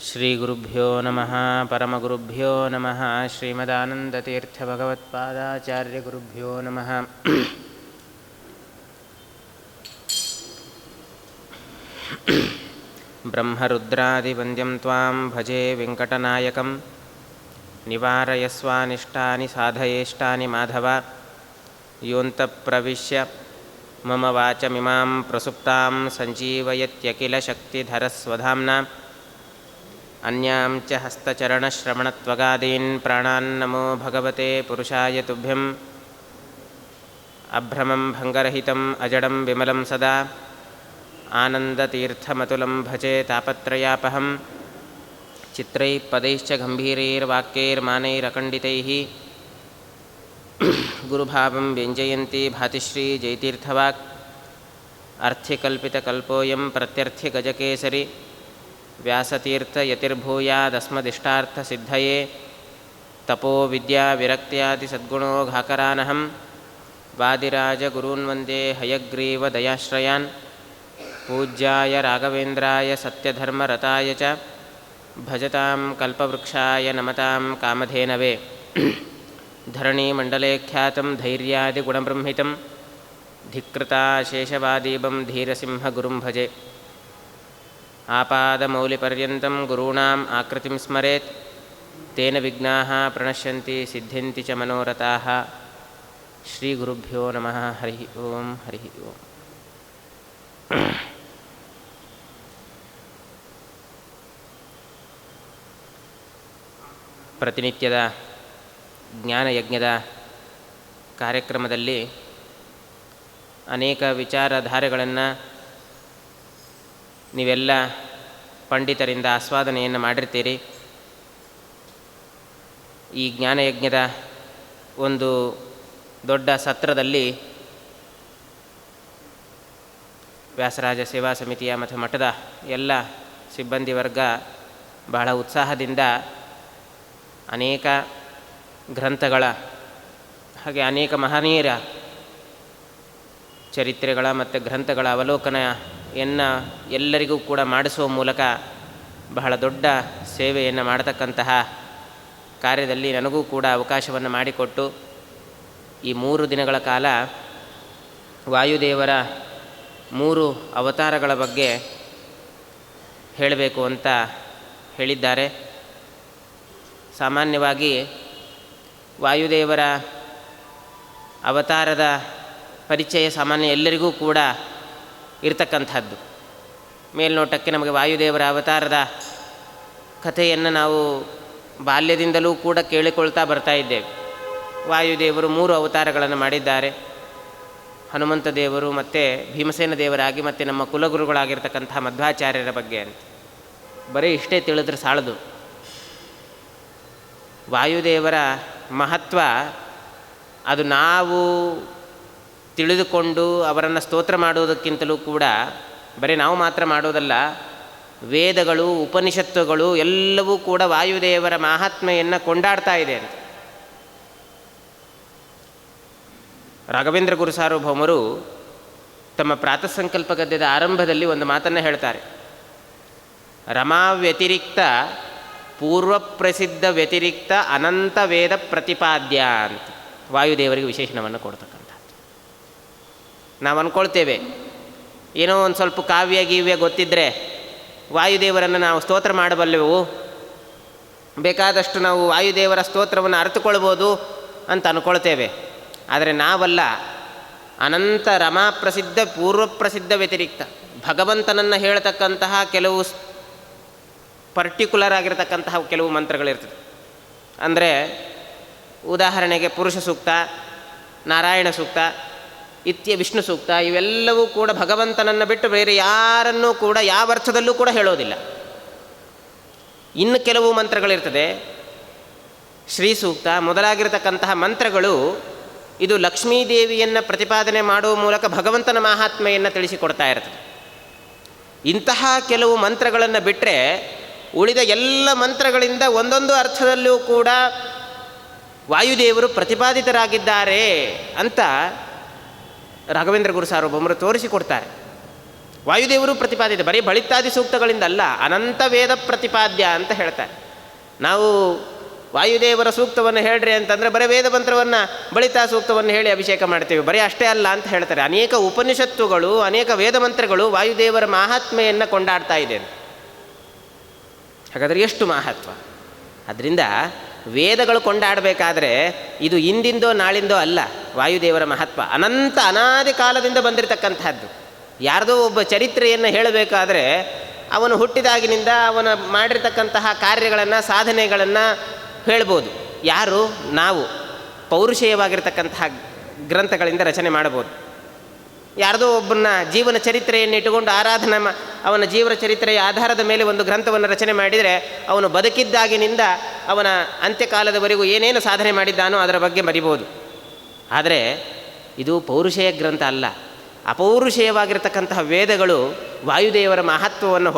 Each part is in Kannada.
ಶ್ರೀ ಗುರುಭ್ಯೋ ನಮಃ ಪರಮಗುರುಭ್ಯೋ ನಮಃ ಶ್ರೀಮದಾನಂದತೀರ್ಥಭಗವತ್ಪಾದಾಚಾರ್ಯ ಗುರುಭ್ಯೋ ನಮಃ. ಬ್ರಹ್ಮರುದ್ರಾದಿವಂದ್ಯಂ ತ್ವಾಂ ಭಜೆ ವೆಂಕಟನಾಯಕಂ ನಿವಾರಯಸ್ವಾನಿಷ್ಟಾನಿ ಸಾಧಯೇಷ್ಟಾನಿ ಮಾಧವ. ಯೋಂತಃಪ್ರವಿಶ್ಯ ಮಮ ವಾಚಮಿಮಾಂ ಪ್ರಸುಪ್ತಾಂ ಸಂಜೀವಯತ್ಯಖಿಲಶಕ್ತಿಧರಸ್ವಧಾಮ್ನಾ ಅನ್ಯಾಂ ಚ ಹಸ್ತಚರಣಶ್ರವಣತ್ವಗಾದೀನ್ ಪ್ರಾಣಾನ್ ನಮೋ ಭಗವತೆ ಪುರುಷಾಯ ತುಭ್ಯಂ. ಅಭ್ರಮಂ ಭಂಗರಹಿತಂ ಅಜಡಂ ವಿಮಲಂ ಸದಾ ಆನಂದತೀರ್ಥಮತುಲಂ ಭಜೆ ತಾಪತ್ರಯಾಪಹಂ. ಚಿತ್ರೈಃ ಪದೈಶ್ಚ ಗಂಭೀರೈರ್ವಾಕ್ಯೈರ್ಮಾನೈರಖಂಡಿತೈಃ ಗುರುಭಾವಂ ವ್ಯಂಜಯಂತಿ ಭಾತಿಶ್ರೀ ಜಯತೀರ್ಥವಾಕ್. ಅರ್ಥಿಕಲ್ಪಿತಕಲ್ಪೋಯಂ ಪ್ರತ್ಯರ್ಥಿಗಜಕೇಸರಿ ವ್ಯಾಸತೀರ್ಥಯತಿರ್ಭೂಯಾದಸ್ಮದಿಷ್ಟಾರ್ಥಸಿದ್ಧಯೇ. ತಪೋ ವಿದ್ಯಾ ವಿರಕ್ತ್ಯಾದಿ ಸದ್ಗುಣೋ ಘಾಕರಾನಹಂ ವಾದಿರಾಜಗುರೂನ್ ವಂದೇ ಹಯಗ್ರೀವದಯಾಶ್ರಯಾನ್. ಪೂಜ್ಯಾಯ ರಾಘವೇಂದ್ರಾಯ ಸತ್ಯಧರ್ಮರತಾಯ ಚ ಭಜತಾಂ ಕಲ್ಪವೃಕ್ಷಾಯ ನಮತಾಂ ಕಾಮಧೇನವೇ. ಧರಣೀಮಂಡಲೇ ಖ್ಯಾತಂ ಧೈರ್ಯಾದಿಗುಣಬೃಂಹಿತಂ ಧಿಕ್ಕೃತಾಶೇಷವಾದೀಪಂ ಧೀರಸಿಂಹಗುರುಂ ಭಜೆ. ಆಪಾದಮೌಲಿಪರ್ಯಂತಂ ಗುರುಣಾಂ ಆಕೃತಿಂ ಸ್ಮರೇತ್ ತೇನ ವಿಘ್ನಾಃ ಪ್ರಣಶ್ಯಂತಿ ಸಿದ್ಧ್ಯಂತಿ ಚ ಮನೋರಥಾಃ. ಶ್ರೀ ಗುರುಭ್ಯೋ ನಮಃ. ಹರಿ ಓಂ. ಹರಿ ಓಂ. ಪ್ರತಿನಿತ್ಯದ ಜ್ಞಾನಯಜ್ಞದ ಕಾರ್ಯಕ್ರಮದಲ್ಲಿ ಅನೇಕ ವಿಚಾರಧಾರೆಗಳನ್ನು ನೀವೆಲ್ಲ ಪಂಡಿತರಿಂದ ಆಸ್ವಾದನೆಯನ್ನು ಮಾಡಿರ್ತೀರಿ. ಈ ಜ್ಞಾನಯಜ್ಞದ ಒಂದು ದೊಡ್ಡ ಸತ್ರದಲ್ಲಿ ವ್ಯಾಸರಾಜ ಸೇವಾ ಸಮಿತಿಯ ಮತ್ತು ಮಠದ ಎಲ್ಲ ಸಿಬ್ಬಂದಿ ವರ್ಗ ಬಹಳ ಉತ್ಸಾಹದಿಂದ ಅನೇಕ ಗ್ರಂಥಗಳ ಹಾಗೆ ಅನೇಕ ಮಹನೀಯರ ಚರಿತ್ರೆಗಳ ಮತ್ತು ಗ್ರಂಥಗಳ ಅವಲೋಕನೆಯನ್ನು ಎಲ್ಲರಿಗೂ ಕೂಡ ಮಾಡಿಸುವ ಮೂಲಕ ಬಹಳ ದೊಡ್ಡ ಸೇವೆಯನ್ನು ಮಾಡತಕ್ಕಂತಹ ಕಾರ್ಯದಲ್ಲಿ ನನಗೂ ಕೂಡ ಅವಕಾಶವನ್ನು ಮಾಡಿಕೊಟ್ಟು ಈ 3 ದಿನಗಳ ಕಾಲ ವಾಯುದೇವರ 3 ಅವತಾರಗಳ ಬಗ್ಗೆ ಹೇಳಬೇಕು ಅಂತ ಹೇಳಿದ್ದಾರೆ. ಸಾಮಾನ್ಯವಾಗಿ ವಾಯುದೇವರ ಅವತಾರದ ಪರಿಚಯ ಸಾಮಾನ್ಯ ಎಲ್ಲರಿಗೂ ಕೂಡ ಇರತಕ್ಕಂಥದ್ದು. ಮೇಲ್ನೋಟಕ್ಕೆ ನಮಗೆ ವಾಯುದೇವರ ಅವತಾರದ ಕಥೆಯನ್ನು ನಾವು ಬಾಲ್ಯದಿಂದಲೂ ಕೂಡ ಕೇಳಿಕೊಳ್ತಾ ಬರ್ತಾ ಇದ್ದೇವೆ. ವಾಯುದೇವರು 3 ಅವತಾರಗಳನ್ನು ಮಾಡಿದ್ದಾರೆ. ಹನುಮಂತ ದೇವರು ಮತ್ತು ಭೀಮಸೇನ ದೇವರಾಗಿ ಮತ್ತು ನಮ್ಮ ಕುಲಗುರುಗಳಾಗಿರ್ತಕ್ಕಂಥ ಮಧ್ವಾಚಾರ್ಯರ ಬಗ್ಗೆ ಅಂತ ಬರೀ ಇಷ್ಟೇ ತಿಳಿದ್ರೆ ಸಾಲದು. ವಾಯುದೇವರ ಮಹತ್ವ ಅದು ನಾವು ತಿಳಿದುಕೊಂಡು ಅವರನ್ನು ಸ್ತೋತ್ರ ಮಾಡುವುದಕ್ಕಿಂತಲೂ ಕೂಡ ಬರೀ ನಾವು ಮಾತ್ರ ಮಾಡೋದಲ್ಲ, ವೇದಗಳು ಉಪನಿಷತ್ತುಗಳು ಎಲ್ಲವೂ ಕೂಡ ವಾಯುದೇವರ ಮಹಾತ್ಮೆಯನ್ನು ಕೊಂಡಾಡ್ತಾ ಇದೆ ಅಂತ. ರಾಘವೇಂದ್ರ ಗುರು ಸಾರ್ವಭೌಮರು ತಮ್ಮ ಪ್ರಾತಃಸಂಕಲ್ಪ ಗದ್ಯದ ಆರಂಭದಲ್ಲಿ ಒಂದು ಮಾತನ್ನು ಹೇಳ್ತಾರೆ. ರಮಾ ವ್ಯತಿರಿಕ್ತ ಪೂರ್ವಪ್ರಸಿದ್ಧ ವ್ಯತಿರಿಕ್ತ ಅನಂತ ವೇದ ಪ್ರತಿಪಾದ್ಯ ಅಂತ ವಾಯುದೇವರಿಗೆ ವಿಶೇಷಣವನ್ನು ಕೊಡ್ತಕ್ಕಂಥದ್ದು. ನಾವು ಅಂದ್ಕೊಳ್ತೇವೆ ಏನೋ ಒಂದು ಸ್ವಲ್ಪ ಕಾವ್ಯ ಗೀವ್ಯ ಗೊತ್ತಿದ್ದರೆ ವಾಯುದೇವರನ್ನು ನಾವು ಸ್ತೋತ್ರ ಮಾಡಬಲ್ಲೆವು, ಬೇಕಾದಷ್ಟು ನಾವು ವಾಯುದೇವರ ಸ್ತೋತ್ರವನ್ನು ಅರ್ಥಕೊಳ್ಬೋದು ಅಂತ ಅಂದ್ಕೊಳ್ತೇವೆ. ಆದರೆ ನಾವಲ್ಲ. ಅನಂತ ರಮಾ ಪ್ರಸಿದ್ಧ ಪೂರ್ವಪ್ರಸಿದ್ಧ ವ್ಯತಿರಿಕ್ತ ಭಗವಂತನನ್ನು ಹೇಳ್ತಕ್ಕಂತಹ ಕೆಲವು ಪರ್ಟಿಕ್ಯುಲರ್ ಆಗಿರತಕ್ಕಂತಹ ಕೆಲವು ಮಂತ್ರಗಳಿರ್ತದೆ. ಅಂದರೆ ಉದಾಹರಣೆಗೆ ಪುರುಷ ಸೂಕ್ತ, ನಾರಾಯಣ ಸೂಕ್ತ, ವಿಷ್ಣು ಸೂಕ್ತ, ಇವೆಲ್ಲವೂ ಕೂಡ ಭಗವಂತನನ್ನು ಬಿಟ್ಟು ಬೇರೆ ಯಾರನ್ನೂ ಕೂಡ ಯಾವ ಅರ್ಥದಲ್ಲೂ ಕೂಡ ಹೇಳೋದಿಲ್ಲ. ಇನ್ನು ಕೆಲವು ಮಂತ್ರಗಳಿರ್ತದೆ, ಶ್ರೀ ಸೂಕ್ತ ಮೊದಲಾಗಿರತಕ್ಕಂತಹ ಮಂತ್ರಗಳು ಇದು ಲಕ್ಷ್ಮೀದೇವಿಯನ್ನು ಪ್ರತಿಪಾದನೆ ಮಾಡುವ ಮೂಲಕ ಭಗವಂತನ ಮಹಾತ್ಮೆಯನ್ನು ತಿಳಿಸಿಕೊಡ್ತಾ ಇರ್ತದೆ. ಇಂತಹ ಕೆಲವು ಮಂತ್ರಗಳನ್ನು ಬಿಟ್ಟರೆ ಉಳಿದ ಎಲ್ಲ ಮಂತ್ರಗಳಿಂದ ಒಂದೊಂದು ಅರ್ಥದಲ್ಲೂ ಕೂಡ ವಾಯುದೇವರು ಪ್ರತಿಪಾದಿತರಾಗಿದ್ದಾರೆ ಅಂತ ರಾಘವೇಂದ್ರ ಗುರು ಸಾರ್ವಭೌಮರು ತೋರಿಸಿಕೊಡ್ತಾರೆ. ವಾಯುದೇವರು ಪ್ರತಿಪಾದಿತ ಬರೀ ಬಳಿತಾದಿ ಸೂಕ್ತಗಳಿಂದ ಅಲ್ಲ, ಅನಂತ ವೇದ ಪ್ರತಿಪಾದ್ಯ ಅಂತ ಹೇಳ್ತಾರೆ. ನಾವು ವಾಯುದೇವರ ಸೂಕ್ತವನ್ನು ಹೇಳ್ರಿ ಅಂತಂದರೆ ಬರೀ ವೇದ ಮಂತ್ರವನ್ನು ಬಳಿತಾ ಸೂಕ್ತವನ್ನು ಹೇಳಿ ಅಭಿಷೇಕ ಮಾಡ್ತೀವಿ, ಬರೀ ಅಷ್ಟೇ ಅಲ್ಲ ಅಂತ ಹೇಳ್ತಾರೆ. ಅನೇಕ ಉಪನಿಷತ್ತುಗಳು, ಅನೇಕ ವೇದ ಮಂತ್ರಗಳು ವಾಯುದೇವರ ಮಹಾತ್ಮೆಯನ್ನು ಕೊಂಡಾಡ್ತಾ ಇದೆ. ಹಾಗಾದರೆ ಎಷ್ಟು ಮಹತ್ವ! ಅದರಿಂದ ವೇದಗಳು ಕೊಂಡಾಡಬೇಕಾದ್ರೆ ಇದು ಇಂದಿಂದೋ ನಾಳಿಂದೋ ಅಲ್ಲ. ವಾಯುದೇವರ ಮಹತ್ವ ಅನಂತ ಅನಾದಿ ಕಾಲದಿಂದ ಬಂದಿರತಕ್ಕಂಥದ್ದು. ಯಾರ್ದೋ ಒಬ್ಬ ಚರಿತ್ರೆಯನ್ನು ಹೇಳಬೇಕಾದ್ರೆ ಅವನು ಹುಟ್ಟಿದಾಗಿನಿಂದ ಅವನ ಮಾಡಿರ್ತಕ್ಕಂತಹ ಕಾರ್ಯಗಳನ್ನು, ಸಾಧನೆಗಳನ್ನು ಹೇಳ್ಬೋದು. ಯಾರು? ನಾವು ಪೌರುಷೇಯವಾಗಿರ್ತಕ್ಕಂತಹ ಗ್ರಂಥಗಳಿಂದ ರಚನೆ ಮಾಡ್ಬೋದು. ಯಾರ್ದೋ ಒಬ್ಬನ ಜೀವನ ಚರಿತ್ರೆಯನ್ನು ಇಟ್ಟುಕೊಂಡು ಅವನ ಜೀವನ ಚರಿತ್ರೆಯ ಆಧಾರದ ಮೇಲೆ ಒಂದು ಗ್ರಂಥವನ್ನು ರಚನೆ ಮಾಡಿದರೆ ಅವನು ಬದುಕಿದ್ದಾಗಿನಿಂದ ಅವನ ಅಂತ್ಯಕಾಲದವರೆಗೂ ಏನೇನು ಸಾಧನೆ ಮಾಡಿದ್ದಾನೋ ಅದರ ಬಗ್ಗೆ ಬರಿಬೋದು. ಆದರೆ ಇದು ಪೌರುಷೇಯ ಗ್ರಂಥ ಅಲ್ಲ. ಅಪೌರುಷೇಯವಾಗಿರ್ತಕ್ಕಂತಹ ವೇದಗಳು ವಾಯುದೇವರ ಮಹತ್ವವನ್ನು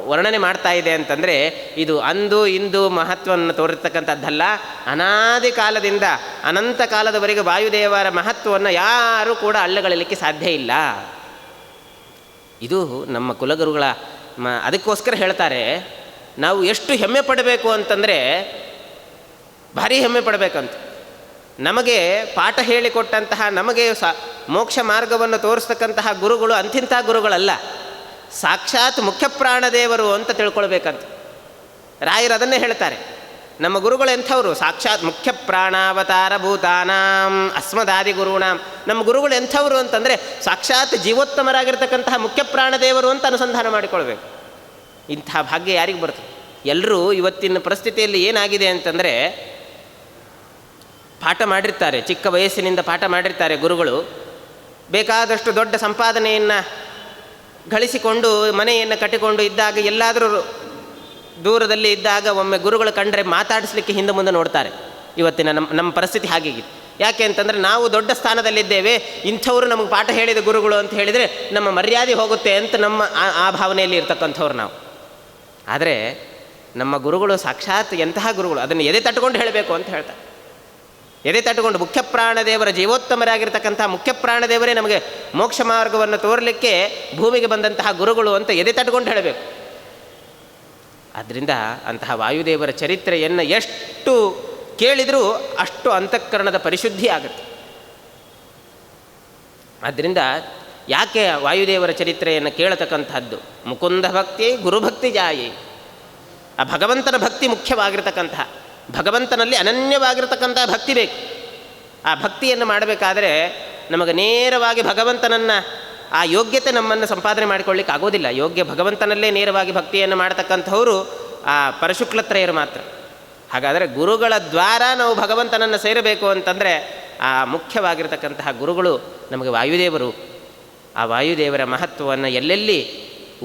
ವರ್ಣನೆ ಮಾಡ್ತಾ ಇದೆ ಅಂತಂದರೆ ಇದು ಅಂದು ಇಂದು ಮಹತ್ವವನ್ನು ತೋರಿರ್ತಕ್ಕಂಥದ್ದಲ್ಲ. ಅನಾದಿ ಕಾಲದಿಂದ ಅನಂತ ಕಾಲದವರೆಗೆ ವಾಯುದೇವರ ಮಹತ್ವವನ್ನು ಯಾರೂ ಕೂಡ ಅಲ್ಲಗಳೆಯಲಿಕ್ಕೆ ಸಾಧ್ಯ ಇಲ್ಲ. ಇದು ನಮ್ಮ ಕುಲಗುರುಗಳ ಅದಕ್ಕೋಸ್ಕರ ಹೇಳ್ತಾರೆ, ನಾವು ಎಷ್ಟು ಹೆಮ್ಮೆ ಪಡಬೇಕು ಅಂತಂದರೆ ಭಾರಿ ಹೆಮ್ಮೆ ಪಡಬೇಕಂತ. ನಮಗೆ ಪಾಠ ಹೇಳಿಕೊಟ್ಟಂತಹ, ನಮಗೆ ಮೋಕ್ಷ ಮಾರ್ಗವನ್ನು ತೋರಿಸ್ತಕ್ಕಂತಹ ಗುರುಗಳು ಅಂಥಿಂಥ ಗುರುಗಳಲ್ಲ, ಸಾಕ್ಷಾತ್ ಮುಖ್ಯ ಪ್ರಾಣದೇವರು ಅಂತ ತಿಳ್ಕೊಳ್ಬೇಕಂತ ರಾಯರು ಅದನ್ನೇ ಹೇಳ್ತಾರೆ. ನಮ್ಮ ಗುರುಗಳು ಎಂಥವರು? ಸಾಕ್ಷಾತ್ ಮುಖ್ಯ ಪ್ರಾಣಾವತಾರ ಭೂತಾನಾಂ ಅಸ್ಮದಾದಿ ಗುರುಣಾಂ. ನಮ್ಮ ಗುರುಗಳು ಎಂಥವರು ಅಂತಂದರೆ ಸಾಕ್ಷಾತ್ ಜೀವೋತ್ತಮರಾಗಿರ್ತಕ್ಕಂತಹ ಮುಖ್ಯ ಪ್ರಾಣದೇವರು ಅಂತ ಅನುಸಂಧಾನ ಮಾಡಿಕೊಳ್ಬೇಕು. ಇಂಥ ಭಾಗ್ಯ ಯಾರಿಗೆ ಬರ್ತದೆ? ಎಲ್ಲರೂ ಇವತ್ತಿನ ಪರಿಸ್ಥಿತಿಯಲ್ಲಿ ಏನಾಗಿದೆ ಅಂತಂದರೆ, ಪಾಠ ಮಾಡಿರ್ತಾರೆ, ಚಿಕ್ಕ ವಯಸ್ಸಿನಿಂದ ಪಾಠ ಮಾಡಿರ್ತಾರೆ ಗುರುಗಳು, ಬೇಕಾದಷ್ಟು ದೊಡ್ಡ ಸಂಪಾದನೆಯನ್ನು ಗಳಿಸಿಕೊಂಡು ಮನೆಯನ್ನು ಕಟ್ಟಿಕೊಂಡು ಇದ್ದಾಗ, ಎಲ್ಲಾದರೂ ದೂರದಲ್ಲಿ ಇದ್ದಾಗ ಒಮ್ಮೆ ಗುರುಗಳು ಕಂಡರೆ ಮಾತಾಡಿಸ್ಲಿಕ್ಕೆ ಹಿಂದೆ ಮುಂದೆ ನೋಡ್ತಾರೆ. ಇವತ್ತಿನ ನಮ್ಮ ಪರಿಸ್ಥಿತಿ ಹಾಗೀಗಿದೆ. ಯಾಕೆ ಅಂತಂದರೆ ನಾವು ದೊಡ್ಡ ಸ್ಥಾನದಲ್ಲಿದ್ದೇವೆ, ಇಂಥವರು ನಮಗೆ ಪಾಠ ಹೇಳಿದ ಗುರುಗಳು ಅಂತ ಹೇಳಿದರೆ ನಮ್ಮ ಮರ್ಯಾದೆ ಹೋಗುತ್ತೆ ಅಂತ ನಮ್ಮ ಆ ಭಾವನೆಯಲ್ಲಿ ಇರ್ತಕ್ಕಂಥವ್ರು ನಾವು. ಆದರೆ ನಮ್ಮ ಗುರುಗಳು ಸಾಕ್ಷಾತ್ ಎಂತಹ ಗುರುಗಳು, ಅದನ್ನು ಎದೆ ತಟ್ಟುಕೊಂಡು ಹೇಳಬೇಕು ಅಂತ ಹೇಳ್ತಾರೆ. ಎದೆ ತಟ್ಟುಕೊಂಡು ಮುಖ್ಯ ಪ್ರಾಣದೇವರ ಜೀವೋತ್ತಮರಾಗಿರ್ತಕ್ಕಂಥ ಮುಖ್ಯ ಪ್ರಾಣದೇವರೇ ನಮಗೆ ಮೋಕ್ಷ ಮಾರ್ಗವನ್ನು ತೋರಲಿಕ್ಕೆ ಭೂಮಿಗೆ ಬಂದಂತಹ ಗುರುಗಳು ಅಂತ ಎದೆ ತಟ್ಟುಕೊಂಡು ಹೇಳಬೇಕು. ಆದ್ದರಿಂದ ಅಂತಹ ವಾಯುದೇವರ ಚರಿತ್ರೆಯನ್ನು ಎಷ್ಟು ಕೇಳಿದರೂ ಅಷ್ಟು ಅಂತಃಕರಣದ ಪರಿಶುದ್ಧಿ ಆಗುತ್ತೆ. ಆದ್ದರಿಂದ ಯಾಕೆ ವಾಯುದೇವರ ಚರಿತ್ರೆಯನ್ನು ಕೇಳತಕ್ಕಂಥದ್ದು? ಮುಕುಂದ ಭಕ್ತಿ ಗುರುಭಕ್ತಿ ಜಾಯಿ. ಆ ಭಗವಂತನ ಭಕ್ತಿ ಮುಖ್ಯವಾಗಿರ್ತಕ್ಕಂತಹ, ಭಗವಂತನಲ್ಲಿ ಅನನ್ಯವಾಗಿರ್ತಕ್ಕಂಥ ಭಕ್ತಿ ಬೇಕು. ಆ ಭಕ್ತಿಯನ್ನು ಮಾಡಬೇಕಾದರೆ ನಮಗೆ ನೇರವಾಗಿ ಭಗವಂತನನ್ನು, ಆ ಯೋಗ್ಯತೆ ನಮ್ಮನ್ನು ಸಂಪಾದನೆ ಮಾಡಿಕೊಳ್ಳಿಕ್ಕೆ ಆಗೋದಿಲ್ಲ. ಭಗವಂತನಲ್ಲೇ ನೇರವಾಗಿ ಭಕ್ತಿಯನ್ನು ಮಾಡತಕ್ಕಂಥವರು ಆ ಪರಶುಕ್ಲತ್ರಯರು ಮಾತ್ರ. ಹಾಗಾದರೆ ಗುರುಗಳ ದ್ವಾರ ನಾವು ಭಗವಂತನನ್ನು ಸೇರಬೇಕು ಅಂತಂದರೆ ಆ ಮುಖ್ಯವಾಗಿರ್ತಕ್ಕಂತಹ ಗುರುಗಳು ನಮಗೆ ವಾಯುದೇವರು. ಆ ವಾಯುದೇವರ ಮಹತ್ವವನ್ನು ಎಲ್ಲೆಲ್ಲಿ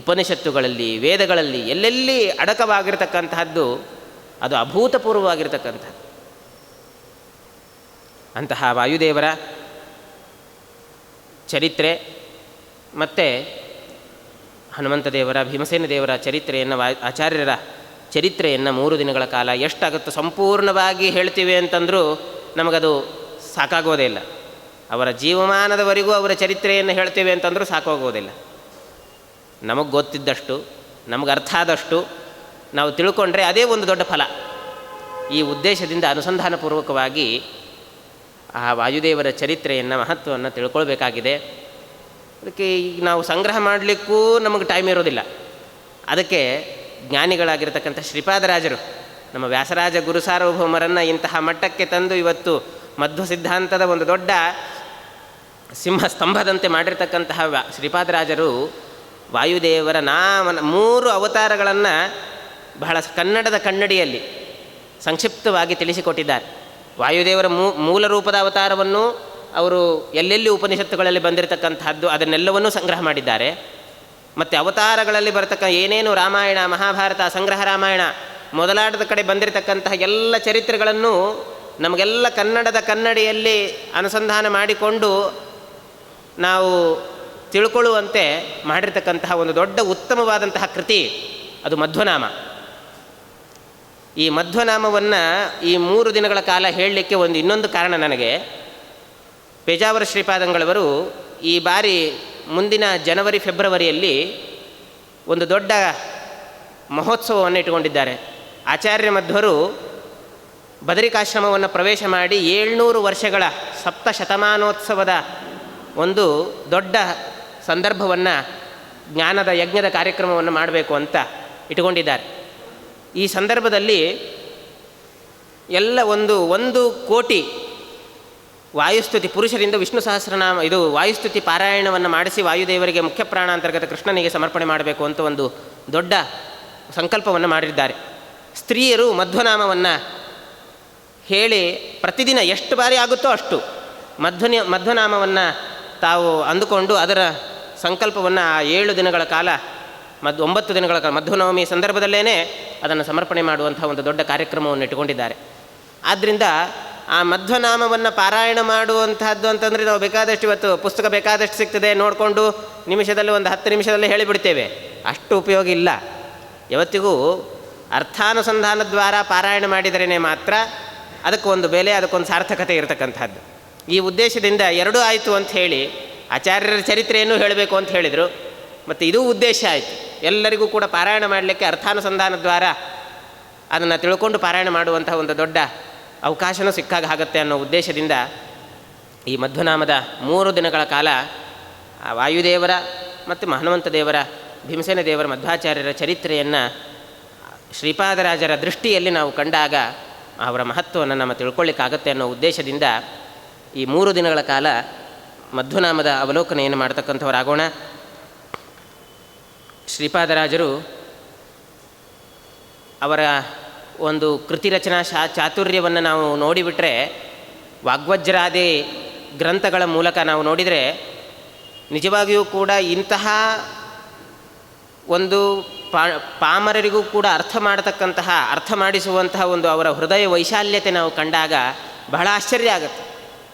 ಉಪನಿಷತ್ತುಗಳಲ್ಲಿ, ವೇದಗಳಲ್ಲಿ ಎಲ್ಲೆಲ್ಲಿ ಅಡಕವಾಗಿರ್ತಕ್ಕಂತಹದ್ದು ಅದು ಅಭೂತಪೂರ್ವವಾಗಿರ್ತಕ್ಕಂಥದ್ದು. ಅಂತಹ ವಾಯುದೇವರ ಚರಿತ್ರೆ ಮತ್ತು ಹನುಮಂತ ದೇವರ, ಭೀಮಸೇನ ದೇವರ ಚರಿತ್ರೆಯನ್ನು, ಆಚಾರ್ಯರ ಚರಿತ್ರೆಯನ್ನು 3 ದಿನಗಳ ಕಾಲ ಎಷ್ಟಾಗುತ್ತೋ ಸಂಪೂರ್ಣವಾಗಿ ಹೇಳ್ತೀವಿ ಅಂತಂದರೂ ನಮಗದು ಸಾಕಾಗೋದೇ ಇಲ್ಲ. ಅವರ ಜೀವಮಾನದವರೆಗೂ ಅವರ ಚರಿತ್ರೆಯನ್ನು ಹೇಳ್ತೀವಿ ಅಂತಂದರೂ ಸಾಕಾಗೋದಿಲ್ಲ. ನಮಗೆ ಗೊತ್ತಿದ್ದಷ್ಟು, ನಮಗೆ ಅರ್ಥ ಆದಷ್ಟು ನಾವು ತಿಳ್ಕೊಂಡ್ರೆ ಅದೇ ಒಂದು ದೊಡ್ಡ ಫಲ. ಈ ಉದ್ದೇಶದಿಂದ ಅನುಸಂಧಾನಪೂರ್ವಕವಾಗಿ ಆ ವಾಯುದೇವರ ಚರಿತ್ರೆಯನ್ನು, ಮಹತ್ವವನ್ನು ತಿಳ್ಕೊಳ್ಬೇಕಾಗಿದೆ. ಅದಕ್ಕೆ ಈಗ ನಾವು ಸಂಗ್ರಹ ಮಾಡಲಿಕ್ಕೂ ನಮಗೆ ಟೈಮ್ ಇರೋದಿಲ್ಲ. ಅದಕ್ಕೆ ಜ್ಞಾನಿಗಳಾಗಿರ್ತಕ್ಕಂಥ ಶ್ರೀಪಾದರಾಜರು ನಮ್ಮ ವ್ಯಾಸರಾಜ ಗುರು ಸಾರ್ವಭೌಮರನ್ನು ಇಂತಹ ಮಟ್ಟಕ್ಕೆ ತಂದು ಇವತ್ತು ಮಧ್ವ ಸಿದ್ಧಾಂತದ ಒಂದು ದೊಡ್ಡ ಸಿಂಹಸ್ತಂಭದಂತೆ ಮಾಡಿರ್ತಕ್ಕಂತಹ ಶ್ರೀಪಾದರಾಜರು ವಾಯುದೇವರ 3 ಅವತಾರಗಳನ್ನು ಬಹಳ ಕನ್ನಡದ ಕನ್ನಡಿಯಲ್ಲಿ ಸಂಕ್ಷಿಪ್ತವಾಗಿ ತಿಳಿಸಿಕೊಟ್ಟಿದ್ದಾರೆ. ವಾಯುದೇವರ ಮೂಲ ರೂಪದ ಅವತಾರವನ್ನು ಅವರು ಎಲ್ಲೆಲ್ಲಿ ಉಪನಿಷತ್ತುಗಳಲ್ಲಿ ಬಂದಿರತಕ್ಕಂಥದ್ದು ಅದನ್ನೆಲ್ಲವನ್ನೂ ಸಂಗ್ರಹ ಮಾಡಿದ್ದಾರೆ. ಮತ್ತು ಅವತಾರಗಳಲ್ಲಿ ಬರತಕ್ಕ ಏನೇನು ರಾಮಾಯಣ, ಮಹಾಭಾರತ, ಸಂಗ್ರಹ ರಾಮಾಯಣ ಮೊದಲಾದ ಕಡೆ ಬಂದಿರತಕ್ಕಂತಹ ಎಲ್ಲ ಚರಿತ್ರೆಗಳನ್ನು ನಮಗೆಲ್ಲ ಕನ್ನಡದ ಕನ್ನಡಿಯಲ್ಲಿ ಅನುಸಂಧಾನ ಮಾಡಿಕೊಂಡು ನಾವು ತಿಳ್ಕೊಳ್ಳುವಂತೆ ಮಾಡಿರ್ತಕ್ಕಂತಹ ಒಂದು ದೊಡ್ಡ ಉತ್ತಮವಾದಂತಹ ಕೃತಿ ಅದು ಮಧ್ವನಾಮ. ಈ ಮಧ್ವನಾಮವನ್ನು ಈ 3 ದಿನಗಳ ಕಾಲ ಹೇಳಲಿಕ್ಕೆ ಇನ್ನೊಂದು ಕಾರಣ ನನಗೆ. ಪೇಜಾವರ ಶ್ರೀಪಾದಂಗಳವರು ಈ ಬಾರಿ ಮುಂದಿನ ಜನವರಿ ಫೆಬ್ರವರಿಯಲ್ಲಿ ಒಂದು ದೊಡ್ಡ ಮಹೋತ್ಸವವನ್ನು ಇಟ್ಟುಕೊಂಡಿದ್ದಾರೆ. ಆಚಾರ್ಯ ಮಧ್ವರು ಬದರಿಕಾಶ್ರಮವನ್ನು ಪ್ರವೇಶ ಮಾಡಿ 700 ವರ್ಷಗಳ ಸಪ್ತಶತಮಾನೋತ್ಸವದ ಒಂದು ದೊಡ್ಡ ಸಂದರ್ಭವನ್ನು, ಜ್ಞಾನದ ಯಜ್ಞದ ಕಾರ್ಯಕ್ರಮವನ್ನು ಮಾಡಬೇಕು ಅಂತ ಇಟ್ಟುಕೊಂಡಿದ್ದಾರೆ. ಈ ಸಂದರ್ಭದಲ್ಲಿ ಎಲ್ಲ ಒಂದು ಕೋಟಿ ವಾಯುಸ್ತುತಿ, ಪುರುಷರಿಂದ ವಿಷ್ಣು ಸಹಸ್ರನಾಮ, ಇದು ವಾಯುಸ್ತುತಿ ಪಾರಾಯಣವನ್ನು ಮಾಡಿಸಿ ವಾಯುದೇವರಿಗೆ ಮುಖ್ಯ ಪ್ರಾಣಾಂತರ್ಗತ ಕೃಷ್ಣನಿಗೆ ಸಮರ್ಪಣೆ ಮಾಡಬೇಕು ಅಂತ ಒಂದು ದೊಡ್ಡ ಸಂಕಲ್ಪವನ್ನು ಮಾಡಿದ್ದಾರೆ. ಸ್ತ್ರೀಯರು ಮಧ್ವನಾಮವನ್ನು ಹೇಳಿ ಪ್ರತಿದಿನ ಎಷ್ಟು ಬಾರಿ ಆಗುತ್ತೋ ಅಷ್ಟು ಮಧ್ವನಾಮವನ್ನು ತಾವು ಅಂದುಕೊಂಡು ಅದರ ಸಂಕಲ್ಪವನ್ನು ಆ 7 ದಿನಗಳ ಕಾಲ 9 ದಿನಗಳ ಕಾಲ ಮಧ್ವನವಮಿ ಸಂದರ್ಭದಲ್ಲೇ ಅದನ್ನು ಸಮರ್ಪಣೆ ಮಾಡುವಂಥ ಒಂದು ದೊಡ್ಡ ಕಾರ್ಯಕ್ರಮವನ್ನು ಇಟ್ಟುಕೊಂಡಿದ್ದಾರೆ. ಆದ್ದರಿಂದ ಆ ಮಧ್ವನಾಮವನ್ನು ಪಾರಾಯಣ ಮಾಡುವಂತಹದ್ದು ಅಂತಂದರೆ ನಾವು ಬೇಕಾದಷ್ಟು ಇವತ್ತು ಪುಸ್ತಕ ಬೇಕಾದಷ್ಟು ಸಿಗ್ತದೆ, ನೋಡಿಕೊಂಡು ನಿಮಿಷದಲ್ಲಿ ಒಂದು 10 ನಿಮಿಷದಲ್ಲೇ ಹೇಳಿಬಿಡ್ತೇವೆ. ಅಷ್ಟು ಉಪಯೋಗ ಇಲ್ಲ. ಯಾವತ್ತಿಗೂ ಅರ್ಥಾನುಸಂಧಾನ ದ್ವಾರ ಪಾರಾಯಣ ಮಾಡಿದರೇ ಮಾತ್ರ ಅದಕ್ಕೊಂದು ಬೆಲೆ, ಅದಕ್ಕೊಂದು ಸಾರ್ಥಕತೆ ಇರತಕ್ಕಂಥದ್ದು. ಈ ಉದ್ದೇಶದಿಂದ ಎರಡೂ ಆಯಿತು ಅಂತ ಹೇಳಿ ಆಚಾರ್ಯರ ಚರಿತ್ರೆಯನ್ನು ಹೇಳಬೇಕು ಅಂತ ಹೇಳಿದರು. ಮತ್ತು ಇದೂ ಉದ್ದೇಶ ಆಯಿತು, ಎಲ್ಲರಿಗೂ ಕೂಡ ಪಾರಾಯಣ ಮಾಡಲಿಕ್ಕೆ ಅರ್ಥಾನುಸಂಧಾನ ದ್ವಾರ ಅದನ್ನು ತಿಳ್ಕೊಂಡು ಪಾರಾಯಣ ಮಾಡುವಂಥ ಒಂದು ದೊಡ್ಡ ಅವಕಾಶವೂ ಸಿಕ್ಕಾಗ ಆಗುತ್ತೆ ಅನ್ನೋ ಉದ್ದೇಶದಿಂದ ಈ ಮಧ್ವನಾಮದ 3 ದಿನಗಳ ಕಾಲ ವಾಯುದೇವರ ಮತ್ತು ಹನುಮಂತ ದೇವರ, ಭೀಮಸೇನ ದೇವರ, ಮಧ್ವಾಚಾರ್ಯರ ಚರಿತ್ರೆಯನ್ನು ಶ್ರೀಪಾದರಾಜರ ದೃಷ್ಟಿಯಲ್ಲಿ ನಾವು ಕಂಡಾಗ ಅವರ ಮಹತ್ವವನ್ನು ನಮ್ಮ ತಿಳ್ಕೊಳ್ಳಿಕ್ಕಾಗತ್ತೆ ಅನ್ನೋ ಉದ್ದೇಶದಿಂದ ಈ 3 ದಿನಗಳ ಕಾಲ ಮಧ್ವನಾಮದ ಅವಲೋಕನೆಯನ್ನು ಮಾಡ್ತಕ್ಕಂಥವರಾಗೋಣ. ಶ್ರೀಪಾದರಾಜರು ಅವರ ಒಂದು ಕೃತಿ ರಚನಾ ಚಾತುರ್ಯವನ್ನು ನಾವು ನೋಡಿಬಿಟ್ರೆ, ವಾಗ್ವಜ್ರಾದಿ ಗ್ರಂಥಗಳ ಮೂಲಕ ನಾವು ನೋಡಿದರೆ ನಿಜವಾಗಿಯೂ ಕೂಡ ಇಂತಹ ಒಂದು ಪಾಮರರಿಗೂ ಕೂಡ ಅರ್ಥ ಮಾಡಿಸುವಂತಹ ಒಂದು ಅವರ ಹೃದಯ ವೈಶಾಲ್ಯತೆ ನಾವು ಕಂಡಾಗ ಬಹಳ ಆಶ್ಚರ್ಯ ಆಗುತ್ತೆ.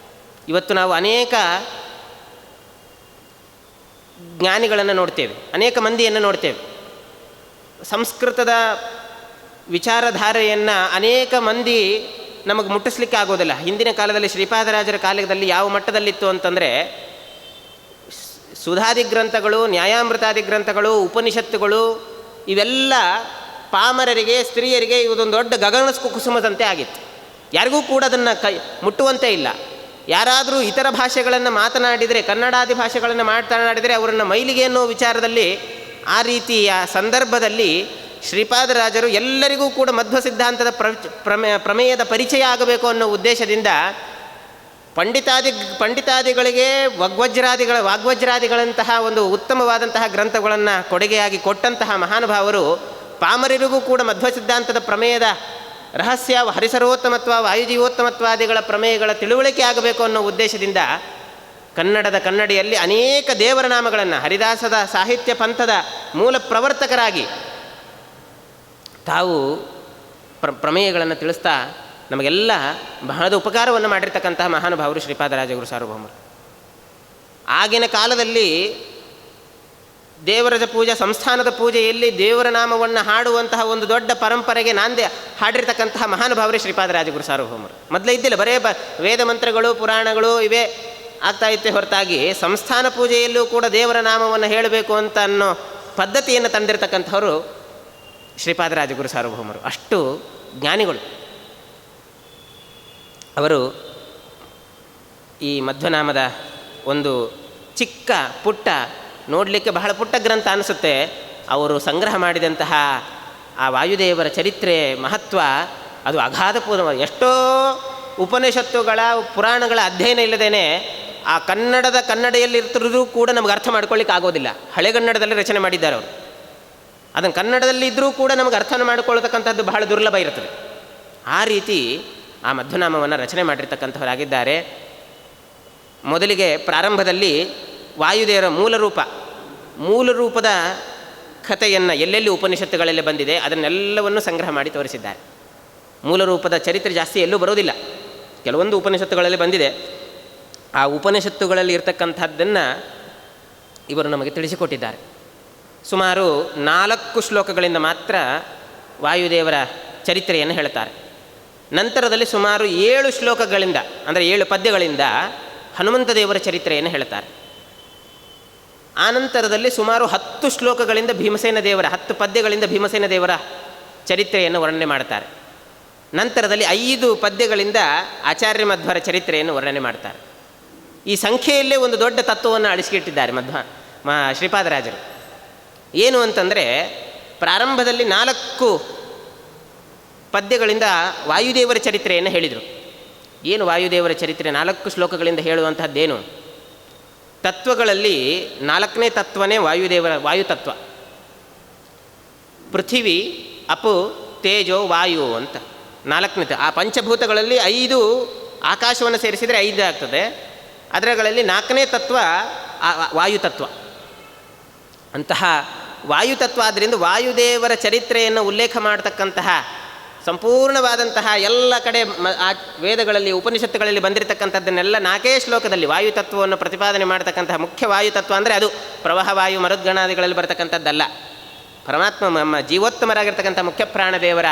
ಇವತ್ತು ನಾವು ಅನೇಕ ಜ್ಞಾನಿಗಳನ್ನು ನೋಡ್ತೇವೆ, ಅನೇಕ ಮಂದಿಯನ್ನು ನೋಡ್ತೇವೆ. ಸಂಸ್ಕೃತದ ವಿಚಾರಧಾರೆಯನ್ನು ಅನೇಕ ಮಂದಿ ನಮಗೆ ಮುಟ್ಟಿಸ್ಲಿಕ್ಕೆ ಆಗೋದಿಲ್ಲ. ಹಿಂದಿನ ಕಾಲದಲ್ಲಿ ಶ್ರೀಪಾದರಾಜರ ಕಾಲದಲ್ಲಿ ಯಾವ ಮಟ್ಟದಲ್ಲಿತ್ತು ಅಂತಂದರೆ, ಸುಧಾದಿ ಗ್ರಂಥಗಳು, ನ್ಯಾಯಾಮೃತಾದಿ ಗ್ರಂಥಗಳು, ಉಪನಿಷತ್ತುಗಳು ಇವೆಲ್ಲ ಪಾಮರರಿಗೆ, ಸ್ತ್ರೀಯರಿಗೆ ಇದೊಂದು ದೊಡ್ಡ ಗಗನ ಕುಸುಮದಂತೆ ಆಗಿತ್ತು. ಯಾರಿಗೂ ಕೂಡ ಅದನ್ನು ಮುಟ್ಟುವಂತೆ ಇಲ್ಲ. ಯಾರಾದರೂ ಇತರ ಭಾಷೆಗಳನ್ನು ಮಾತನಾಡಿದರೆ, ಕನ್ನಡಾದಿ ಭಾಷೆಗಳನ್ನು ಮಾತನಾಡಿದರೆ ಅವರನ್ನು ಮೈಲಿಗೆ ಅನ್ನೋ ವಿಚಾರದಲ್ಲಿ, ಆ ರೀತಿಯ ಸಂದರ್ಭದಲ್ಲಿ ಶ್ರೀಪಾದರಾಜರು ಎಲ್ಲರಿಗೂ ಕೂಡ ಮಧ್ವ ಸಿದ್ಧಾಂತದ ಪ್ರಮೇಯದ ಪರಿಚಯ ಆಗಬೇಕು ಅನ್ನೋ ಉದ್ದೇಶದಿಂದ ಪಂಡಿತಾದಿಗಳಿಗೆ ವಾಗ್ವಜ್ರಾದಿಗಳಂತಹ ಒಂದು ಉತ್ತಮವಾದಂತಹ ಗ್ರಂಥಗಳನ್ನು ಕೊಡುಗೆಯಾಗಿ ಕೊಟ್ಟಂತಹ ಮಹಾನುಭಾವರು ಪಾಮರರಿಗೂ ಕೂಡ ಮಧ್ವ ಸಿದ್ಧಾಂತದ ಪ್ರಮೇಯದ ರಹಸ್ಯ, ಹರಿಸರ್ವೋತ್ತಮತ್ವ, ವಾಯುಜೀವೋತ್ತಮತ್ವಾದಿಗಳ ಪ್ರಮೇಯಗಳ ತಿಳುವಳಿಕೆ ಆಗಬೇಕು ಅನ್ನೋ ಉದ್ದೇಶದಿಂದ ಕನ್ನಡಿಯಲ್ಲಿ ಅನೇಕ ದೇವರ ನಾಮಗಳನ್ನು, ಹರಿದಾಸದ ಸಾಹಿತ್ಯ ಪಂಥದ ಮೂಲ ಪ್ರವರ್ತಕರಾಗಿ ತಾವು ಪ್ರಮೇಯಗಳನ್ನು ತಿಳಿಸ್ತಾ ನಮಗೆಲ್ಲ ಬಹಳದ ಉಪಕಾರವನ್ನು ಮಾಡಿರ್ತಕ್ಕಂತಹ ಮಹಾನುಭಾವರು ಶ್ರೀಪಾದರಾಜಗುರು ಸಾರ್ವಭೌಮರು. ಆಗಿನ ಕಾಲದಲ್ಲಿ ದೇವರ ಪೂಜೆ, ಸಂಸ್ಥಾನದ ಪೂಜೆಯಲ್ಲಿ ದೇವರ ನಾಮವನ್ನು ಹಾಡುವಂತಹ ಒಂದು ದೊಡ್ಡ ಪರಂಪರೆಗೆ ನಾಂದಿ ಹಾಡಿರ್ತಕ್ಕಂತಹ ಮಹಾನುಭಾವರೇ ಶ್ರೀಪಾದರಾಜಗುರು ಸಾರ್ವಭೌಮರು. ಮೊದಲೇ ಇದ್ದಿಲ್ಲ, ಬರೇ ವೇದ ಮಂತ್ರಗಳು, ಪುರಾಣಗಳು ಇವೇ ಆಗ್ತಾ ಇತ್ತೆ ಹೊರತಾಗಿ ಸಂಸ್ಥಾನ ಪೂಜೆಯಲ್ಲೂ ಕೂಡ ದೇವರ ನಾಮವನ್ನು ಹೇಳಬೇಕು ಅಂತ ಅನ್ನೋ ಪದ್ಧತಿಯನ್ನು ತಂದಿರತಕ್ಕಂಥವರು ಶ್ರೀಪಾದರಾಜಗುರು ಸಾರ್ವಭೌಮರು. ಅಷ್ಟು ಜ್ಞಾನಿಗಳು ಅವರು. ಈ ಮಧ್ವನಾಮದ ಒಂದು ಚಿಕ್ಕ ಪುಟ್ಟ, ನೋಡಲಿಕ್ಕೆ ಬಹಳ ಪುಟ್ಟ ಗ್ರಂಥ ಅನಿಸುತ್ತೆ. ಅವರು ಸಂಗ್ರಹ ಮಾಡಿದಂತಹ ಆ ವಾಯುದೇವರ ಚರಿತ್ರೆ ಮಹತ್ವ ಅದು ಅಗಾಧಪೂರ್ಣ. ಎಷ್ಟೋ ಉಪನಿಷತ್ತುಗಳ, ಪುರಾಣಗಳ ಅಧ್ಯಯನ ಇಲ್ಲದೇನೆ ಆ ಕನ್ನಡಿಯಲ್ಲಿರ್ತಿರೋದು ಕೂಡ ನಮಗೆ ಅರ್ಥ ಮಾಡ್ಕೊಳ್ಳಿಕ್ಕೆ ಆಗೋದಿಲ್ಲ. ಹಳೆಗನ್ನಡದಲ್ಲಿ ರಚನೆ ಮಾಡಿದ್ದಾರೆ ಅವರು. ಅದನ್ನು ಕನ್ನಡದಲ್ಲಿ ಇದ್ದರೂ ಕೂಡ ನಮಗೆ ಅರ್ಥ ಮಾಡಿಕೊಳ್ತಕ್ಕಂಥದ್ದು ಬಹಳ ದುರ್ಲಭ ಇರುತ್ತದೆ. ಆ ರೀತಿ ಆ ಮಧ್ವನಾಮವನ್ನು ರಚನೆ ಮಾಡಿರ್ತಕ್ಕಂಥವರಾಗಿದ್ದಾರೆ. ಮೊದಲಿಗೆ ಪ್ರಾರಂಭದಲ್ಲಿ ವಾಯುದೇವರ ಮೂಲ ರೂಪದ ಕಥೆಯನ್ನು ಎಲ್ಲೆಲ್ಲಿ ಉಪನಿಷತ್ತುಗಳಲ್ಲಿ ಬಂದಿದೆ ಅದನ್ನೆಲ್ಲವನ್ನು ಸಂಗ್ರಹ ಮಾಡಿ ತೋರಿಸಿದ್ದಾರೆ. ಮೂಲ ರೂಪದ ಚರಿತ್ರೆ ಜಾಸ್ತಿ ಎಲ್ಲೂ ಬರೋದಿಲ್ಲ, ಕೆಲವೊಂದು ಉಪನಿಷತ್ತುಗಳಲ್ಲಿ ಬಂದಿದೆ. ಆ ಉಪನಿಷತ್ತುಗಳಲ್ಲಿ ಇರ್ತಕ್ಕಂಥದ್ದನ್ನು ಇವರು ನಮಗೆ ತಿಳಿಸಿಕೊಟ್ಟಿದ್ದಾರೆ. ಸುಮಾರು 4 ಶ್ಲೋಕಗಳಿಂದ ಮಾತ್ರ ವಾಯುದೇವರ ಚರಿತ್ರೆಯನ್ನು ಹೇಳ್ತಾರೆ. ನಂತರದಲ್ಲಿ ಸುಮಾರು 7 ಶ್ಲೋಕಗಳಿಂದ, ಅಂದರೆ 7 ಪದ್ಯಗಳಿಂದ ಹನುಮಂತ ದೇವರ ಚರಿತ್ರೆಯನ್ನು ಹೇಳ್ತಾರೆ. ಆನಂತರದಲ್ಲಿ ಸುಮಾರು 10 ಶ್ಲೋಕಗಳಿಂದ ಭೀಮಸೇನ ದೇವರ 10 ಪದ್ಯಗಳಿಂದ ಭೀಮಸೇನ ದೇವರ ಚರಿತ್ರೆಯನ್ನು ವರ್ಣನೆ ಮಾಡ್ತಾರೆ. ನಂತರದಲ್ಲಿ 5 ಪದ್ಯಗಳಿಂದ ಆಚಾರ್ಯ ಮಧ್ವರ ಚರಿತ್ರೆಯನ್ನು ವರ್ಣನೆ ಮಾಡ್ತಾರೆ. ಈ ಸಂಖ್ಯೆಯಲ್ಲೇ ಒಂದು ದೊಡ್ಡ ತತ್ವವನ್ನು ಅಳಿಸಿಟ್ಟಿದ್ದಾರೆ ಶ್ರೀಪಾದರಾಜರು. ಏನು ಅಂತಂದರೆ, ಪ್ರಾರಂಭದಲ್ಲಿ 4 ಪದ್ಯಗಳಿಂದ ವಾಯುದೇವರ ಚರಿತ್ರೆಯನ್ನು ಹೇಳಿದರು. ಏನು ವಾಯುದೇವರ ಚರಿತ್ರೆ? 4 ಶ್ಲೋಕಗಳಿಂದ ಹೇಳುವಂಥದ್ದೇನು? ತತ್ವಗಳಲ್ಲಿ 4ನೇ ತತ್ವನೇ ವಾಯುತತ್ವ. ಪೃಥಿವಿ, ಅಪು, ತೇಜೋ, ವಾಯು ಅಂತ 4ನೇ. ಆ ಪಂಚಭೂತಗಳಲ್ಲಿ 5 ಆಕಾಶವನ್ನು ಸೇರಿಸಿದರೆ 5 ಆಗ್ತದೆ. ಅದರಲ್ಲಿ 4ನೇ ತತ್ವ ವಾಯುತತ್ವ. ಅಂತಹ ವಾಯುತತ್ವ ಆದ್ದರಿಂದ ವಾಯುದೇವರ ಚರಿತ್ರೆಯನ್ನು ಉಲ್ಲೇಖ ಮಾಡತಕ್ಕಂತಹ ಸಂಪೂರ್ಣವಾದಂತಹ ಎಲ್ಲ ಕಡೆ ವೇದಗಳಲ್ಲಿ ಉಪನಿಷತ್ತುಗಳಲ್ಲಿ ಬಂದಿರತಕ್ಕಂಥದ್ದನ್ನೆಲ್ಲ 4 ಶ್ಲೋಕದಲ್ಲಿ ವಾಯುತತ್ವವನ್ನು ಪ್ರತಿಪಾದನೆ ಮಾಡತಕ್ಕಂತಹ ಮುಖ್ಯ ವಾಯುತತ್ವ ಅಂದರೆ ಅದು ಪ್ರವಾಹ ವಾಯು ಮರುದ್ಗಣಾದಿಗಳಲ್ಲಿ ಬರತಕ್ಕಂಥದ್ದಲ್ಲ. ಪರಮಾತ್ಮ ನಮ್ಮ ಜೀವೋತ್ತಮರಾಗಿರ್ತಕ್ಕಂಥ ಮುಖ್ಯ ಪ್ರಾಣದೇವರ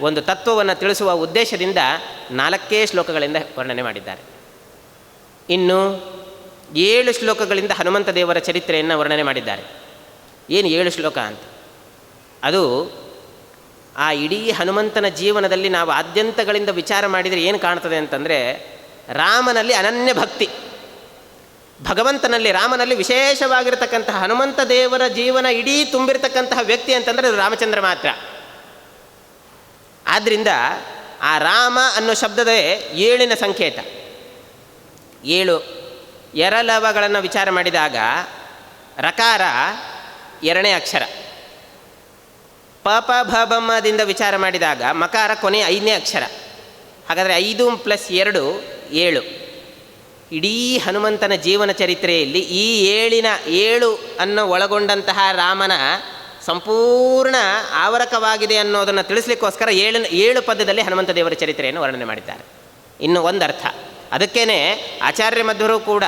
ಒಂದು ತತ್ವವನ್ನು ತಿಳಿಸುವ ಉದ್ದೇಶದಿಂದ 4 ಶ್ಲೋಕಗಳಿಂದ ವರ್ಣನೆ ಮಾಡಿದ್ದಾರೆ. ಇನ್ನು 7 ಶ್ಲೋಕಗಳಿಂದ ಹನುಮಂತ ದೇವರ ಚರಿತ್ರೆಯನ್ನು ವರ್ಣನೆ ಮಾಡಿದ್ದಾರೆ. ಏನು 7 ಶ್ಲೋಕ ಅಂತ? ಅದು ಆ ಇಡೀ ಹನುಮಂತನ ಜೀವನದಲ್ಲಿ ನಾವು ಆದ್ಯಂತಗಳಿಂದ ವಿಚಾರ ಮಾಡಿದರೆ ಏನು ಕಾಣ್ತದೆ ಅಂತಂದರೆ, ರಾಮನಲ್ಲಿ ಅನನ್ಯ ಭಕ್ತಿ, ಭಗವಂತನಲ್ಲಿ ರಾಮನಲ್ಲಿ ವಿಶೇಷವಾಗಿರತಕ್ಕಂತಹ ಹನುಮಂತ ದೇವರ ಜೀವನ ಇಡೀ ತುಂಬಿರತಕ್ಕಂತಹ ವ್ಯಕ್ತಿ ಅಂತಂದರೆ ಅದು ರಾಮಚಂದ್ರ ಮಾತ್ರ. ಆದ್ದರಿಂದ ಆ ರಾಮ ಅನ್ನೋ ಶಬ್ದದೇ 7ನ ಸಂಕೇತ. 7 ಎರಲವಗಳನ್ನು ವಿಚಾರ ಮಾಡಿದಾಗ ರಕಾರ 2ನೇ ಅಕ್ಷರ, ಪ ಭ ಬಮ್ಮದಿಂದ ವಿಚಾರ ಮಾಡಿದಾಗ ಮಕಾರ ಕೊನೆಯ 5ನೇ ಅಕ್ಷರ. ಹಾಗಾದರೆ 5 + 2 7. ಇಡೀ ಹನುಮಂತನ ಜೀವನ ಚರಿತ್ರೆಯಲ್ಲಿ ಈ 7 ಅನ್ನು ಒಳಗೊಂಡಂತಹ ರಾಮನ ಸಂಪೂರ್ಣ ಆವರಕವಾಗಿದೆ ಅನ್ನೋದನ್ನು ತಿಳಿಸ್ಲಿಕ್ಕೋಸ್ಕರ 7 ಪದ್ಯದಲ್ಲಿ ಹನುಮಂತ ದೇವರ ಚರಿತ್ರೆಯನ್ನು ವರ್ಣನೆ ಮಾಡಿದ್ದಾರೆ. ಇನ್ನು ಒಂದು ಅರ್ಥ, ಅದಕ್ಕೇನೆ ಆಚಾರ್ಯ ಮಧ್ವರು ಕೂಡ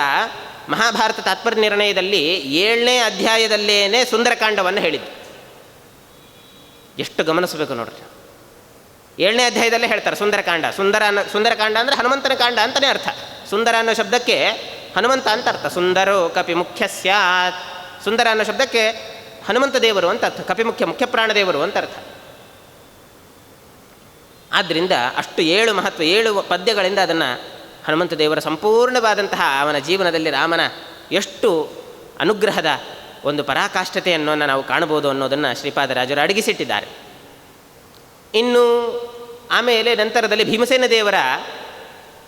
ಮಹಾಭಾರತ ತಾತ್ಪರ್ಯ ನಿರ್ಣಯದಲ್ಲಿ 7ನೇ ಅಧ್ಯಾಯದಲ್ಲೇನೆ ಸುಂದರಕಾಂಡವನ್ನು ಹೇಳಿದ್ದು. ಎಷ್ಟು ಗಮನಿಸಬೇಕು ನೋಡ್ರಿ. 7ನೇ ಅಧ್ಯಾಯದಲ್ಲೇ ಹೇಳ್ತಾರೆ ಸುಂದರಕಾಂಡ. ಸುಂದರಕಾಂಡ ಅಂದರೆ ಹನುಮಂತನ ಕಾಂಡ ಅಂತಲೇ ಅರ್ಥ. ಸುಂದರ ಅನ್ನೋ ಶಬ್ದಕ್ಕೆ ಹನುಮಂತ ಅಂತ ಅರ್ಥ. ಸುಂದರೋ ಕಪಿ ಮುಖ್ಯ ಸ್ಯಾತ್. ಸುಂದರ ಅನ್ನೋ ಶಬ್ದಕ್ಕೆ ಹನುಮಂತ ದೇವರು ಅಂತ ಅರ್ಥ, ಮುಖ್ಯ ಪ್ರಾಣದೇವರು ಅಂತ ಅರ್ಥ. ಆದ್ದರಿಂದ ಅಷ್ಟು 7 ಮಹತ್ವ, 7 ಪದ್ಯಗಳಿಂದ ಅದನ್ನು ಹನುಮಂತ ದೇವರ ಸಂಪೂರ್ಣವಾದಂತಹ ಅವನ ಜೀವನದಲ್ಲಿ ರಾಮನ ಎಷ್ಟು ಅನುಗ್ರಹದ ಒಂದು ಪರಾಕಾಷ್ಠತೆಯನ್ನು ನಾವು ಕಾಣಬಹುದು ಅನ್ನೋದನ್ನು ಶ್ರೀಪಾದರಾಜರು ಅಡಗಿಸಿಟ್ಟಿದ್ದಾರೆ. ಇನ್ನು ಆಮೇಲೆ ನಂತರದಲ್ಲಿ ಭೀಮಸೇನ ದೇವರ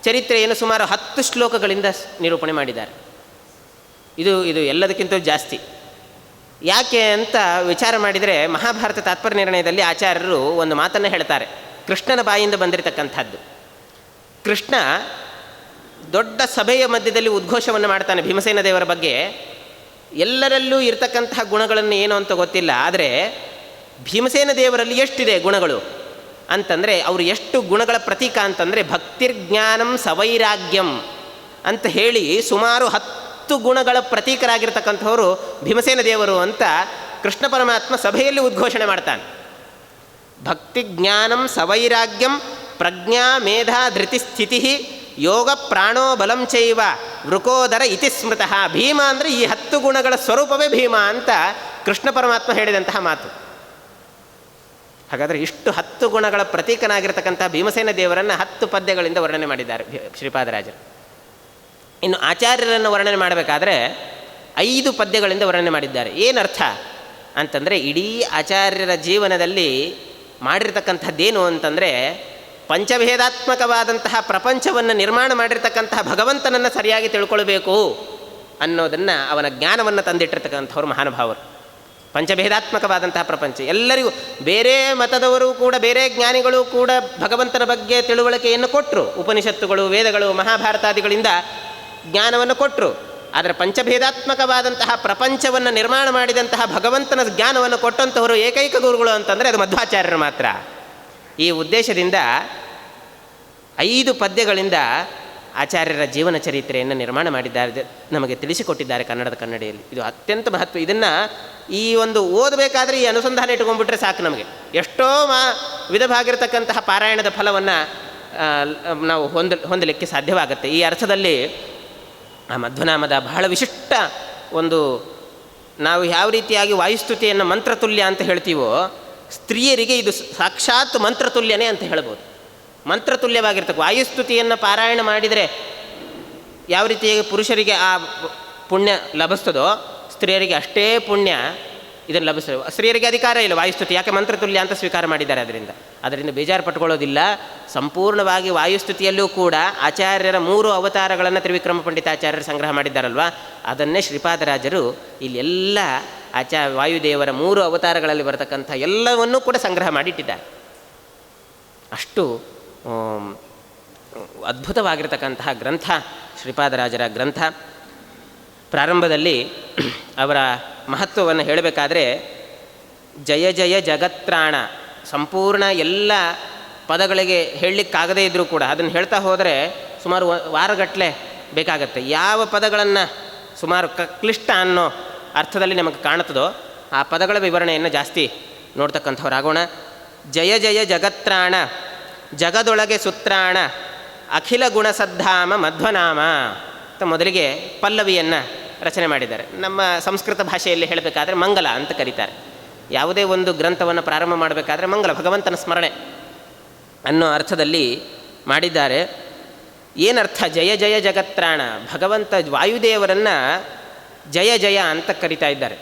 ಚರಿತ್ರೆಯನ್ನು ಸುಮಾರು 10 ಶ್ಲೋಕಗಳಿಂದ ನಿರೂಪಣೆ ಮಾಡಿದ್ದಾರೆ. ಇದು ಎಲ್ಲದಕ್ಕಿಂತ ಜಾಸ್ತಿ. ಯಾಕೆ ಅಂತ ವಿಚಾರ ಮಾಡಿದರೆ ಮಹಾಭಾರತ ತಾತ್ಪರ್ಯ ನಿರ್ಣಯದಲ್ಲಿ ಆಚಾರ್ಯರು ಒಂದು ಮಾತನ್ನು ಹೇಳ್ತಾರೆ, ಕೃಷ್ಣನ ಬಾಯಿಂದ ಬಂದಿರತಕ್ಕಂಥದ್ದು. ಕೃಷ್ಣ ದೊಡ್ಡ ಸಭೆಯ ಮಧ್ಯದಲ್ಲಿ ಉದ್ಘೋಷವನ್ನು ಮಾಡ್ತಾನೆ ಭೀಮಸೇನ ದೇವರ ಬಗ್ಗೆ. ಎಲ್ಲರಲ್ಲೂ ಇರತಕ್ಕಂತಹ ಗುಣಗಳನ್ನು ಏನು ಅಂತ ಗೊತ್ತಿಲ್ಲ, ಆದರೆ ಭೀಮಸೇನ ದೇವರಲ್ಲಿ ಎಷ್ಟಿದೆ ಗುಣಗಳು ಅಂತಂದರೆ, ಅವರು ಎಷ್ಟು ಗುಣಗಳ ಪ್ರತೀಕ ಅಂತಂದರೆ ಭಕ್ತಿರ್ಜ್ಞಾನಂ ಸವೈರಾಗ್ಯಂ ಅಂತ ಹೇಳಿ ಸುಮಾರು 10 ಗುಣಗಳ ಪ್ರತೀಕರಾಗಿರ್ತಕ್ಕಂಥವರು ಭೀಮಸೇನ ದೇವರು ಅಂತ ಕೃಷ್ಣ ಪರಮಾತ್ಮ ಸಭೆಯಲ್ಲಿ ಉದ್ಘೋಷಣೆ ಮಾಡ್ತಾನೆ. ಭಕ್ತಿಜ್ಞಾನಂ ಸವೈರಾಗ್ಯಂ ಪ್ರಜ್ಞಾ ಮೇಧಾ ಧೃತಿ ಸ್ಥಿತಿ ಯೋಗ ಪ್ರಾಣೋ ಬಲಂ ಚೈವ ವೃಕೋದರ ಇತಿ ಸ್ಮೃತಃ. ಭೀಮ ಅಂದರೆ ಈ 10 ಗುಣಗಳ ಸ್ವರೂಪವೇ ಭೀಮ ಅಂತ ಕೃಷ್ಣ ಪರಮಾತ್ಮ ಹೇಳಿದಂತಹ ಮಾತು. ಹಾಗಾದರೆ ಇಷ್ಟು 10 ಗುಣಗಳ ಪ್ರತೀಕನಾಗಿರ್ತಕ್ಕಂಥ ಭೀಮಸೇನ ದೇವರನ್ನು 10 ಪದ್ಯಗಳಿಂದ ವರ್ಣನೆ ಮಾಡಿದ್ದಾರೆ ಶ್ರೀಪಾದರಾಜರು. ಇನ್ನು ಆಚಾರ್ಯರನ್ನು ವರ್ಣನೆ ಮಾಡಬೇಕಾದ್ರೆ 5 ಪದ್ಯಗಳಿಂದ ವರ್ಣನೆ ಮಾಡಿದ್ದಾರೆ. ಏನರ್ಥ ಅಂತಂದರೆ, ಇಡೀ ಆಚಾರ್ಯರ ಜೀವನದಲ್ಲಿ ಮಾಡಿರ್ತಕ್ಕಂಥದ್ದೇನು ಅಂತಂದರೆ, ಪಂಚಭೇದಾತ್ಮಕವಾದಂತಹ ಪ್ರಪಂಚವನ್ನು ನಿರ್ಮಾಣ ಮಾಡಿರ್ತಕ್ಕಂತಹ ಭಗವಂತನನ್ನು ಸರಿಯಾಗಿ ತಿಳ್ಕೊಳ್ಬೇಕು ಅನ್ನೋದನ್ನು, ಅವನ ಜ್ಞಾನವನ್ನು ತಂದಿಟ್ಟಿರ್ತಕ್ಕಂಥವ್ರು ಮಹಾನುಭಾವರು. ಪಂಚಭೇದಾತ್ಮಕವಾದಂತಹ ಪ್ರಪಂಚ ಎಲ್ಲರಿಗೂ, ಬೇರೆ ಮತದವರು ಕೂಡ, ಬೇರೆ ಜ್ಞಾನಿಗಳು ಕೂಡ ಭಗವಂತನ ಬಗ್ಗೆ ತಿಳುವಳಿಕೆಯನ್ನು ಕೊಟ್ಟರು. ಉಪನಿಷತ್ತುಗಳು, ವೇದಗಳು, ಮಹಾಭಾರತಾದಿಗಳಿಂದ ಜ್ಞಾನವನ್ನು ಕೊಟ್ಟರು. ಆದರೆ ಪಂಚಭೇದಾತ್ಮಕವಾದಂತಹ ಪ್ರಪಂಚವನ್ನು ನಿರ್ಮಾಣ ಮಾಡಿದಂತಹ ಭಗವಂತನ ಜ್ಞಾನವನ್ನು ಕೊಟ್ಟಂಥವರು ಏಕೈಕ ಗುರುಗಳು ಅಂತಂದರೆ ಅದು ಮಧ್ವಾಚಾರ್ಯರು ಮಾತ್ರ. ಈ ಉದ್ದೇಶದಿಂದ 5 ಪದ್ಯಗಳಿಂದ ಆಚಾರ್ಯರ ಜೀವನ ಚರಿತ್ರೆಯನ್ನು ನಿರ್ಮಾಣ ಮಾಡಿದ್ದಾರೆ, ನಮಗೆ ತಿಳಿಸಿಕೊಟ್ಟಿದ್ದಾರೆ ಕನ್ನಡದ ಕನ್ನಡಿಯಲ್ಲಿ. ಇದು ಅತ್ಯಂತ ಮಹತ್ವ. ಇದನ್ನು ಈ ಒಂದು ಓದಬೇಕಾದ್ರೆ ಈ ಅನುಸಂಧಾನ ಇಟ್ಕೊಂಡ್ಬಿಟ್ರೆ ಸಾಕು, ನಮಗೆ ಎಷ್ಟೋ ವಿಧವಾಗಿರತಕ್ಕಂತಹ ಪಾರಾಯಣದ ಫಲವನ್ನು ನಾವು ಹೊಂದಲಿಕ್ಕೆ ಸಾಧ್ಯವಾಗುತ್ತೆ. ಈ ಅರ್ಥದಲ್ಲಿ ಆ ಮಧ್ವನಾಮದ ಬಹಳ ವಿಶಿಷ್ಟ ಒಂದು ನಾವು ಯಾವ ರೀತಿಯಾಗಿ ವಾಯುಸ್ತುತಿಯನ್ನು ಮಂತ್ರತುಲ್ಯ ಅಂತ ಹೇಳ್ತೀವೋ, ಸ್ತ್ರೀಯರಿಗೆ ಇದು ಸಾಕ್ಷಾತ್ ಮಂತ್ರತುಲ್ಯನೇ ಅಂತ ಹೇಳ್ಬೋದು. ಮಂತ್ರತುಲ್ಯವಾಗಿರ್ತಕ್ಕ ವಾಯುಸ್ತುತಿಯನ್ನು ಪಾರಾಯಣ ಮಾಡಿದರೆ ಯಾವ ರೀತಿಯಾಗಿ ಪುರುಷರಿಗೆ ಆ ಪುಣ್ಯ ಲಭಿಸ್ತದೋ, ಸ್ತ್ರೀಯರಿಗೆ ಅಷ್ಟೇ ಪುಣ್ಯ ಇದನ್ನು ಲಭಿಸ್ತದೆ. ಸ್ತ್ರೀಯರಿಗೆ ಅಧಿಕಾರ ಇಲ್ಲ ವಾಯುಸ್ತುತಿ, ಯಾಕೆ ಮಂತ್ರತುಲ್ಯ ಅಂತ ಸ್ವೀಕಾರ ಮಾಡಿದ್ದಾರೆ. ಅದರಿಂದ ಬೇಜಾರು ಪಟ್ಕೊಳ್ಳೋದಿಲ್ಲ. ಸಂಪೂರ್ಣವಾಗಿ ವಾಯುಸ್ತುತಿಯಲ್ಲೂ ಕೂಡ ಆಚಾರ್ಯರ 3 ಅವತಾರಗಳನ್ನು ತ್ರಿವಿಕ್ರಮ ಪಂಡಿತಾಚಾರ್ಯರು ಸಂಗ್ರಹ ಮಾಡಿದ್ದಾರಲ್ವ, ಅದನ್ನೇ ಶ್ರೀಪಾದರಾಜರು ಇಲ್ಲೆಲ್ಲ ವಾಯುದೇವರ 3 ಅವತಾರಗಳಲ್ಲಿ ಬರತಕ್ಕಂಥ ಎಲ್ಲವನ್ನೂ ಕೂಡ ಸಂಗ್ರಹ ಮಾಡಿಟ್ಟಿದ್ದಾರೆ. ಅಷ್ಟು ಅದ್ಭುತವಾಗಿರತಕ್ಕಂತಹ ಗ್ರಂಥ ಶ್ರೀಪಾದರಾಜರ ಗ್ರಂಥ. ಪ್ರಾರಂಭದಲ್ಲಿ ಅವರ ಮಹತ್ವವನ್ನು ಹೇಳಬೇಕಾದ್ರೆ, ಜಯ ಜಯ ಜಗತ್ರಾಣ, ಸಂಪೂರ್ಣ ಎಲ್ಲ ಪದಗಳಿಗೆ ಹೇಳಲಿಕ್ಕಾಗದೇ ಇದ್ದರೂ ಕೂಡ ಅದನ್ನು ಹೇಳ್ತಾ ಹೋದರೆ ಸುಮಾರು ವಾರಗಟ್ಟಲೆ ಬೇಕಾಗತ್ತೆ. ಯಾವ ಪದಗಳನ್ನು ಸುಮಾರು ಕ್ಲಿಷ್ಟ ಅನ್ನೋ ಅರ್ಥದಲ್ಲಿ ನಮಗೆ ಕಾಣುತ್ತದೋ ಆ ಪದಗಳ ವಿವರಣೆಯನ್ನು ಜಾಸ್ತಿ ನೋಡ್ತಕ್ಕಂಥವ್ರಾಗೋಣ. ಜಯ ಜಯ ಜಗತ್ರಾಣ, ಜಗದೊಳಗೆ ಸುತ್ರಾಣ, ಅಖಿಲ ಗುಣಸದ್ಧಾಮ ಮಧ್ವನಾಮ ಅಂತ ಮೊದಲಿಗೆ ಪಲ್ಲವಿಯನ್ನು ರಚನೆ ಮಾಡಿದ್ದಾರೆ. ನಮ್ಮ ಸಂಸ್ಕೃತ ಭಾಷೆಯಲ್ಲಿ ಹೇಳಬೇಕಾದ್ರೆ ಮಂಗಲ ಅಂತ ಕರೀತಾರೆ. ಯಾವುದೇ ಒಂದು ಗ್ರಂಥವನ್ನು ಪ್ರಾರಂಭ ಮಾಡಬೇಕಾದ್ರೆ ಮಂಗಲ, ಭಗವಂತನ ಸ್ಮರಣೆ ಅನ್ನೋ ಅರ್ಥದಲ್ಲಿ ಮಾಡಿದ್ದಾರೆ. ಏನರ್ಥ? ಜಯ ಜಯ ಜಗತ್ರಾಣ, ಭಗವಂತ ವಾಯುದೇವರನ್ನು ಜಯ ಜಯ ಅಂತ ಕರಿತಾ ಇದ್ದಾರೆ.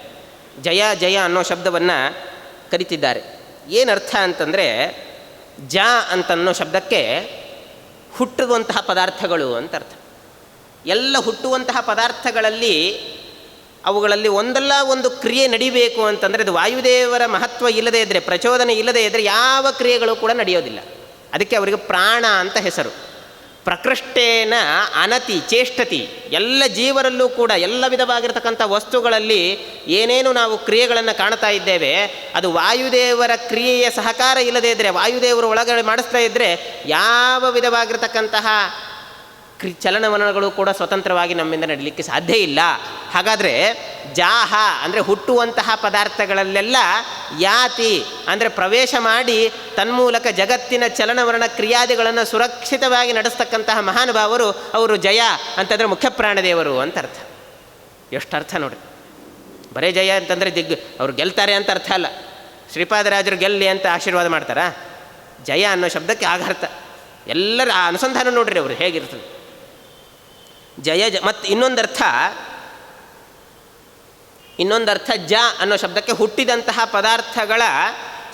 ಜಯ ಜಯ ಅನ್ನೋ ಶಬ್ದವನ್ನು ಕರಿತಿದ್ದಾರೆ. ಏನರ್ಥ ಅಂತಂದರೆ, ಜ ಅಂತನ್ನೋ ಶಬ್ದಕ್ಕೆ ಹುಟ್ಟುವಂತಹ ಪದಾರ್ಥಗಳು ಅಂತ ಅರ್ಥ. ಎಲ್ಲ ಹುಟ್ಟುವಂತಹ ಪದಾರ್ಥಗಳಲ್ಲಿ ಅವುಗಳಲ್ಲಿ ಒಂದಲ್ಲ ಒಂದು ಕ್ರಿಯೆ ನಡಿಬೇಕು ಅಂತಂದರೆ ಅದು ವಾಯುದೇವರ ಮಹತ್ವ ಇಲ್ಲದೇ ಇದ್ದರೆ, ಪ್ರಚೋದನೆ ಇಲ್ಲದೇ ಇದ್ದರೆ ಯಾವ ಕ್ರಿಯೆಗಳು ಕೂಡ ನಡೆಯೋದಿಲ್ಲ. ಅದಕ್ಕೆ ಅವರಿಗೆ ಪ್ರಾಣ ಅಂತ ಹೆಸರು. ಪ್ರಕೃಷ್ಟೇನ ಅನತಿ ಚೇಷ್ಟತಿ, ಎಲ್ಲ ಜೀವರಲ್ಲೂ ಕೂಡ ಎಲ್ಲ ವಿಧವಾಗಿರ್ತಕ್ಕಂಥ ವಸ್ತುಗಳಲ್ಲಿ ಏನೇನು ನಾವು ಕ್ರಿಯೆಗಳನ್ನು ಕಾಣ್ತಾ ಇದ್ದೇವೆ ಅದು ವಾಯುದೇವರ ಕ್ರಿಯೆಯ ಸಹಕಾರ ಇಲ್ಲದೇ ಇದ್ದರೆ, ವಾಯುದೇವರು ಒಳಗಡೆ ಮಾಡಿಸ್ತಾ ಇದ್ದರೆ ಯಾವ ವಿಧವಾಗಿರ್ತಕ್ಕಂತಹ ಚಲನವಲನಗಳು ಕೂಡ ಸ್ವತಂತ್ರವಾಗಿ ನಮ್ಮಿಂದ ನಡೀಲಿಕ್ಕೆ ಸಾಧ್ಯ ಇಲ್ಲ. ಹಾಗಾದರೆ ಜಾಹ ಅಂದರೆ ಹುಟ್ಟುವಂತಹ ಪದಾರ್ಥಗಳಲ್ಲೆಲ್ಲ ಯಾತಿ ಅಂದರೆ ಪ್ರವೇಶ ಮಾಡಿ ತನ್ಮೂಲಕ ಜಗತ್ತಿನ ಚಲನವಲನ ಕ್ರಿಯಾದಿಗಳನ್ನು ಸುರಕ್ಷಿತವಾಗಿ ನಡೆಸ್ತಕ್ಕಂತಹ ಮಹಾನುಭಾವರು ಅವರು ಜಯ ಅಂತಂದರೆ ಮುಖ್ಯ ಪ್ರಾಣದೇವರು ಅಂತ ಅರ್ಥ. ಎಷ್ಟು ಅರ್ಥ ನೋಡ್ರಿ. ಬರೇ ಜಯ ಅಂತಂದರೆ ಅವ್ರು ಗೆಲ್ತಾರೆ ಅಂತ ಅರ್ಥ ಅಲ್ಲ. ಶ್ರೀಪಾದರಾಜರು ಗೆಲ್ಲಿ ಅಂತ ಆಶೀರ್ವಾದ ಮಾಡ್ತಾರಾ? ಜಯ ಅನ್ನೋ ಶಬ್ದಕ್ಕೆ ಆಘಾತ. ಎಲ್ಲರ ಆ ಅನುಸಂಧಾನ ನೋಡ್ರಿ ಅವರು ಹೇಗಿರ್ತದೆ. ಜಯ ಮತ್ತು ಇನ್ನೊಂದರ್ಥ ಜ ಅನ್ನೋ ಶಬ್ದಕ್ಕೆ ಹುಟ್ಟಿದಂತಹ ಪದಾರ್ಥಗಳ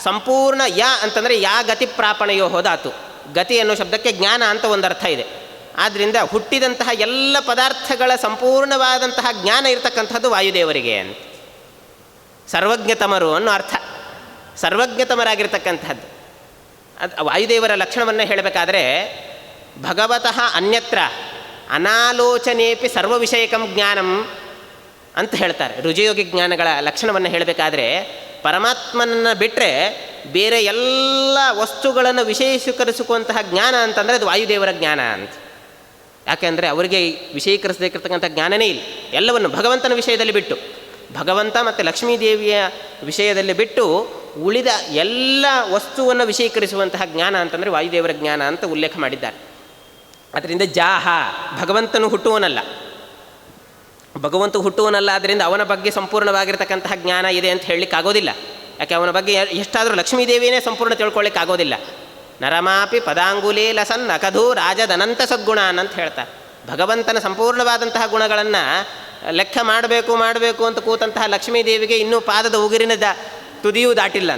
ಸಂಪೂರ್ಣ ಯ ಅಂತಂದರೆ ಯಾ ಗತಿ ಪ್ರಾಪಣೆಯೋ ಹೋದಾತು. ಗತಿ ಅನ್ನೋ ಶಬ್ದಕ್ಕೆ ಜ್ಞಾನ ಅಂತ ಒಂದು ಅರ್ಥ ಇದೆ. ಆದ್ದರಿಂದ ಹುಟ್ಟಿದಂತಹ ಎಲ್ಲ ಪದಾರ್ಥಗಳ ಸಂಪೂರ್ಣವಾದಂತಹ ಜ್ಞಾನ ಇರತಕ್ಕಂಥದ್ದು ವಾಯುದೇವರಿಗೆ ಅಂತ. ಸರ್ವಜ್ಞತಮರು ಅನ್ನೋ ಅರ್ಥ. ಸರ್ವಜ್ಞತಮರಾಗಿರ್ತಕ್ಕಂಥದ್ದು ಅದು ವಾಯುದೇವರ ಲಕ್ಷಣವನ್ನು ಹೇಳಬೇಕಾದ್ರೆ, ಭಗವತಃ ಅನ್ಯತ್ರ ಅನಾಲೋಚನೇಪಿ ಸರ್ವ ವಿಷಯಕಂ ಜ್ಞಾನಂ ಅಂತ ಹೇಳ್ತಾರೆ. ರುಜಯೋಗಿ ಜ್ಞಾನಗಳ ಲಕ್ಷಣವನ್ನು ಹೇಳಬೇಕಾದ್ರೆ, ಪರಮಾತ್ಮನನ್ನು ಬಿಟ್ಟರೆ ಬೇರೆ ಎಲ್ಲ ವಸ್ತುಗಳನ್ನು ವಿಷಯೀಕರಿಸಿರುವಂತಹ ಜ್ಞಾನ ಅಂತಂದರೆ ಅದು ವಾಯುದೇವರ ಜ್ಞಾನ ಅಂತ. ಯಾಕೆಂದರೆ ಅವರಿಗೆ ವಿಷಯೀಕರಿಸಬೇಕಿರ್ತಕ್ಕಂಥ ಜ್ಞಾನನೇ ಇಲ್ಲ. ಎಲ್ಲವನ್ನು ಭಗವಂತನ ವಿಷಯದಲ್ಲಿ ಬಿಟ್ಟು, ಭಗವಂತ ಮತ್ತು ಲಕ್ಷ್ಮೀದೇವಿಯ ವಿಷಯದಲ್ಲಿ ಬಿಟ್ಟು ಉಳಿದ ಎಲ್ಲ ವಸ್ತುವನ್ನು ವಿಷಯೀಕರಿಸುವಂತಹ ಜ್ಞಾನ ಅಂತಂದರೆ ವಾಯುದೇವರ ಜ್ಞಾನ ಅಂತ ಉಲ್ಲೇಖ ಮಾಡಿದ್ದಾರೆ. ಅದರಿಂದ ಜಾಹ, ಭಗವಂತನು ಹುಟ್ಟುವನಲ್ಲ, ಭಗವಂತ ಹುಟ್ಟುವನಲ್ಲ. ಆದ್ದರಿಂದ ಅವನ ಬಗ್ಗೆ ಸಂಪೂರ್ಣವಾಗಿರ್ತಕ್ಕಂತಹ ಜ್ಞಾನ ಇದೆ ಅಂತ ಹೇಳಲಿಕ್ಕಾಗೋದಿಲ್ಲ. ಯಾಕೆ ಅವನ ಬಗ್ಗೆ ಎಷ್ಟಾದರೂ ಲಕ್ಷ್ಮೀದೇವಿಯೇ ಸಂಪೂರ್ಣ ತಿಳ್ಕೊಳ್ಳಿಕ್ಕಾಗೋದಿಲ್ಲ. ನರಮಾಪಿ ಪದಾಂಗುಲೇ ಲಸನ್ ನಕಧೂ ರಾಜದನಂತ ಸದ್ಗುಣ ಅಂತ ಹೇಳ್ತಾರೆ. ಭಗವಂತನ ಸಂಪೂರ್ಣವಾದಂತಹ ಗುಣಗಳನ್ನು ಲೆಕ್ಕ ಮಾಡಬೇಕು ಅಂತ ಕೂತಂತಹ ಲಕ್ಷ್ಮೀದೇವಿಗೆ ಇನ್ನೂ ಪಾದದ ಉಗುರಿನ ತುದಿಯೂ ದಾಟಿಲ್ಲ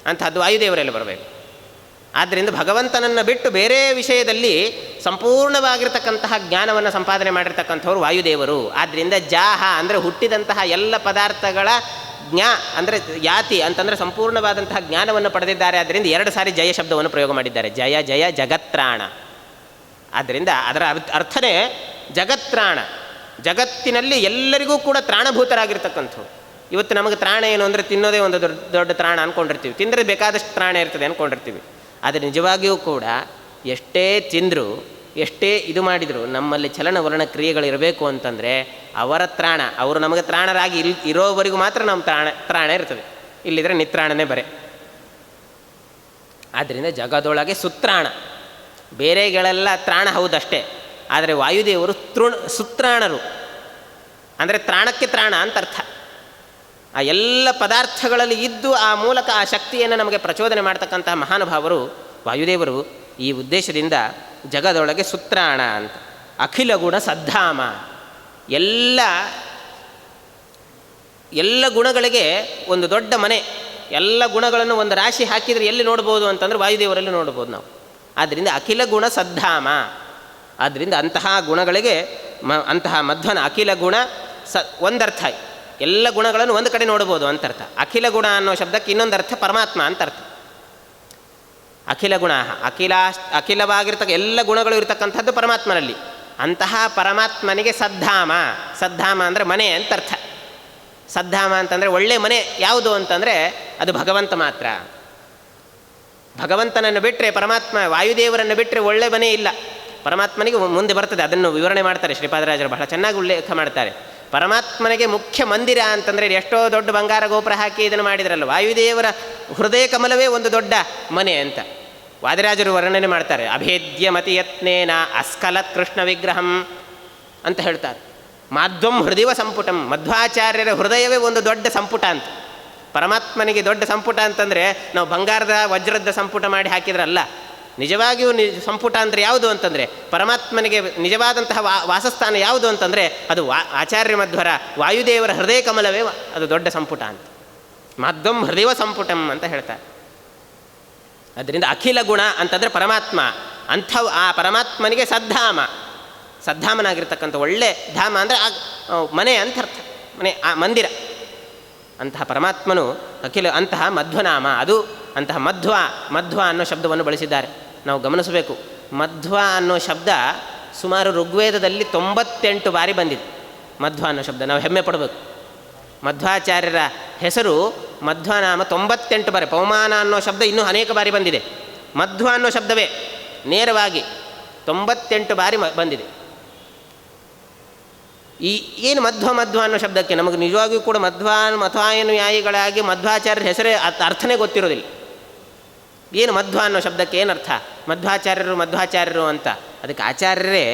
ಅಂಥದ್ದು ವಾಯುದೇವರಲ್ಲಿ ಬರಬೇಕು. ಆದ್ದರಿಂದ ಭಗವಂತನನ್ನು ಬಿಟ್ಟು ಬೇರೆ ವಿಷಯದಲ್ಲಿ ಸಂಪೂರ್ಣವಾಗಿರ್ತಕ್ಕಂತಹ ಜ್ಞಾನವನ್ನು ಸಂಪಾದನೆ ಮಾಡಿರ್ತಕ್ಕಂಥವ್ರು ವಾಯುದೇವರು. ಆದ್ದರಿಂದ ಜಾಹ ಅಂದರೆ ಹುಟ್ಟಿದಂತಹ ಎಲ್ಲ ಪದಾರ್ಥಗಳ ಅಂದರೆ ಯಾತಿ ಅಂತಂದರೆ ಸಂಪೂರ್ಣವಾದಂತಹ ಜ್ಞಾನವನ್ನು ಪಡೆದಿದ್ದಾರೆ. ಆದ್ದರಿಂದ 2 ಸಾರಿ ಜಯ ಶಬ್ದವನ್ನು ಪ್ರಯೋಗ ಮಾಡಿದ್ದಾರೆ. ಜಯ ಜಯ ಜಗತ್ರಾಣ. ಆದ್ದರಿಂದ ಅದರ ಅರ್ಥನೇ ಜಗತ್ರಾಣ, ಜಗತ್ತಿನಲ್ಲಿ ಎಲ್ಲರಿಗೂ ಕೂಡ ತ್ರಾಣಭೂತರಾಗಿರ್ತಕ್ಕಂಥವ್ರು. ಇವತ್ತು ನಮಗೆ ತ್ರಾಣ ಏನು ಅಂದರೆ ತಿನ್ನೋದೇ ಒಂದು ದೊಡ್ಡ ತ್ರಾಣ ಅಂದ್ಕೊಂಡಿರ್ತೀವಿ. ತಿಂದರೆ ಬೇಕಾದಷ್ಟು ತ್ರಾಣ ಇರ್ತದೆ ಅಂದ್ಕೊಂಡಿರ್ತೀವಿ. ಆದರೆ ನಿಜವಾಗಿಯೂ ಕೂಡ ಎಷ್ಟೇ ತಿಂದರೂ ಎಷ್ಟೇ ಇದು ಮಾಡಿದರೂ ನಮ್ಮಲ್ಲಿ ಚಲನವಲನ ಕ್ರಿಯೆಗಳಿರಬೇಕು ಅಂತಂದರೆ ಅವರ ತ್ರಾಣ, ಅವರು ನಮಗೆ ತ್ರಾಣರಾಗಿ ಇರೋವರೆಗೂ ಮಾತ್ರ ನಮ್ಮ ತ್ರಾಣ ಇರ್ತದೆ. ಇಲ್ಲಿದ್ರೆ ನಿತ್ರಾಣನೇ ಬರೆ. ಆದ್ದರಿಂದ ಜಗದೊಳಗೆ ಸುತ್ರಾಣ. ಬೇರೆಗಳೆಲ್ಲ ತ್ರಾಣ ಹೌದಷ್ಟೇ, ಆದರೆ ವಾಯುದೇವರು ಸುತ್ರಾಣರು ಅಂದರೆ ತ್ರಾಣಕ್ಕೆ ತ್ರಾಣ ಅಂತ ಅರ್ಥ. ಆ ಎಲ್ಲ ಪದಾರ್ಥಗಳಲ್ಲಿ ಇದ್ದು ಆ ಮೂಲಕ ಆ ಶಕ್ತಿಯನ್ನು ನಮಗೆ ಪ್ರಚೋದನೆ ಮಾಡ್ತಕ್ಕಂತಹ ಮಹಾನುಭಾವರು ವಾಯುದೇವರು. ಈ ಉದ್ದೇಶದಿಂದ ಜಗದೊಳಗೆ ಸುತ್ರಾಣ ಅಂತ ಅಖಿಲ ಗುಣ ಸದ್ಧಾಮ, ಎಲ್ಲ ಗುಣಗಳಿಗೆ ಒಂದು ದೊಡ್ಡ ಮನೆ. ಎಲ್ಲ ಗುಣಗಳನ್ನು ಒಂದು ರಾಶಿ ಹಾಕಿದರೆ ಎಲ್ಲಿ ನೋಡ್ಬೋದು ಅಂತಂದರೆ ವಾಯುದೇವರಲ್ಲಿ ನೋಡ್ಬೋದು ನಾವು. ಆದ್ದರಿಂದ ಅಖಿಲ ಗುಣ ಸದ್ಧಾಮ. ಆದ್ದರಿಂದ ಅಂತಹ ಗುಣಗಳಿಗೆ ಅಂತಹ ಮಧ್ವನ ಅಖಿಲ ಗುಣ ಒಂದರ್ಥ, ಎಲ್ಲ ಗುಣಗಳನ್ನು ಒಂದು ಕಡೆ ನೋಡ್ಬೋದು ಅಂತ ಅರ್ಥ. ಅಖಿಲ ಗುಣ ಅನ್ನೋ ಶಬ್ದಕ್ಕೆ ಇನ್ನೊಂದು ಅರ್ಥ ಪರಮಾತ್ಮ ಅಂತ ಅರ್ಥ. ಅಖಿಲ ಗುಣ ಅಖಿಲವಾಗಿರ್ತಕ್ಕ ಎಲ್ಲ ಗುಣಗಳು ಇರತಕ್ಕಂಥದ್ದು ಪರಮಾತ್ಮನಲ್ಲಿ. ಅಂತಹ ಪರಮಾತ್ಮನಿಗೆ ಸದ್ಧಾಮ, ಸದ್ಧಾಮ ಅಂದರೆ ಮನೆ ಅಂತ ಅರ್ಥ. ಸದ್ಧಾಮ ಅಂತಂದರೆ ಒಳ್ಳೆ ಮನೆ ಯಾವುದು ಅಂತಂದರೆ ಅದು ಭಗವಂತ ಮಾತ್ರ. ಭಗವಂತನನ್ನು ಬಿಟ್ಟರೆ, ಪರಮಾತ್ಮ ವಾಯುದೇವರನ್ನು ಬಿಟ್ಟರೆ ಒಳ್ಳೆ ಮನೆ ಇಲ್ಲ. ಪರಮಾತ್ಮನಿಗೆ ಮುಂದೆ ಬರ್ತದೆ, ಅದನ್ನು ವಿವರಣೆ ಮಾಡ್ತಾರೆ ಶ್ರೀಪಾದರಾಜರು, ಬಹಳ ಚೆನ್ನಾಗಿ ಉಲ್ಲೇಖ ಮಾಡ್ತಾರೆ. ಪರಮಾತ್ಮನಿಗೆ ಮುಖ್ಯ ಮಂದಿರ ಅಂತಂದರೆ ಎಷ್ಟೋ ದೊಡ್ಡ ಬಂಗಾರ ಗೋಪುರ ಹಾಕಿ ಇದನ್ನು ಮಾಡಿದ್ರಲ್ಲ, ವಾಯುದೇವರ ಹೃದಯ ಕಮಲವೇ ಒಂದು ದೊಡ್ಡ ಮನೆ ಅಂತ ವಾದಿರಾಜರು ವರ್ಣನೆ ಮಾಡ್ತಾರೆ. ಅಭೇದ್ಯ ಮತಿ ಯತ್ನೇನ ಅಸ್ಕಲತ್ ಕೃಷ್ಣ ವಿಗ್ರಹಂ ಅಂತ ಹೇಳ್ತಾರೆ. ಮಾಧ್ವಂ ಹೃದಯ ಸಂಪುಟಂ, ಮಧ್ವಾಚಾರ್ಯರ ಹೃದಯವೇ ಒಂದು ದೊಡ್ಡ ಸಂಪುಟ ಅಂತ. ಪರಮಾತ್ಮನಿಗೆ ದೊಡ್ಡ ಸಂಪುಟ ಅಂತಂದರೆ ನಾವು ಬಂಗಾರದ ವಜ್ರದ ಸಂಪುಟ ಮಾಡಿ ಹಾಕಿದ್ರಲ್ಲ. ನಿಜವಾಗಿಯೂ ಸಂಪುಟ ಅಂದರೆ ಯಾವುದು ಅಂತಂದರೆ ಪರಮಾತ್ಮನಿಗೆ ನಿಜವಾದಂತಹ ವಾಸಸ್ಥಾನ ಯಾವುದು ಅಂತಂದರೆ ಅದು ಆಚಾರ್ಯ ಮಧ್ವರ ವಾಯುದೇವರ ಹೃದಯ ಕಮಲವೇ ಅದು ದೊಡ್ಡ ಸಂಪುಟ ಅಂತ. ಮಾಧ್ವಂ ಹೃದಯ ಸಂಪುಟಂ ಅಂತ ಹೇಳ್ತಾರೆ. ಅದರಿಂದ ಅಖಿಲ ಗುಣ ಅಂತಂದರೆ ಪರಮಾತ್ಮ. ಆ ಪರಮಾತ್ಮನಿಗೆ ಸದ್ಧಾಮ, ಸದ್ಧಾಮನಾಗಿರ್ತಕ್ಕಂಥ ಒಳ್ಳೆ ಧಾಮ ಅಂದರೆ ಮನೆ ಅಂತ ಅರ್ಥ, ಮನೆ ಆ ಮಂದಿರ. ಅಂತಹ ಪರಮಾತ್ಮನು ಅಂತಹ ಮಧ್ವನಾಮ, ಅದು ಅಂತಹ ಮಧ್ವ ಅನ್ನೋ ಶಬ್ದವನ್ನು ಬಳಸಿದ್ದಾರೆ. ನಾವು ಗಮನಿಸಬೇಕು, ಮಧ್ವ ಅನ್ನೋ ಶಬ್ದ ಸುಮಾರು ಋಗ್ವೇದದಲ್ಲಿ 98 ಬಾರಿ ಬಂದಿದೆ. ಮಧ್ವ ಅನ್ನೋ ಶಬ್ದ ನಾವು ಹೆಮ್ಮೆ ಪಡಬೇಕು. ಮಧ್ವಾಚಾರ್ಯರ ಹೆಸರು ಮಧ್ವನಾಮ 98 ಬಾರಿ. ಪವಮಾನ ಅನ್ನೋ ಶಬ್ದ ಇನ್ನೂ ಅನೇಕ ಬಾರಿ ಬಂದಿದೆ. ಮಧ್ವ ಅನ್ನೋ ಶಬ್ದವೇ ನೇರವಾಗಿ 98 ಬಾರಿ ಬಂದಿದೆ. ಏನು ಮಧ್ವ ಅನ್ನೋ ಶಬ್ದಕ್ಕೆ ನಮಗೆ ನಿಜವಾಗಿಯೂ ಕೂಡ ಮಧ್ವಾನುಯಾಯಿಗಳಾಗಿ ಮಧ್ವಾಚಾರ್ಯರ ಹೆಸರೇ ಅರ್ಥನೇ ಗೊತ್ತಿರೋದಿಲ್ಲ. ಏನು ಮಧ್ವ ಅನ್ನೋ ಶಬ್ದಕ್ಕೆ ಏನರ್ಥ? ಮಧ್ವಾಚಾರ್ಯರು ಅಂತ. ಅದಕ್ಕೆ ಆಚಾರ್ಯರೇ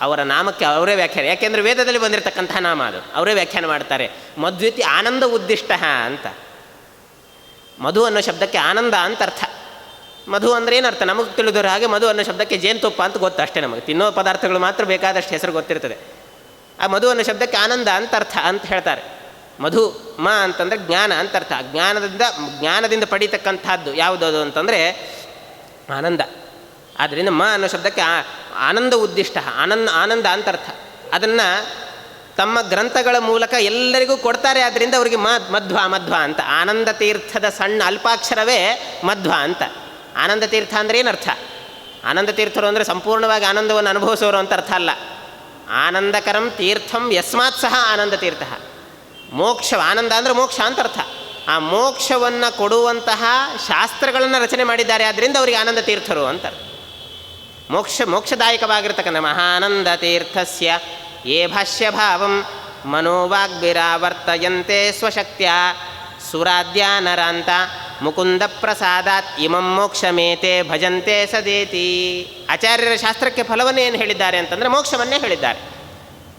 ಅವರ ನಾಮಕ್ಕೆ ಅವರೇ ವ್ಯಾಖ್ಯಾನ. ಯಾಕೆಂದರೆ ವೇದದಲ್ಲಿ ಬಂದಿರತಕ್ಕಂತಹ ನಾಮ ಅದು, ಅವರೇ ವ್ಯಾಖ್ಯಾನ ಮಾಡ್ತಾರೆ. ಮಧ್ವಿತಿ ಆನಂದ ಉದ್ದಿಷ್ಟ ಅಂತ. ಮಧು ಅನ್ನೋ ಶಬ್ದಕ್ಕೆ ಆನಂದ ಅಂತ ಅರ್ಥ. ಮಧು ಅಂದರೆ ಏನರ್ಥ ನಮಗೆ ತಿಳಿದವರು ಹಾಗೆ ಮಧು ಅನ್ನೋ ಶಬ್ದಕ್ಕೆ ಜೇನುತುಪ್ಪ ಅಂತ ಗೊತ್ತು ಅಷ್ಟೇ. ನಮಗೆ ತಿನ್ನೋ ಪದಾರ್ಥಗಳು ಮಾತ್ರ ಬೇಕಾದಷ್ಟು ಹೆಸರು ಗೊತ್ತಿರ್ತದೆ. ಆ ಮಧು ಅನ್ನೋ ಶಬ್ದಕ್ಕೆ ಆನಂದ ಅಂತ ಅರ್ಥ ಅಂತ ಹೇಳ್ತಾರೆ. ಮಧು ಅಂತಂದರೆ ಜ್ಞಾನ ಅಂತ ಅರ್ಥ. ಜ್ಞಾನದಿಂದ ಪಡೀತಕ್ಕಂಥದ್ದು ಯಾವುದದು ಅಂತಂದರೆ ಆನಂದ. ಆದ್ದರಿಂದ ಅನ್ನೋ ಶಬ್ದಕ್ಕೆ ಆನಂದ ಉದ್ದಿಷ್ಟ, ಆನಂದ ಅಂತ ಅರ್ಥ. ಅದನ್ನು ತಮ್ಮ ಗ್ರಂಥಗಳ ಮೂಲಕ ಎಲ್ಲರಿಗೂ ಕೊಡ್ತಾರೆ. ಆದ್ದರಿಂದ ಅವರಿಗೆ ಮಧ್ವ ಅಂತ. ಆನಂದ ತೀರ್ಥದ ಸಣ್ಣ ಅಲ್ಪಾಕ್ಷರವೇ ಮಧ್ವ ಅಂತ. ಆನಂದ ತೀರ್ಥ ಅಂದರೆ ಏನರ್ಥ? ಆನಂದ ತೀರ್ಥರು ಅಂದರೆ ಸಂಪೂರ್ಣವಾಗಿ ಆನಂದವನ್ನು ಅನುಭವಿಸೋರು ಅಂತ ಅರ್ಥ ಅಲ್ಲ. ಆನಂದಕರಂ ತೀರ್ಥಂ ಯಸ್ಮಾತ್ ಸಹ ಆನಂದ ತೀರ್ಥ. ಮೋಕ್ಷ, ಆನಂದ ಅಂದರೆ ಮೋಕ್ಷ ಅಂತ ಅರ್ಥ. ಆ ಮೋಕ್ಷವನ್ನು ಕೊಡುವಂತಹ ಶಾಸ್ತ್ರಗಳನ್ನು ರಚನೆ ಮಾಡಿದ್ದಾರೆ. ಆದ್ದರಿಂದ ಅವರಿಗೆ ಆನಂದ ತೀರ್ಥರು ಅಂತಾರೆ. ಮೋಕ್ಷದಾಯಕವಾಗಿರ್ತಕ್ಕಂಥ ಮಹಾನಂದ ತೀರ್ಥಸ್ಯ ಯೇ ಭಾಷ್ಯ ಭಾವಂ ಮನೋವಾಗ್ಭಿರಾವರ್ತಯಂತೆ ಸ್ವಶಕ್ತ್ಯ ಸುರಾದ್ಯಾ ನರಾಂತ ಮುಕುಂದ ಪ್ರಸಾದಾತ್ ಇಮಂ ಮೋಕ್ಷಮೇತೆ ಭಜಂತೆ ಸದೇತಿ. ಆಚಾರ್ಯರ ಶಾಸ್ತ್ರಕ್ಕೆ ಫಲವನ್ನೇ ಏನು ಹೇಳಿದ್ದಾರೆ ಅಂತಂದರೆ ಮೋಕ್ಷವನ್ನೇ ಹೇಳಿದ್ದಾರೆ.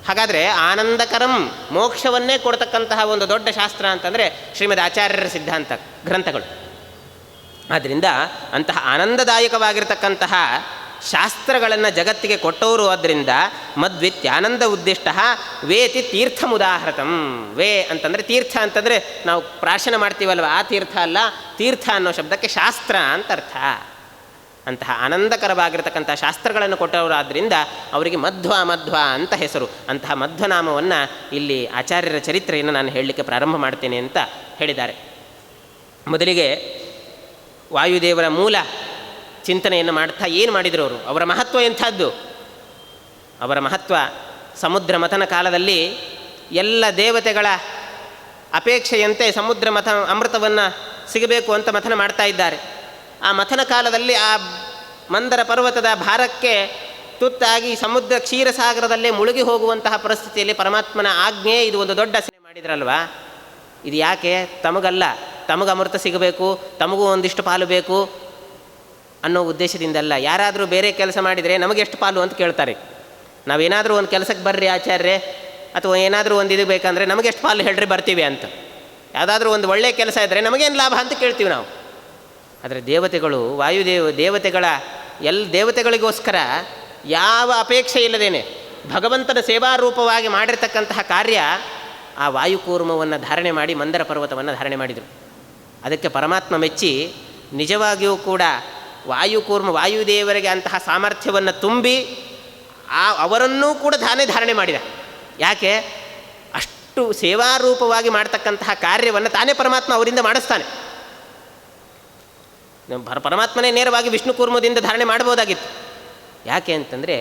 ಹಾಗಾದರೆ ಆನಂದಕರಂ ಮೋಕ್ಷವನ್ನೇ ಕೊಡ್ತಕ್ಕಂತಹ ಒಂದು ದೊಡ್ಡ ಶಾಸ್ತ್ರ ಅಂತಂದರೆ ಶ್ರೀಮದ್ ಆಚಾರ್ಯರ ಸಿದ್ಧಾಂತ ಗ್ರಂಥಗಳು. ಆದ್ದರಿಂದ ಅಂತಹ ಆನಂದದಾಯಕವಾಗಿರ್ತಕ್ಕಂತಹ ಶಾಸ್ತ್ರಗಳನ್ನು ಜಗತ್ತಿಗೆ ಕೊಟ್ಟವರು. ಆದ್ದರಿಂದ ಮದ್ವಿತ್ಯಾನಂದ ಉದ್ದಿಷ್ಟ ವೇತಿ ತೀರ್ಥಮುದಾಹೃತಂ. ವೇ ಅಂತಂದರೆ ತೀರ್ಥ ಅಂತಂದರೆ ನಾವು ಪ್ರಾರ್ಥನೆ ಮಾಡ್ತೀವಲ್ವ, ಆ ತೀರ್ಥ ಅಲ್ಲ. ತೀರ್ಥ ಅನ್ನೋ ಶಬ್ದಕ್ಕೆ ಶಾಸ್ತ್ರ ಅಂತ ಅರ್ಥ. ಅಂತಹ ಆನಂದಕರವಾಗಿರ್ತಕ್ಕಂಥ ಶಾಸ್ತ್ರಗಳನ್ನು ಕೊಟ್ಟವರು. ಆದ್ದರಿಂದ ಅವರಿಗೆ ಮಧ್ವ ಅಂತ ಹೆಸರು. ಅಂತಹ ಮಧ್ವನಾಮವನ್ನು ಇಲ್ಲಿ ಆಚಾರ್ಯರ ಚರಿತ್ರೆಯನ್ನು ನಾನು ಹೇಳಲಿಕ್ಕೆ ಪ್ರಾರಂಭ ಮಾಡ್ತೇನೆ ಅಂತ ಹೇಳಿದ್ದಾರೆ. ಮೊದಲಿಗೆ ವಾಯುದೇವರ ಮೂಲ ಚಿಂತನೆಯನ್ನು ಮಾಡ್ತಾ ಏನು ಮಾಡಿದರು ಅವರು, ಅವರ ಮಹತ್ವ ಎಂಥದ್ದು? ಅವರ ಮಹತ್ವ ಸಮುದ್ರ ಮಥನ ಕಾಲದಲ್ಲಿ ಎಲ್ಲ ದೇವತೆಗಳ ಅಪೇಕ್ಷೆಯಂತೆ ಸಮುದ್ರ ಅಮೃತವನ್ನು ಸಿಗಬೇಕು ಅಂತ ಮಥನ ಮಾಡ್ತಾ ಇದ್ದಾರೆ. ಆ ಮಥನ ಕಾಲದಲ್ಲಿ ಆ ಮಂದರ ಪರ್ವತದ ಭಾರಕ್ಕೆ ತುತ್ತಾಗಿ ಸಮುದ್ರ ಕ್ಷೀರಸಾಗರದಲ್ಲೇ ಮುಳುಗಿ ಹೋಗುವಂತಹ ಪರಿಸ್ಥಿತಿಯಲ್ಲಿ ಪರಮಾತ್ಮನ ಆಜ್ಞೆ ಇದು ಒಂದು ದೊಡ್ಡ ಸೇವೆ ಮಾಡಿದ್ರಲ್ವ. ಇದು ಯಾಕೆ? ತಮಗಲ್ಲ, ತಮಗೆ ಅಮೃತ ಸಿಗಬೇಕು, ತಮಗೂ ಒಂದಿಷ್ಟು ಪಾಲು ಬೇಕು ಅನ್ನೋ ಉದ್ದೇಶದಿಂದಲ್ಲ. ಯಾರಾದರೂ ಬೇರೆ ಕೆಲಸ ಮಾಡಿದರೆ ನಮಗೆಷ್ಟು ಪಾಲು ಅಂತ ಕೇಳ್ತಾರೆ. ನಾವೇನಾದರೂ ಒಂದು ಕೆಲಸಕ್ಕೆ ಬರ್ರಿ ಆಚಾರ್ಯರೇ, ಅಥವಾ ಏನಾದರೂ ಒಂದು ಇದು ಬೇಕಂದರೆ ನಮಗೆಷ್ಟು ಪಾಲು ಹೇಳ್ರಿ ಬರ್ತೀವಿ ಅಂತ. ಯಾವುದಾದ್ರೂ ಒಂದು ಒಳ್ಳೆಯ ಕೆಲಸ ಇದ್ದರೆ ನಮಗೇನು ಲಾಭ ಅಂತ ಕೇಳ್ತೀವಿ ನಾವು. ಆದರೆ ದೇವತೆಗಳು ದೇವತೆಗಳ ದೇವತೆಗಳಿಗೋಸ್ಕರ ಯಾವ ಅಪೇಕ್ಷೆ ಇಲ್ಲದೇನೆ ಭಗವಂತನ ಸೇವಾರೂಪವಾಗಿ ಮಾಡಿರ್ತಕ್ಕಂತಹ ಕಾರ್ಯ ಆ ವಾಯುಕೂರ್ಮವನ್ನು ಧಾರಣೆ ಮಾಡಿ ಮಂದರ ಪರ್ವತವನ್ನು ಧಾರಣೆ ಮಾಡಿದರು. ಅದಕ್ಕೆ ಪರಮಾತ್ಮ ಮೆಚ್ಚಿ ನಿಜವಾಗಿಯೂ ಕೂಡ ವಾಯುದೇವರಿಗೆ ಅಂತಹ ಸಾಮರ್ಥ್ಯವನ್ನು ತುಂಬಿ ಅವರನ್ನೂ ಕೂಡ ಧಾರಣೆ ಮಾಡಿದ. ಯಾಕೆ? ಅಷ್ಟು ಸೇವಾರೂಪವಾಗಿ ಮಾಡ್ತಕ್ಕಂತಹ ಕಾರ್ಯವನ್ನು ತಾನೇ ಪರಮಾತ್ಮ ಅವರಿಂದ ಮಾಡಿಸ್ತಾನೆ. ಪರಮಾತ್ಮನೇ ನೇರವಾಗಿ ವಿಷ್ಣು ಕೂರ್ಮದಿಂದ ಧಾರಣೆ ಮಾಡ್ಬೋದಾಗಿತ್ತು. ಯಾಕೆ ಅಂತಂದರೆ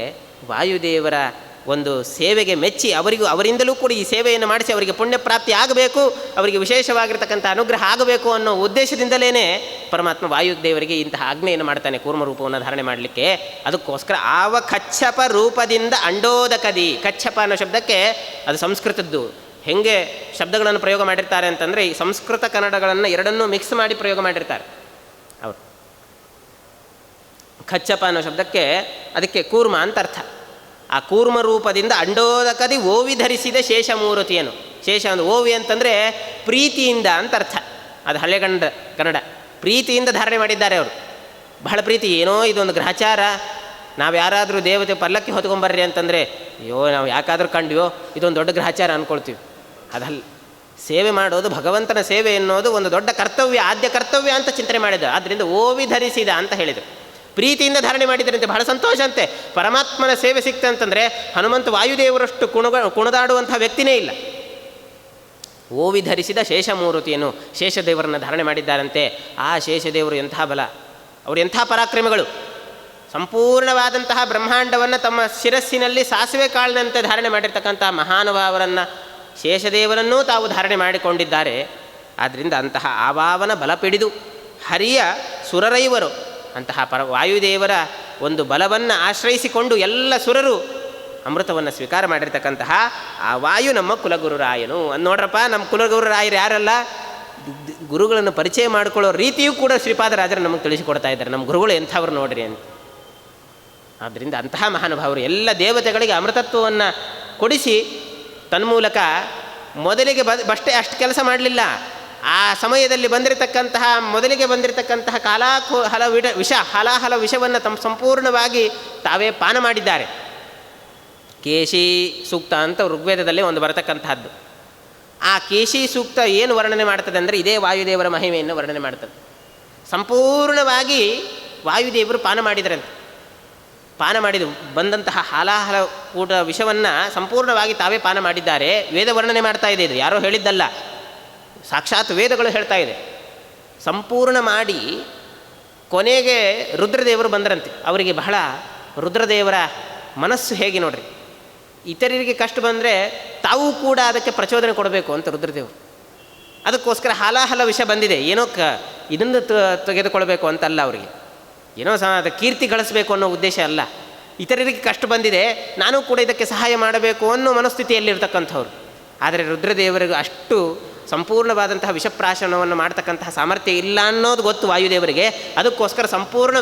ವಾಯುದೇವರ ಒಂದು ಸೇವೆಗೆ ಮೆಚ್ಚಿ ಅವರಿಂದಲೂ ಕೂಡ ಈ ಸೇವೆಯನ್ನು ಮಾಡಿಸಿ ಅವರಿಗೆ ಪುಣ್ಯ ಪ್ರಾಪ್ತಿ ಆಗಬೇಕು, ಅವರಿಗೆ ವಿಶೇಷವಾಗಿರ್ತಕ್ಕಂಥ ಅನುಗ್ರಹ ಆಗಬೇಕು ಅನ್ನೋ ಉದ್ದೇಶದಿಂದಲೇ ಪರಮಾತ್ಮ ವಾಯುದೇವರಿಗೆ ಇಂತಹ ಆಜ್ಞೆಯನ್ನು ಮಾಡ್ತಾನೆ ಕೂರ್ಮ ರೂಪವನ್ನು ಧಾರಣೆ ಮಾಡಲಿಕ್ಕೆ. ಅದಕ್ಕೋಸ್ಕರ ಆವ ಕಚ್ಚಪ ರೂಪದಿಂದ ಅಂಡೋದಕದಿ. ಕಚ್ಚಪ ಅನ್ನೋ ಶಬ್ದಕ್ಕೆ ಅದು ಸಂಸ್ಕೃತದ್ದು. ಹೆಂಗೆ ಶಬ್ದಗಳನ್ನು ಪ್ರಯೋಗ ಮಾಡಿರ್ತಾರೆ ಅಂತಂದರೆ ಈ ಸಂಸ್ಕೃತ ಕನ್ನಡಗಳನ್ನು ಎರಡನ್ನೂ ಮಿಕ್ಸ್ ಮಾಡಿ ಪ್ರಯೋಗ ಮಾಡಿರ್ತಾರೆ ಅವರು. ಕಚ್ಚಪ ಅನ್ನೋ ಶಬ್ದಕ್ಕೆ ಅದಕ್ಕೆ ಕೂರ್ಮ ಅಂತ ಅರ್ಥ. ಆ ಕೂರ್ಮ ರೂಪದಿಂದ ಅಂಡೋದಕದಿ ಓವಿ ಧರಿಸಿದ ಶೇಷಮೂರ್ತಿಯನ್ನು. ಶೇಷ ಅಂದರೆ ಓವಿ ಅಂತಂದರೆ ಪ್ರೀತಿಯಿಂದ ಅಂತ ಅರ್ಥ. ಅದು ಕನ್ನಡ. ಪ್ರೀತಿಯಿಂದ ಧಾರಣೆ ಮಾಡಿದ್ದಾರೆ ಅವರು. ಬಹಳ ಪ್ರೀತಿ. ಏನೋ ಇದೊಂದು ಗ್ರಹಚಾರ, ನಾವು ಯಾರಾದರೂ ದೇವತೆ ಪಲ್ಲಕ್ಕಿ ಹೊತ್ಕೊಂಬರ್ರಿ ಅಂತಂದರೆ ಅಯ್ಯೋ ನಾವು ಯಾಕಾದರೂ ಕಂಡ್ವೋ ಇದೊಂದು ದೊಡ್ಡ ಗ್ರಹಚಾರ ಅಂದ್ಕೊಳ್ತೀವಿ. ಅದಲ್ಲ, ಸೇವೆ ಮಾಡೋದು ಭಗವಂತನ ಸೇವೆ ಎನ್ನುವುದು ಒಂದು ದೊಡ್ಡ ಕರ್ತವ್ಯ, ಆದ್ಯ ಕರ್ತವ್ಯ ಅಂತ ಚಿಂತನೆ ಮಾಡಿದ. ಆದ್ದರಿಂದ ಓವಿ ಧರಿಸಿದ ಅಂತ ಹೇಳಿದರು. ಪ್ರೀತಿಯಿಂದ ಧಾರಣೆ ಮಾಡಿದರಂತೆ. ಬಹಳ ಸಂತೋಷ ಅಂತೆ. ಪರಮಾತ್ಮನ ಸೇವೆ ಸಿಕ್ತಂತಂದರೆ ಹನುಮಂತ ವಾಯುದೇವರಷ್ಟು ಕುಣಿದಾಡುವಂಥ ವ್ಯಕ್ತಿನೇ ಇಲ್ಲ. ಓವಿ ಧರಿಸಿದ ಶೇಷಮೂರ್ತಿಯನ್ನು, ಶೇಷದೇವರನ್ನು ಧಾರಣೆ ಮಾಡಿದ್ದಾರಂತೆ. ಆ ಶೇಷದೇವರು ಎಂಥ ಬಲ, ಅವರು ಎಂಥ ಪರಾಕ್ರಮಿಗಳು. ಸಂಪೂರ್ಣವಾದಂತಹ ಬ್ರಹ್ಮಾಂಡವನ್ನು ತಮ್ಮ ಶಿರಸ್ಸಿನಲ್ಲಿ ಸಾಸಿವೆ ಕಾಳಿನಂತೆ ಧಾರಣೆ ಮಾಡಿರ್ತಕ್ಕಂಥ ಮಹಾನುಭಾವರನ್ನು, ಶೇಷದೇವರನ್ನೂ ತಾವು ಧಾರಣೆ ಮಾಡಿಕೊಂಡಿದ್ದಾರೆ. ಆದ್ದರಿಂದ ಅಂತಹ ಆಭಾವನ ಬಲಪಿಡಿದು ಹರಿಯ ಸುರರೈವರು ಅಂತಹ ವಾಯುದೇವರ ಒಂದು ಬಲವನ್ನು ಆಶ್ರಯಿಸಿಕೊಂಡು ಎಲ್ಲ ಸುರರು ಅಮೃತವನ್ನು ಸ್ವೀಕಾರ ಮಾಡಿರ್ತಕ್ಕಂತಹ ಆ ವಾಯು ನಮ್ಮ ಕುಲಗುರುರಾಯನು. ನೋಡ್ರಪ್ಪ, ನಮ್ಮ ಕುಲಗುರುರಾಯರು ಯಾರಲ್ಲ, ಗುರುಗಳನ್ನು ಪರಿಚಯ ಮಾಡಿಕೊಳ್ಳೋ ರೀತಿಯೂ ಕೂಡ ಶ್ರೀಪಾದರಾಜರು ನಮಗೆ ತಿಳಿಸಿಕೊಡ್ತಾ ಇದ್ದಾರೆ. ನಮ್ಮ ಗುರುಗಳು ಎಂಥವ್ರು ನೋಡ್ರಿ ಅಂತ. ಆದ್ದರಿಂದ ಅಂತಹ ಮಹಾನುಭಾವರು ಎಲ್ಲ ದೇವತೆಗಳಿಗೆ ಅಮೃತತ್ವವನ್ನು ಕೊಡಿಸಿ ತನ್ಮೂಲಕ ಮೊದಲಿಗೆ ಅಷ್ಟು ಕೆಲಸ ಮಾಡಲಿಲ್ಲ. ಆ ಸಮಯದಲ್ಲಿ ಮೊದಲಿಗೆ ಬಂದಿರತಕ್ಕಂತಹ ಹಲಾಹಲ ವಿಷವನ್ನು ತಮ್ಮ ಸಂಪೂರ್ಣವಾಗಿ ತಾವೇ ಪಾನ ಮಾಡಿದ್ದಾರೆ. ಕೇಶಿ ಸೂಕ್ತ ಅಂತ ಋಗ್ವೇದದಲ್ಲಿ ಒಂದು ಬರತಕ್ಕಂತಹದ್ದು. ಆ ಕೇಶಿ ಸೂಕ್ತ ಏನು ವರ್ಣನೆ ಮಾಡ್ತದೆ ಅಂದರೆ ಇದೇ ವಾಯುದೇವರ ಮಹಿಮೆಯನ್ನು ವರ್ಣನೆ ಮಾಡ್ತದೆ. ಸಂಪೂರ್ಣವಾಗಿ ವಾಯುದೇವರು ಪಾನ ಮಾಡಿದರಂತೆ. ಪಾನ ಮಾಡಿದ ಬಂದಂತಹ ಹಲಾಹಲ ಕೂಟ ವಿಷವನ್ನು ಸಂಪೂರ್ಣವಾಗಿ ತಾವೇ ಪಾನ ಮಾಡಿದ್ದಾರೆ. ವೇದ ವರ್ಣನೆ ಮಾಡ್ತಾ ಇದೆ. ಇದು ಯಾರೋ ಹೇಳಿದ್ದಲ್ಲ, ಸಾಕ್ಷಾತ್ ವೇದಗಳು ಹೇಳ್ತಾ ಇದೆ. ಸಂಪೂರ್ಣ ಮಾಡಿ ಕೊನೆಗೆ ರುದ್ರದೇವರು ಬಂದರಂತೆ. ಅವರಿಗೆ ಬಹಳ ರುದ್ರದೇವರ ಮನಸ್ಸು ಹೇಗೆ ನೋಡ್ರಿ, ಇತರರಿಗೆ ಕಷ್ಟ ಬಂದರೆ ತಾವು ಕೂಡ ಅದಕ್ಕೆ ಪ್ರಚೋದನೆ ಕೊಡಬೇಕು ಅಂತ ರುದ್ರದೇವರು. ಅದಕ್ಕೋಸ್ಕರ ಹಾಲಾಹಲ ವಿಷ ಬಂದಿದೆ, ಏನೋ ಇದನ್ನು ತೆಗೆದುಕೊಳ್ಬೇಕು ಅಂತಲ್ಲ ಅವರಿಗೆ, ಏನೋ ಅದು ಕೀರ್ತಿ ಗಳಿಸಬೇಕು ಅನ್ನೋ ಉದ್ದೇಶ ಅಲ್ಲ. ಇತರರಿಗೆ ಕಷ್ಟ ಬಂದಿದೆ, ನಾನು ಕೂಡ ಇದಕ್ಕೆ ಸಹಾಯ ಮಾಡಬೇಕು ಅನ್ನೋ ಮನಸ್ಥಿತಿಯಲ್ಲಿರ್ತಕ್ಕಂಥವ್ರು. ಆದರೆ ರುದ್ರದೇವರಿಗೂ ಅಷ್ಟು ಸಂಪೂರ್ಣವಾದಂತಹ ವಿಷಪ್ರಾಶನವನ್ನು ಮಾಡ್ತಕ್ಕಂತಹ ಸಾಮರ್ಥ್ಯ ಇಲ್ಲ ಅನ್ನೋದು ಗೊತ್ತು ವಾಯುದೇವರಿಗೆ. ಅದಕ್ಕೋಸ್ಕರ ಸಂಪೂರ್ಣ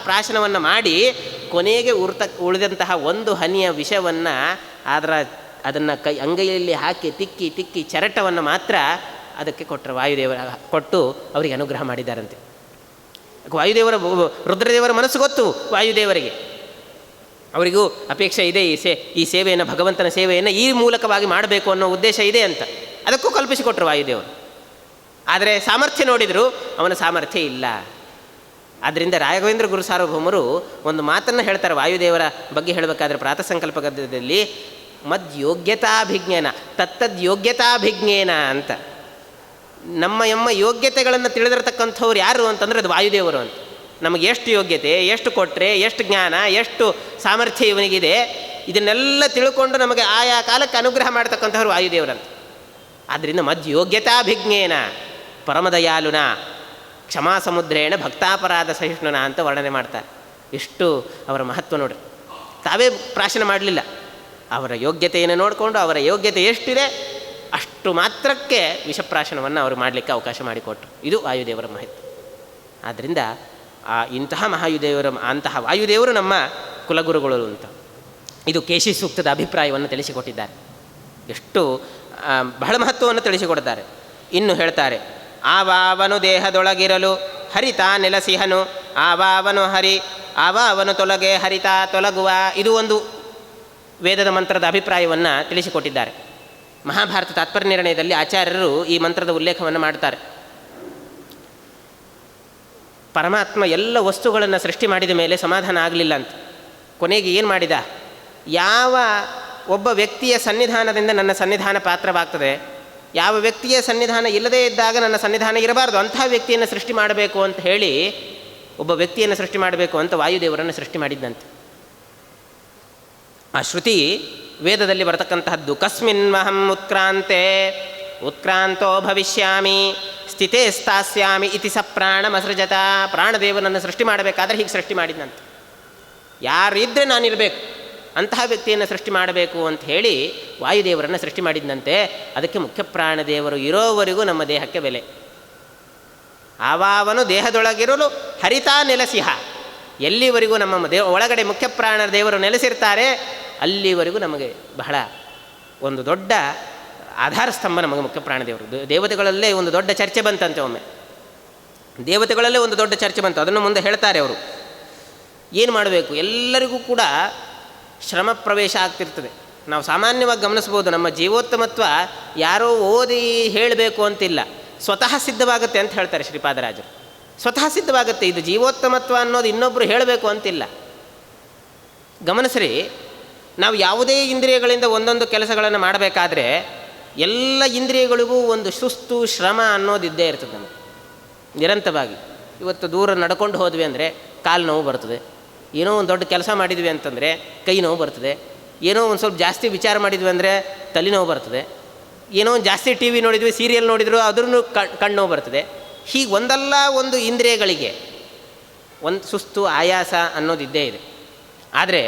ಪ್ರಾಶನವನ್ನು ಮಾಡಿ ಕೊನೆಗೆ ಉಳಿದಂತಹ ಒಂದು ಹನಿಯ ವಿಷವನ್ನು ಅದನ್ನು ಅಂಗೈಯಲ್ಲಿ ಹಾಕಿ ತಿಕ್ಕಿ ಚರಟವನ್ನು ಮಾತ್ರ ಅದಕ್ಕೆ ಕೊಟ್ಟರು. ಕೊಟ್ಟು ಅವರಿಗೆ ಅನುಗ್ರಹ ಮಾಡಿದ್ದಾರಂತೆ. ರುದ್ರದೇವರ ಮನಸ್ಸು ಗೊತ್ತು ವಾಯುದೇವರಿಗೆ. ಅವರಿಗೂ ಅಪೇಕ್ಷೆ ಇದೆ, ಈ ಸೇವೆಯನ್ನು, ಭಗವಂತನ ಸೇವೆಯನ್ನು ಈ ಮೂಲಕವಾಗಿ ಮಾಡಬೇಕು ಅನ್ನೋ ಉದ್ದೇಶ ಇದೆ ಅಂತ ಅದಕ್ಕೂ ಕಲ್ಪಿಸಿಕೊಟ್ರು ವಾಯುದೇವರು. ಆದರೆ ಸಾಮರ್ಥ್ಯ ನೋಡಿದರು, ಅವನ ಸಾಮರ್ಥ್ಯ ಇಲ್ಲ. ಆದ್ದರಿಂದ ರಾಘವೇಂದ್ರ ಗುರು ಸಾರ್ವಭೌಮರು ಒಂದು ಮಾತನ್ನು ಹೇಳ್ತಾರೆ ವಾಯುದೇವರ ಬಗ್ಗೆ ಹೇಳಬೇಕಾದ್ರೆ ಪ್ರಾತಃಸಂಕಲ್ಪ ಗದ್ಯದಲ್ಲಿ, ಮದ್ಯೋಗ್ಯತಾಭಿಜ್ಞಾನ ತತ್ತದ್ಯೋಗ್ಯತಾಭಿಜ್ಞೇನ ಅಂತ. ನಮ್ಮ ಯೋಗ್ಯತೆಗಳನ್ನು ತಿಳಿದಿರತಕ್ಕಂಥವ್ರು ಯಾರು ಅಂತಂದರೆ ಅದು ವಾಯುದೇವರು ಅಂತ. ನಮಗೆ ಎಷ್ಟು ಯೋಗ್ಯತೆ, ಎಷ್ಟು ಕೊಟ್ಟರೆ, ಎಷ್ಟು ಜ್ಞಾನ, ಎಷ್ಟು ಸಾಮರ್ಥ್ಯ ಇವನಿಗಿದೆ, ಇದನ್ನೆಲ್ಲ ತಿಳ್ಕೊಂಡು ನಮಗೆ ಆಯಾ ಕಾಲಕ್ಕೆ ಅನುಗ್ರಹ ಮಾಡ್ತಕ್ಕಂಥವ್ರು ವಾಯುದೇವರಂತ. ಆದ್ದರಿಂದ ಮದ್ಯೋಗ್ಯತಾಭಿಜ್ಞೇನ ಪರಮದಯಾಲುನ ಕ್ಷಮಾ ಸಮುದ್ರೇಣ ಭಕ್ತಾಪರಾಧ ಸಹಿಷ್ಣುನ ಅಂತ ವರ್ಣನೆ ಮಾಡ್ತಾರೆ. ಎಷ್ಟು ಅವರ ಮಹತ್ವ ನೋಡ್ರಿ. ತಾವೇ ಪ್ರಾಶನ ಮಾಡಲಿಲ್ಲ, ಅವರ ಯೋಗ್ಯತೆಯನ್ನು ನೋಡಿಕೊಂಡು ಅವರ ಯೋಗ್ಯತೆ ಎಷ್ಟಿದೆ ಅಷ್ಟು ಮಾತ್ರಕ್ಕೆ ವಿಷಪ್ರಾಶನವನ್ನು ಅವರು ಮಾಡಲಿಕ್ಕೆ ಅವಕಾಶ ಮಾಡಿಕೊಟ್ರು. ಇದು ವಾಯುದೇವರ ಮಹತ್ವ. ಆದ್ದರಿಂದ ಅಂತಹ ವಾಯುದೇವರು ನಮ್ಮ ಕುಲಗುರುಗಳು ಅಂತ ಇದು ಕೇಶಿ ಸೂಕ್ತದ ಅಭಿಪ್ರಾಯವನ್ನು ತಿಳಿಸಿಕೊಟ್ಟಿದ್ದಾರೆ. ಎಷ್ಟು ಬಹಳ ಮಹತ್ವವನ್ನು ತಿಳಿಸಿಕೊಡ್ತಾರೆ. ಇನ್ನು ಹೇಳ್ತಾರೆ, ಆವಾವನು ದೇಹದೊಳಗಿರಲು ಹರಿತ ನೆಲಸಿಹನು, ಆವಾವನು ಹರಿ ಆವಾವನು ತೊಲಗೆ ಹರಿತ ತೊಲಗುವ. ಇದು ಒಂದು ವೇದದ ಮಂತ್ರದ ಅಭಿಪ್ರಾಯವನ್ನು ತಿಳಿಸಿಕೊಟ್ಟಿದ್ದಾರೆ. ಮಹಾಭಾರತ ತಾತ್ಪರ್ಯ ನಿರ್ಣಯದಲ್ಲಿ ಆಚಾರ್ಯರು ಈ ಮಂತ್ರದ ಉಲ್ಲೇಖವನ್ನು ಮಾಡ್ತಾರೆ. ಪರಮಾತ್ಮ ಎಲ್ಲ ವಸ್ತುಗಳನ್ನು ಸೃಷ್ಟಿ ಮಾಡಿದ ಮೇಲೆ ಸಮಾಧಾನ ಆಗಲಿಲ್ಲ ಅಂತ ಕೊನೆಗೆ ಏನು ಮಾಡಿದ, ಯಾವ ಒಬ್ಬ ವ್ಯಕ್ತಿಯ ಸನ್ನಿಧಾನದಿಂದ ನನ್ನ ಸನ್ನಿಧಾನ ಪಾತ್ರವಾಗ್ತದೆ, ಯಾವ ವ್ಯಕ್ತಿಯ ಸನ್ನಿಧಾನ ಇಲ್ಲದೇ ಇದ್ದಾಗ ನನ್ನ ಸನ್ನಿಧಾನ ಇರಬಾರ್ದು, ಅಂತಹ ವ್ಯಕ್ತಿಯನ್ನು ಸೃಷ್ಟಿ ಮಾಡಬೇಕು ಅಂತ ಹೇಳಿ ಒಬ್ಬ ವ್ಯಕ್ತಿಯನ್ನು ಸೃಷ್ಟಿ ಮಾಡಬೇಕು ಅಂತ ವಾಯುದೇವರನ್ನು ಸೃಷ್ಟಿ ಮಾಡಿದ್ದಂತೆ. ಆ ಶ್ರುತಿ ವೇದದಲ್ಲಿ ಬರತಕ್ಕಂತಹದ್ದು. ಕಸ್ಮಿನ್ವಹಂ ಉತ್ಕ್ರಾಂತೆ ಉತ್ಕ್ರಾಂತೋ ಭವಿಷ್ಯಾಮಿ ಸ್ಥಿತೇ ಸ್ಥಾಸ್ಯಾಮಿ ಇತಿ ಸ ಪ್ರಾಣಮಸೃಜತ. ಪ್ರಾಣದೇವನನ್ನು ಸೃಷ್ಟಿ ಮಾಡಬೇಕಾದ್ರೆ ಹೀಗೆ ಸೃಷ್ಟಿ ಮಾಡಿದ್ದಂತೆ. ಯಾರಿದ್ದರೆ ನಾನಿರಬೇಕು ಅಂತಹ ವ್ಯಕ್ತಿಯನ್ನು ಸೃಷ್ಟಿ ಮಾಡಬೇಕು ಅಂತ ಹೇಳಿ ವಾಯುದೇವರನ್ನು ಸೃಷ್ಟಿ ಮಾಡಿದ್ದಂತೆ. ಅದಕ್ಕೆ ಮುಖ್ಯ ಪ್ರಾಣದೇವರು ಇರೋವರೆಗೂ ನಮ್ಮ ದೇಹಕ್ಕೆ ಬೆಲೆ. ಆವಾವನು ದೇಹದೊಳಗಿರಲು ಹರಿತಾ ನೆಲಸಿಹ, ಎಲ್ಲಿವರೆಗೂ ನಮ್ಮ ಒಳಗಡೆ ಮುಖ್ಯ ಪ್ರಾಣ ದೇವರು ನೆಲೆಸಿರ್ತಾರೆ ಅಲ್ಲಿವರೆಗೂ ನಮಗೆ ಬಹಳ ಒಂದು ದೊಡ್ಡ ಆಧಾರ ಸ್ತಂಭ ನಮಗೆ ಮುಖ್ಯ ಪ್ರಾಣದೇವರು. ದೇವತೆಗಳಲ್ಲೇ ಒಂದು ದೊಡ್ಡ ಚರ್ಚೆ ಬಂತಂತೆ. ಒಮ್ಮೆ ದೇವತೆಗಳಲ್ಲೇ ಒಂದು ದೊಡ್ಡ ಚರ್ಚೆ ಬಂತು. ಅದನ್ನು ಮುಂದೆ ಹೇಳ್ತಾರೆ ಅವರು. ಏನು ಮಾಡಬೇಕು, ಎಲ್ಲರಿಗೂ ಕೂಡ ಶ್ರಮ ಪ್ರವೇಶ ಆಗ್ತಿರ್ತದೆ. ನಾವು ಸಾಮಾನ್ಯವಾಗಿ ಗಮನಿಸ್ಬೋದು, ನಮ್ಮ ಜೀವೋತ್ತಮತ್ವ ಯಾರೋ ಓದಿ ಹೇಳಬೇಕು ಅಂತಿಲ್ಲ, ಸ್ವತಃ ಸಿದ್ಧವಾಗುತ್ತೆ ಅಂತ ಹೇಳ್ತಾರೆ ಶ್ರೀಪಾದರಾಜರು. ಸ್ವತಃ ಸಿದ್ಧವಾಗುತ್ತೆ. ಇದು ಜೀವೋತ್ತಮತ್ವ ಅನ್ನೋದು ಇನ್ನೊಬ್ಬರು ಹೇಳಬೇಕು ಅಂತಿಲ್ಲ. ಗಮನಿಸ್ರಿ, ನಾವು ಯಾವುದೇ ಇಂದ್ರಿಯಗಳಿಂದ ಒಂದೊಂದು ಕೆಲಸಗಳನ್ನು ಮಾಡಬೇಕಾದ್ರೆ ಎಲ್ಲ ಇಂದ್ರಿಯಗಳಿಗೂ ಒಂದು ಸುಸ್ತು ಶ್ರಮ ಅನ್ನೋದಿದ್ದೇ ಇರ್ತದೆ ನಮಗೆ ನಿರಂತರವಾಗಿ. ಇವತ್ತು ದೂರ ನಡ್ಕೊಂಡು ಹೋದ್ವಿ ಅಂದರೆ ಕಾಲು ನೋವು ಬರ್ತದೆ, ಏನೋ ಒಂದು ದೊಡ್ಡ ಕೆಲಸ ಮಾಡಿದ್ವಿ ಅಂತಂದರೆ ಕೈ ನೋವು ಬರ್ತದೆ, ಏನೋ ಒಂದು ಸ್ವಲ್ಪ ಜಾಸ್ತಿ ವಿಚಾರ ಮಾಡಿದ್ವಿ ಅಂದರೆ ತಲೆನೋವು ಬರ್ತದೆ, ಏನೋ ಒಂದು ಜಾಸ್ತಿ ಟಿ ವಿ ನೋಡಿದ್ವಿ, ಸೀರಿಯಲ್ ನೋಡಿದ್ರು ಅದ್ರೂ ಕಣ್ಣು ನೋವು ಬರ್ತದೆ. ಹೀಗೆ ಒಂದಲ್ಲ ಒಂದು ಇಂದ್ರಿಯಗಳಿಗೆ ಒಂದು ಸುಸ್ತು ಆಯಾಸ ಅನ್ನೋದಿದ್ದೇ ಇದೆ. ಆದರೆ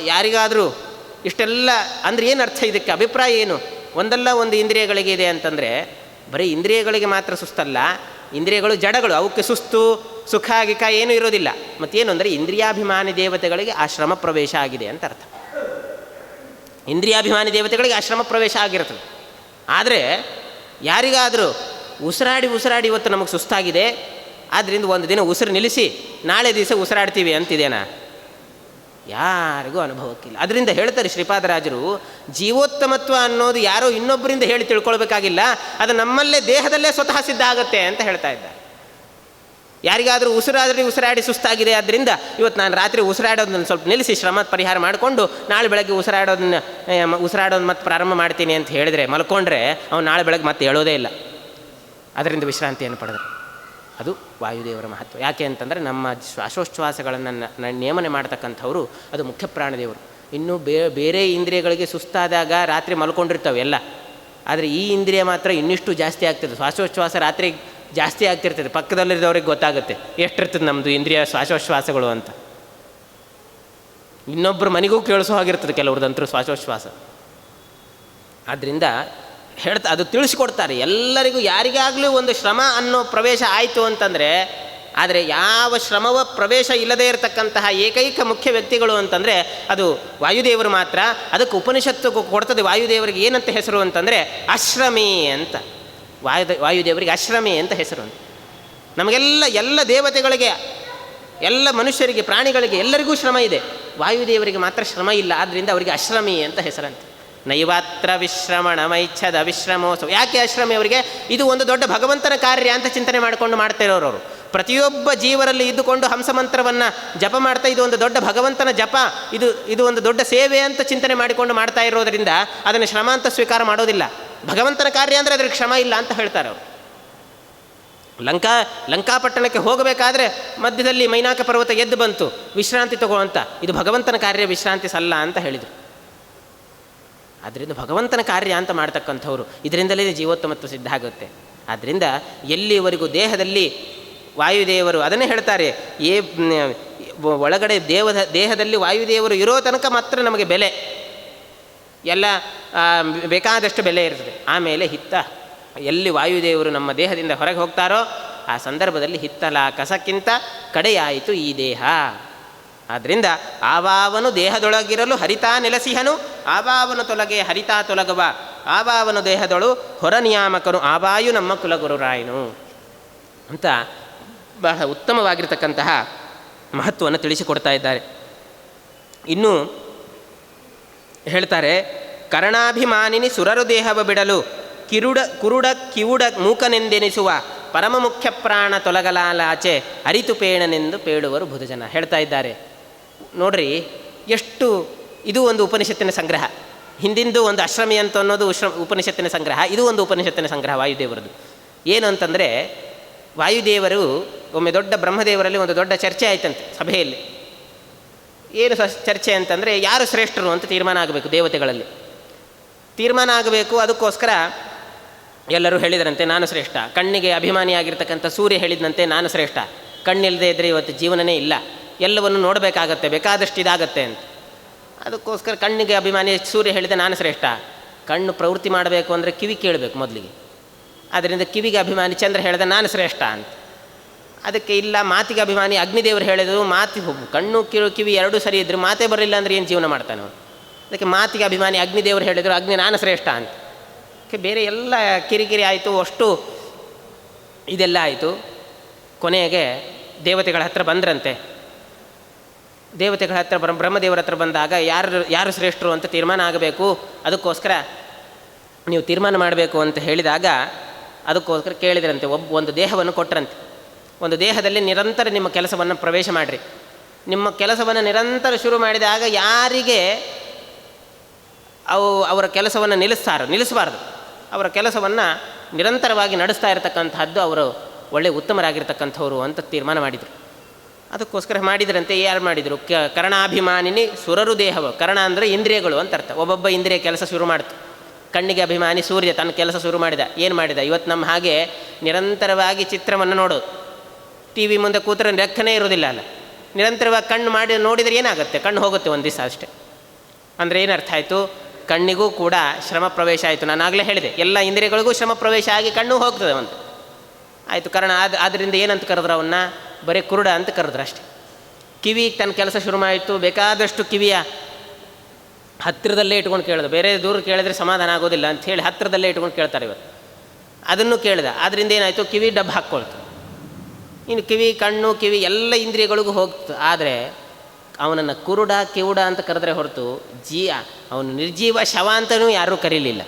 ಯಾರಿಗಾದರೂ ಇಷ್ಟೆಲ್ಲ ಅಂದರೆ ಏನು ಅರ್ಥ, ಇದಕ್ಕೆ ಅಭಿಪ್ರಾಯ ಏನು? ಒಂದಲ್ಲ ಒಂದು ಇಂದ್ರಿಯಗಳಿಗೆ ಇದೆ ಅಂತಂದರೆ ಬರೀ ಇಂದ್ರಿಯಗಳಿಗೆ ಮಾತ್ರ ಸುಸ್ತಲ್ಲ, ಇಂದ್ರಿಯಗಳು ಜಡಗಳು, ಅವಕ್ಕೆ ಸುಸ್ತು ಸುಖ ಗಿಖ ಏನೂ ಇರೋದಿಲ್ಲ. ಮತ್ತೇನು ಅಂದರೆ ಇಂದ್ರಿಯಾಭಿಮಾನಿ ದೇವತೆಗಳಿಗೆ ಆ ಶ್ರಮ ಪ್ರವೇಶ ಆಗಿದೆ ಅಂತ ಅರ್ಥ. ಇಂದ್ರಿಯಾಭಿಮಾನಿ ದೇವತೆಗಳಿಗೆ ಆ ಶ್ರಮ ಪ್ರವೇಶ ಆಗಿರ್ತದೆ. ಆದರೆ ಯಾರಿಗಾದರೂ ಉಸಿರಾಡಿ ಇವತ್ತು ನಮಗೆ ಸುಸ್ತಾಗಿದೆ, ಆದ್ದರಿಂದ ಒಂದು ದಿನ ಉಸಿರು ನಿಲ್ಲಿಸಿ ನಾಳೆ ದಿವಸ ಉಸಿರಾಡ್ತೀವಿ ಅಂತಿದೇನಾ? ಯಾರಿಗೂ ಅನುಭವಕ್ಕಿಲ್ಲ. ಅದರಿಂದ ಹೇಳ್ತಾರೆ ಶ್ರೀಪಾದರಾಜರು, ಜೀವೋತ್ತಮತ್ವ ಅನ್ನೋದು ಯಾರೋ ಇನ್ನೊಬ್ಬರಿಂದ ಹೇಳಿ ತಿಳ್ಕೊಳ್ಬೇಕಾಗಿಲ್ಲ, ಅದು ನಮ್ಮಲ್ಲೇ ದೇಹದಲ್ಲೇ ಸ್ವತಃ ಸಿದ್ಧ ಆಗುತ್ತೆ ಅಂತ ಹೇಳ್ತಾ ಇದ್ದಾರೆ. ಯಾರಿಗಾದರೂ ಉಸಿರಾಡಿ ಸುಸ್ತಾಗಿದೆ, ಆದ್ದರಿಂದ ಇವತ್ತು ನಾನು ರಾತ್ರಿ ಉಸಿರಾಡೋದನ್ನು ಸ್ವಲ್ಪ ನಿಲ್ಲಿಸಿ ಶ್ರಮ ಪರಿಹಾರ ಮಾಡಿಕೊಂಡು ನಾಳೆ ಬೆಳಗ್ಗೆ ಉಸಿರಾಡೋದು ಮತ್ತೆ ಪ್ರಾರಂಭ ಮಾಡ್ತೀನಿ ಅಂತ ಹೇಳಿದರೆ ಮಲ್ಕೊಂಡ್ರೆ ಅವ್ನು ನಾಳೆ ಬೆಳಗ್ಗೆ ಮತ್ತೆ ಹೇಳೋದೇ ಇಲ್ಲ. ಅದರಿಂದ ವಿಶ್ರಾಂತಿಯನ್ನು ಪಡೆದ್ರೆ ಅದು ವಾಯುದೇವರ ಮಹತ್ವ. ಯಾಕೆ ಅಂತಂದರೆ ನಮ್ಮ ಶ್ವಾಸೋಚ್ಛ್ವಾಸಗಳನ್ನು ನೇಮನೆ ಮಾಡ್ತಕ್ಕಂಥವ್ರು ಅದು ಮುಖ್ಯ ಪ್ರಾಣದೇವರು. ಇನ್ನು ಬೇರೆ ಇಂದ್ರಿಯಗಳಿಗೆ ಸುಸ್ತಾದಾಗ ರಾತ್ರಿ ಮಲ್ಕೊಂಡಿರ್ತಾವೆ ಎಲ್ಲ, ಆದರೆ ಈ ಇಂದ್ರಿಯ ಮಾತ್ರ ಇನ್ನಿಷ್ಟು ಜಾಸ್ತಿ ಆಗ್ತದೆ. ಶ್ವಾಸೋಚ್ಛ್ವಾಸ ರಾತ್ರಿ ಜಾಸ್ತಿ ಆಗ್ತಿರ್ತದೆ, ಪಕ್ಕದಲ್ಲಿದ್ದವ್ರಿಗೆ ಗೊತ್ತಾಗುತ್ತೆ ಎಷ್ಟಿರ್ತದೆ ನಮ್ಮದು ಇಂದ್ರಿಯ ಶ್ವಾಸೋಚ್ಛ್ವಾಸಗಳು ಅಂತ. ಇನ್ನೊಬ್ಬರು ಮನೆಗೂ ಕೇಳಿಸೋ ಹಾಗಿರ್ತದೆ ಕೆಲವ್ರದಂತರೂ ಶ್ವಾಸೋಚ್ಛ್ವಾಸ. ಆದ್ದರಿಂದ ಅದು ತಿಳಿಸ್ಕೊಡ್ತಾರೆ ಎಲ್ಲರಿಗೂ. ಯಾರಿಗಾಗಲೂ ಒಂದು ಶ್ರಮ ಅನ್ನೋ ಪ್ರವೇಶ ಆಯಿತು ಅಂತಂದರೆ, ಆದರೆ ಯಾವ ಶ್ರಮವ ಪ್ರವೇಶ ಇಲ್ಲದೇ ಇರತಕ್ಕಂತಹ ಏಕೈಕ ಮುಖ್ಯ ವ್ಯಕ್ತಿಗಳು ಅಂತಂದರೆ ಅದು ವಾಯುದೇವರು ಮಾತ್ರ. ಅದಕ್ಕೆ ಉಪನಿಷತ್ತು ಕೊಡ್ತದೆ ವಾಯುದೇವರಿಗೆ ಏನಂತ ಹೆಸರು ಅಂತಂದರೆ ಅಶ್ರಮಿ ಅಂತ. ವಾಯುದೇವರಿಗೆ ಅಶ್ರಮಿ ಅಂತ ಹೆಸರು ಅಂತ. ಎಲ್ಲ ದೇವತೆಗಳಿಗೆ, ಎಲ್ಲ ಮನುಷ್ಯರಿಗೆ, ಪ್ರಾಣಿಗಳಿಗೆ ಎಲ್ಲರಿಗೂ ಶ್ರಮ ಇದೆ, ವಾಯುದೇವರಿಗೆ ಮಾತ್ರ ಶ್ರಮ ಇಲ್ಲ. ಆದ್ದರಿಂದ ಅವರಿಗೆ ಅಶ್ರಮಿ ಅಂತ ಹೆಸರಂತೆ. ನೈವಾತ್ರ ವಿಶ್ರಮಣ ಮೈಚ್ಛದ ವಿಶ್ರಮೋತ್ಸವ. ಯಾಕೆ ಅಶ್ರಮಿ ಅವರಿಗೆ? ಇದು ಒಂದು ದೊಡ್ಡ ಭಗವಂತನ ಕಾರ್ಯ ಅಂತ ಚಿಂತನೆ ಮಾಡಿಕೊಂಡು ಮಾಡ್ತಾ ಇರೋರವರು. ಪ್ರತಿಯೊಬ್ಬ ಜೀವರಲ್ಲಿ ಇದ್ದುಕೊಂಡು ಹಂಸಮಂತ್ರವನ್ನು ಜಪ ಮಾಡ್ತಾ ಇದು ಒಂದು ದೊಡ್ಡ ಭಗವಂತನ ಜಪ, ಇದು ಒಂದು ದೊಡ್ಡ ಸೇವೆ ಅಂತ ಚಿಂತನೆ ಮಾಡಿಕೊಂಡು ಮಾಡ್ತಾ ಇರೋದರಿಂದ ಅದನ್ನು ಶ್ರಮ ಅಂತ ಸ್ವೀಕಾರ ಮಾಡೋದಿಲ್ಲ. ಭಗವಂತನ ಕಾರ್ಯ ಅಂದರೆ ಅದಕ್ಕೆ ಶ್ರಮ ಇಲ್ಲ ಅಂತ ಹೇಳ್ತಾರೆ ಅವರು. ಲಂಕಾಪಟ್ಟಣಕ್ಕೆ ಹೋಗಬೇಕಾದ್ರೆ ಮಧ್ಯದಲ್ಲಿ ಮೈನಾಕ ಪರ್ವತ ಎದ್ದು ಬಂತು, ವಿಶ್ರಾಂತಿ ತಗೋ ಅಂತ. ಇದು ಭಗವಂತನ ಕಾರ್ಯ, ವಿಶ್ರಾಂತಿ ಸಲ್ಲ ಅಂತ ಹೇಳಿದರು. ಆದ್ದರಿಂದ ಭಗವಂತನ ಕಾರ್ಯ ಅಂತ ಮಾಡ್ತಕ್ಕಂಥವ್ರು, ಇದರಿಂದಲೇ ಜೀವೋತ್ತಮತ್ವ ಸಿದ್ಧ ಆಗುತ್ತೆ. ಆದ್ದರಿಂದ ಎಲ್ಲಿವರೆಗೂ ದೇಹದಲ್ಲಿ ವಾಯುದೇವರು ಅದನ್ನೇ ಹೇಳ್ತಾರೆ, ಒಳಗಡೆ ದೇಹದಲ್ಲಿ ವಾಯುದೇವರು ಇರೋ ತನಕ ಮಾತ್ರ ನಮಗೆ ಬೆಲೆ, ಎಲ್ಲ ಬೇಕಾದಷ್ಟು ಬೆಲೆ ಇರ್ತದೆ. ಆಮೇಲೆ ಎಲ್ಲಿ ವಾಯುದೇವರು ನಮ್ಮ ದೇಹದಿಂದ ಹೊರಗೆ ಹೋಗ್ತಾರೋ ಆ ಸಂದರ್ಭದಲ್ಲಿ ಹಿತ್ತಲ ಕಸಕ್ಕಿಂತ ಕಡೆಯಾಯಿತು ಈ ದೇಹ. ಆದ್ದರಿಂದ ಆವಾವನು ದೇಹದೊಳಗಿರಲು ಹರಿತಾ ನೆಲಸಿಹನು, ಆವಾವನು ತೊಲಗೆ ಹರಿತಾ ತೊಲಗುವ ಆವಾವನು ದೇಹದಳು ಹೊರ ನಿಯಾಮಕನು ಆವಾಯು ನಮ್ಮ ಕುಲಗುರುರಾಯನು ಅಂತ ಬಹಳ ಉತ್ತಮವಾಗಿರ್ತಕ್ಕಂತಹ ಮಹತ್ವವನ್ನು ತಿಳಿಸಿಕೊಡ್ತಾ ಇದ್ದಾರೆ. ಇನ್ನು ಹೇಳ್ತಾರೆ, ಕರ್ಣಾಭಿಮಾನಿನಿ ಸುರರು ದೇಹವ ಬಿಡಲು ಕುರುಡ ಕಿವುಡ ಮೂಕನೆಂದೆನಿಸುವ ಪರಮ ಮುಖ್ಯ ಪ್ರಾಣ ತೊಲಗಲಾಲಾಚೆ ಅರಿತು ಪೇಣನೆಂದು ಪೇಳುವರು ಬುಧಜನ. ಹೇಳ್ತಾ ಇದ್ದಾರೆ ನೋಡ್ರಿ, ಎಷ್ಟು ಇದು ಒಂದು ಉಪನಿಷತ್ತಿನ ಸಂಗ್ರಹ. ಹಿಂದಿಂದು ಒಂದು ಅಶ್ರಮಿ ಅಂತ ಅನ್ನೋದು ಉಪನಿಷತ್ತಿನ ಸಂಗ್ರಹ, ಇದು ಒಂದು ಉಪನಿಷತ್ತಿನ ಸಂಗ್ರಹ ವಾಯುದೇವರದು. ಏನು ಅಂತಂದರೆ, ವಾಯುದೇವರು ಒಮ್ಮೆ ದೊಡ್ಡ ಬ್ರಹ್ಮದೇವರಲ್ಲಿ ಒಂದು ದೊಡ್ಡ ಚರ್ಚೆ ಆಯ್ತಂತೆ ಸಭೆಯಲ್ಲಿ. ಏನು ಚರ್ಚೆ ಅಂತಂದರೆ, ಯಾರು ಶ್ರೇಷ್ಠರು ಅಂತ ತೀರ್ಮಾನ ಆಗಬೇಕು. ದೇವತೆಗಳಲ್ಲಿ ತೀರ್ಮಾನ ಆಗಬೇಕು. ಅದಕ್ಕೋಸ್ಕರ ಎಲ್ಲರೂ ಹೇಳಿದರಂತೆ ನಾನು ಶ್ರೇಷ್ಠ. ಕಣ್ಣಿಗೆ ಅಭಿಮಾನಿಯಾಗಿರ್ತಕ್ಕಂಥ ಸೂರ್ಯ ಹೇಳಿದಂತೆ ನಾನು ಶ್ರೇಷ್ಠ. ಕಣ್ಣಿಲ್ಲದೆ ಇದ್ದರೆ ಇವತ್ತು ಜೀವನನೇ ಇಲ್ಲ, ಎಲ್ಲವನ್ನು ನೋಡಬೇಕಾಗತ್ತೆ, ಬೇಕಾದಷ್ಟು ಇದಾಗತ್ತೆ ಅಂತ. ಅದಕ್ಕೋಸ್ಕರ ಕಣ್ಣಿಗೆ ಅಭಿಮಾನಿ ಸೂರ್ಯ ಹೇಳಿದ ನಾನು ಶ್ರೇಷ್ಠ. ಕಣ್ಣು ಪ್ರವೃತ್ತಿ ಮಾಡಬೇಕು ಅಂದರೆ ಕಿವಿ ಕೇಳಬೇಕು ಮೊದಲಿಗೆ. ಆದ್ದರಿಂದ ಕಿವಿಗೆ ಅಭಿಮಾನಿ ಚಂದ್ರ ಹೇಳಿದ ನಾನು ಶ್ರೇಷ್ಠ ಅಂತ. ಅದಕ್ಕೆ ಇಲ್ಲ, ಮಾತಿಗೆ ಅಭಿಮಾನಿ ಅಗ್ನಿದೇವರು ಹೇಳಿದರು, ಕಣ್ಣು ಕಿವಿ ಎರಡೂ ಸರಿ ಇದ್ದರು, ಮಾತೇ ಬರಲಿಲ್ಲ ಅಂದರೆ ಏನು ಜೀವನ ಮಾಡ್ತಾನೆ ಅವನು. ಅದಕ್ಕೆ ಮಾತಿಗೆ ಅಭಿಮಾನಿ ಅಗ್ನಿದೇವರು ಹೇಳಿದರು, ಅಗ್ನಿ ನಾನು ಶ್ರೇಷ್ಠ ಅಂತ. ಬೇರೆ ಎಲ್ಲ ಕಿರಿಕಿರಿ ಆಯಿತು, ಅಷ್ಟು ಇದೆಲ್ಲ ಆಯಿತು. ಕೊನೆಗೆ ದೇವತೆಗಳ ಹತ್ರ ಬಂದ್ರಂತೆ. ದೇವತೆಗಳ ಹತ್ರ ಬ್ರಹ್ಮದೇವರ ಹತ್ರ ಬಂದಾಗ ಯಾರು ಶ್ರೇಷ್ಠರು ಅಂತ ತೀರ್ಮಾನ ಆಗಬೇಕು, ಅದಕ್ಕೋಸ್ಕರ ನೀವು ತೀರ್ಮಾನ ಮಾಡಬೇಕು ಅಂತ ಹೇಳಿದಾಗ ಅದಕ್ಕೋಸ್ಕರ ಕೇಳಿದ್ರಂತೆ. ಒಂದು ದೇಹವನ್ನು ಕೊಟ್ಟರಂತೆ. ಒಂದು ದೇಹದಲ್ಲಿ ನಿರಂತರ ನಿಮ್ಮ ಕೆಲಸವನ್ನು ಪ್ರವೇಶ ಮಾಡಿರಿ. ನಿಮ್ಮ ಕೆಲಸವನ್ನು ನಿರಂತರ ಶುರು ಮಾಡಿದಾಗ ಯಾರಿಗೆ ಅವರ ಕೆಲಸವನ್ನು ನಿಲ್ಲಿಸಬಾರ್ದು. ಅವರ ಕೆಲಸವನ್ನು ನಿರಂತರವಾಗಿ ನಡೆಸ್ತಾ ಇರತಕ್ಕಂಥದ್ದು ಅವರು ಒಳ್ಳೆಯ ಉತ್ತಮರಾಗಿರ್ತಕ್ಕಂಥವ್ರು ಅಂತ ತೀರ್ಮಾನ ಮಾಡಿದರು. ಅದಕ್ಕೋಸ್ಕರ ಮಾಡಿದ್ರಂತೆ. ಯಾರು ಮಾಡಿದರು? ಕರ್ಣಾಭಿಮಾನಿನಿ ಸುರರು ದೇಹವ. ಕರ್ಣ ಅಂದರೆ ಇಂದ್ರಿಯಗಳು ಅಂತ ಅರ್ಥ. ಒಬ್ಬೊಬ್ಬ ಇಂದ್ರಿಯ ಕೆಲಸ ಶುರು ಮಾಡ್ತು. ಕಣ್ಣಿಗೆ ಅಭಿಮಾನಿ ಸೂರ್ಯ ತನ್ನ ಕೆಲಸ ಶುರು ಮಾಡಿದ. ಏನು ಮಾಡಿದ? ಇವತ್ತು ನಮ್ಮ ಹಾಗೆ ನಿರಂತರವಾಗಿ ಚಿತ್ರವನ್ನು ನೋಡೋದು, ಟಿ ವಿ ಮುಂದೆ ಕೂತ್ರೆ ಲೆಕ್ಕನೇ ಇರೋದಿಲ್ಲ ಅಲ್ಲ. ನಿರಂತರವಾಗಿ ಕಣ್ಣು ಮಾಡಿ ನೋಡಿದರೆ ಏನಾಗುತ್ತೆ? ಕಣ್ಣು ಹೋಗುತ್ತೆ ಒಂದು ದಿವಸ ಅಷ್ಟೇ. ಅಂದರೆ ಏನರ್ಥ ಆಯಿತು? ಕಣ್ಣಿಗೂ ಕೂಡ ಶ್ರಮ ಪ್ರವೇಶ ಆಯಿತು. ನಾನು ಆಗಲೇ ಹೇಳಿದೆ, ಎಲ್ಲ ಇಂದ್ರಿಯಗಳಿಗೂ ಶ್ರಮ ಪ್ರವೇಶ ಆಗಿ ಕಣ್ಣು ಹೋಗ್ತದೆ ಒಂದು ಆಯಿತು. ಕಾರಣ ಆದ್ದರಿಂದ ಏನಂತ ಕರೆದ್ರು ಅವನ್ನ? ಬರೀ ಕುರುಡ ಅಂತ ಕರೆದ್ರು ಅಷ್ಟೇ. ಕಿವಿಗೆ ತನ್ನ ಕೆಲಸ ಶುರು ಮಾಡಿತು. ಬೇಕಾದಷ್ಟು ಕಿವಿಯ ಹತ್ತಿರದಲ್ಲೇ ಇಟ್ಕೊಂಡು ಕೇಳೋದು. ಬೇರೆ ದೂರ ಕೇಳಿದ್ರೆ ಸಮಾಧಾನ ಆಗೋದಿಲ್ಲ ಅಂಥೇಳಿ ಹತ್ತಿರದಲ್ಲೇ ಇಟ್ಕೊಂಡು ಕೇಳ್ತಾರೆ ಇವತ್ತು. ಅದನ್ನು ಕೇಳಿದ. ಆದ್ದರಿಂದ ಏನಾಯಿತು? ಕಿವಿ ಡಬ್ಬ ಹಾಕ್ಕೊಳ್ತು. ಇನ್ನು ಕಣ್ಣು ಕಿವಿ ಎಲ್ಲ ಇಂದ್ರಿಯಗಳಿಗೂ ಹೋಗ್ತು. ಆದರೆ ಅವನನ್ನು ಕುರುಡ ಕಿವುಡ ಅಂತ ಕರೆದ್ರೆ ಹೊರತು ಅವನು ನಿರ್ಜೀವ ಶವ ಅಂತಲೂ ಯಾರೂ ಕರೀಲಿಲ್ಲ.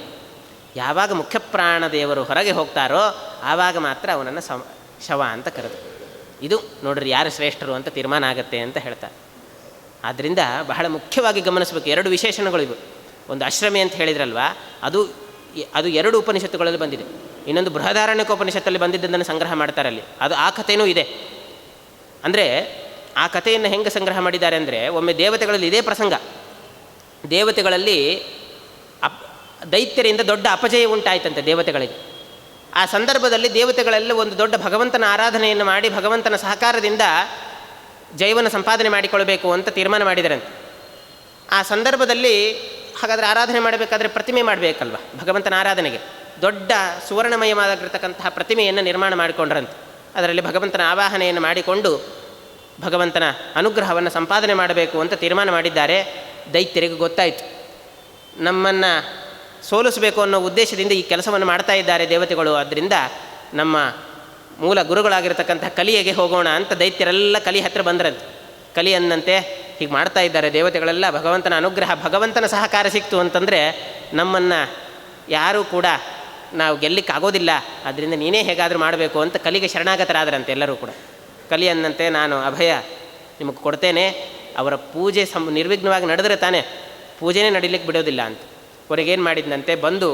ಯಾವಾಗ ಮುಖ್ಯ ಪ್ರಾಣದೇವರು ಹೊರಗೆ ಹೋಗ್ತಾರೋ ಆವಾಗ ಮಾತ್ರ ಅವನನ್ನು ಶವ ಅಂತ ಕರೆದು. ಇದು ನೋಡ್ರಿ ಯಾರು ಶ್ರೇಷ್ಠರು ಅಂತ ತೀರ್ಮಾನ ಆಗತ್ತೆ ಅಂತ ಹೇಳ್ತಾರೆ. ಆದ್ದರಿಂದ ಬಹಳ ಮುಖ್ಯವಾಗಿ ಗಮನಿಸಬೇಕು. ಎರಡು ವಿಶೇಷಣಗಳು ಇವು. ಒಂದು ಅಶ್ರಮಿ ಅಂತ ಹೇಳಿದ್ರಲ್ವ, ಅದು ಎರಡು ಉಪನಿಷತ್ತುಗಳಲ್ಲಿ ಬಂದಿದೆ. ಇನ್ನೊಂದು ಬೃಹದಾರಣ್ಯಕ ಉಪನಿಷತ್ತಲ್ಲಿ ಬಂದಿದ್ದನ್ನು ಸಂಗ್ರಹ ಮಾಡ್ತಾರಲ್ಲಿ. ಆ ಕಥೆಯೂ ಇದೆ. ಅಂದರೆ ಆ ಕಥೆಯನ್ನು ಹೆಂಗೆ ಸಂಗ್ರಹ ಮಾಡಿದ್ದಾರೆ ಅಂದರೆ, ಒಮ್ಮೆ ದೇವತೆಗಳಲ್ಲಿ ಇದೇ ಪ್ರಸಂಗ. ದೇವತೆಗಳಲ್ಲಿ ದೈತ್ಯರಿಂದ ದೊಡ್ಡ ಅಪಜಯ ಉಂಟಾಯ್ತಂತೆ ದೇವತೆಗಳಿಗೆ. ಆ ಸಂದರ್ಭದಲ್ಲಿ ದೇವತೆಗಳೆಲ್ಲ ಒಂದು ದೊಡ್ಡ ಭಗವಂತನ ಆರಾಧನೆಯನ್ನು ಮಾಡಿ ಭಗವಂತನ ಸಹಕಾರದಿಂದ ಜೈವನ ಸಂಪಾದನೆ ಮಾಡಿಕೊಳ್ಬೇಕು ಅಂತ ತೀರ್ಮಾನ ಮಾಡಿದರಂತೆ. ಆ ಸಂದರ್ಭದಲ್ಲಿ ಹಾಗಾದರೆ ಆರಾಧನೆ ಮಾಡಬೇಕಾದ್ರೆ ಪ್ರತಿಮೆ ಮಾಡಬೇಕಲ್ವ? ಭಗವಂತನ ಆರಾಧನೆಗೆ ದೊಡ್ಡ ಸುವರ್ಣಮಯವಾಗಿರ್ತಕ್ಕಂತಹ ಪ್ರತಿಮೆಯನ್ನು ನಿರ್ಮಾಣ ಮಾಡಿಕೊಂಡ್ರಂತೆ. ಅದರಲ್ಲಿ ಭಗವಂತನ ಆವಾಹನೆಯನ್ನು ಮಾಡಿಕೊಂಡು ಭಗವಂತನ ಅನುಗ್ರಹವನ್ನು ಸಂಪಾದನೆ ಮಾಡಬೇಕು ಅಂತ ತೀರ್ಮಾನ ಮಾಡಿದ್ದಾರೆ. ದೈತ್ಯರಿಗೆ ಗೊತ್ತಾಯಿತು, ನಮ್ಮನ್ನು ಸೋಲಿಸಬೇಕು ಅನ್ನೋ ಉದ್ದೇಶದಿಂದ ಈ ಕೆಲಸವನ್ನು ಮಾಡ್ತಾ ಇದ್ದಾರೆ ದೇವತೆಗಳು. ಆದ್ದರಿಂದ ನಮ್ಮ ಮೂಲ ಗುರುಗಳಾಗಿರ್ತಕ್ಕಂಥ ಕಲಿಯಗೆ ಹೋಗೋಣ ಅಂತ ದೈತ್ಯರೆಲ್ಲ ಕಲಿ ಹತ್ತಿರ ಬಂದ್ರಂತೆ. ಕಲಿ ಅನ್ನಂತೆ ಹೀಗೆ ಮಾಡ್ತಾ ಇದ್ದಾರೆ ದೇವತೆಗಳೆಲ್ಲ. ಭಗವಂತನ ಅನುಗ್ರಹ, ಭಗವಂತನ ಸಹಕಾರ ಸಿಕ್ತು ಅಂತಂದರೆ ನಮ್ಮನ್ನು ಯಾರೂ ಕೂಡ ನಾವು ಗೆಲ್ಲಿಕ್ಕಾಗೋದಿಲ್ಲ, ಆದ್ದರಿಂದ ನೀನೇ ಹೇಗಾದರೂ ಮಾಡಬೇಕು ಅಂತ ಕಲಿಗೆ ಶರಣಾಗತರಾದರಂತೆ ಎಲ್ಲರೂ ಕೂಡ. ಕಲಿ ಅನ್ನಂತೆ, ನಾನು ಅಭಯ ನಿಮಗೆ ಕೊಡ್ತೇನೆ, ಅವರ ಪೂಜೆ ನಿರ್ವಿಘ್ನವಾಗಿ ನಡೆದರೆ ತಾನೇ, ಪೂಜೆನೇ ನಡೀಲಿಕ್ಕೆ ಬಿಡೋದಿಲ್ಲ ಅಂತ. ಹೊರಗೇನು ಮಾಡಿದ್ದಂತೆ, ಬಂದು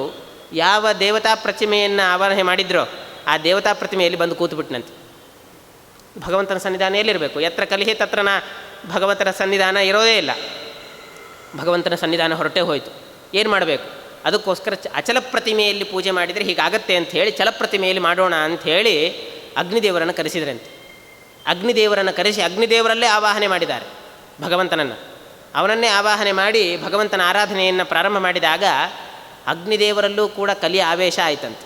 ಯಾವ ದೇವತಾ ಪ್ರತಿಮೆಯನ್ನು ಆವಾಹನೆ ಮಾಡಿದ್ರೋ ಆ ದೇವತಾ ಪ್ರತಿಮೆಯಲ್ಲಿ ಬಂದು ಕೂತುಬಿಟ್ನಂತೆ. ಭಗವಂತನ ಸನ್ನಿಧಾನ ಎಲ್ಲಿರಬೇಕು? ಎತ್ರ ಕಲಿಹೆ ತತ್ರನ ಭಗವಂತನ ಸನ್ನಿಧಾನ ಇರೋದೇ ಇಲ್ಲ. ಭಗವಂತನ ಸನ್ನಿಧಾನ ಹೊರಟೇ ಹೋಯಿತು. ಏನು ಮಾಡಬೇಕು? ಅದಕ್ಕೋಸ್ಕರ ಅಚಲ ಪ್ರತಿಮೆಯಲ್ಲಿ ಪೂಜೆ ಮಾಡಿದರೆ ಹೀಗಾಗತ್ತೆ ಅಂಥೇಳಿ ಚಲ ಪ್ರತಿಮೆಯಲ್ಲಿ ಮಾಡೋಣ ಅಂಥೇಳಿ ಅಗ್ನಿದೇವರನ್ನು ಕರೆಸಿದ್ರಂತೆ. ಅಗ್ನಿದೇವರನ್ನು ಕರೆಸಿ ಅಗ್ನಿದೇವರಲ್ಲೇ ಆವಾಹನೆ ಮಾಡಿದ್ದಾರೆ ಭಗವಂತನನ್ನು. ಅವನನ್ನೇ ಆವಾಹನೆ ಮಾಡಿ ಭಗವಂತನ ಆರಾಧನೆಯನ್ನು ಪ್ರಾರಂಭ ಮಾಡಿದಾಗ ಅಗ್ನಿದೇವರಲ್ಲೂ ಕೂಡ ಕಲಿಯ ಆವೇಶ ಆಯಿತಂತೆ.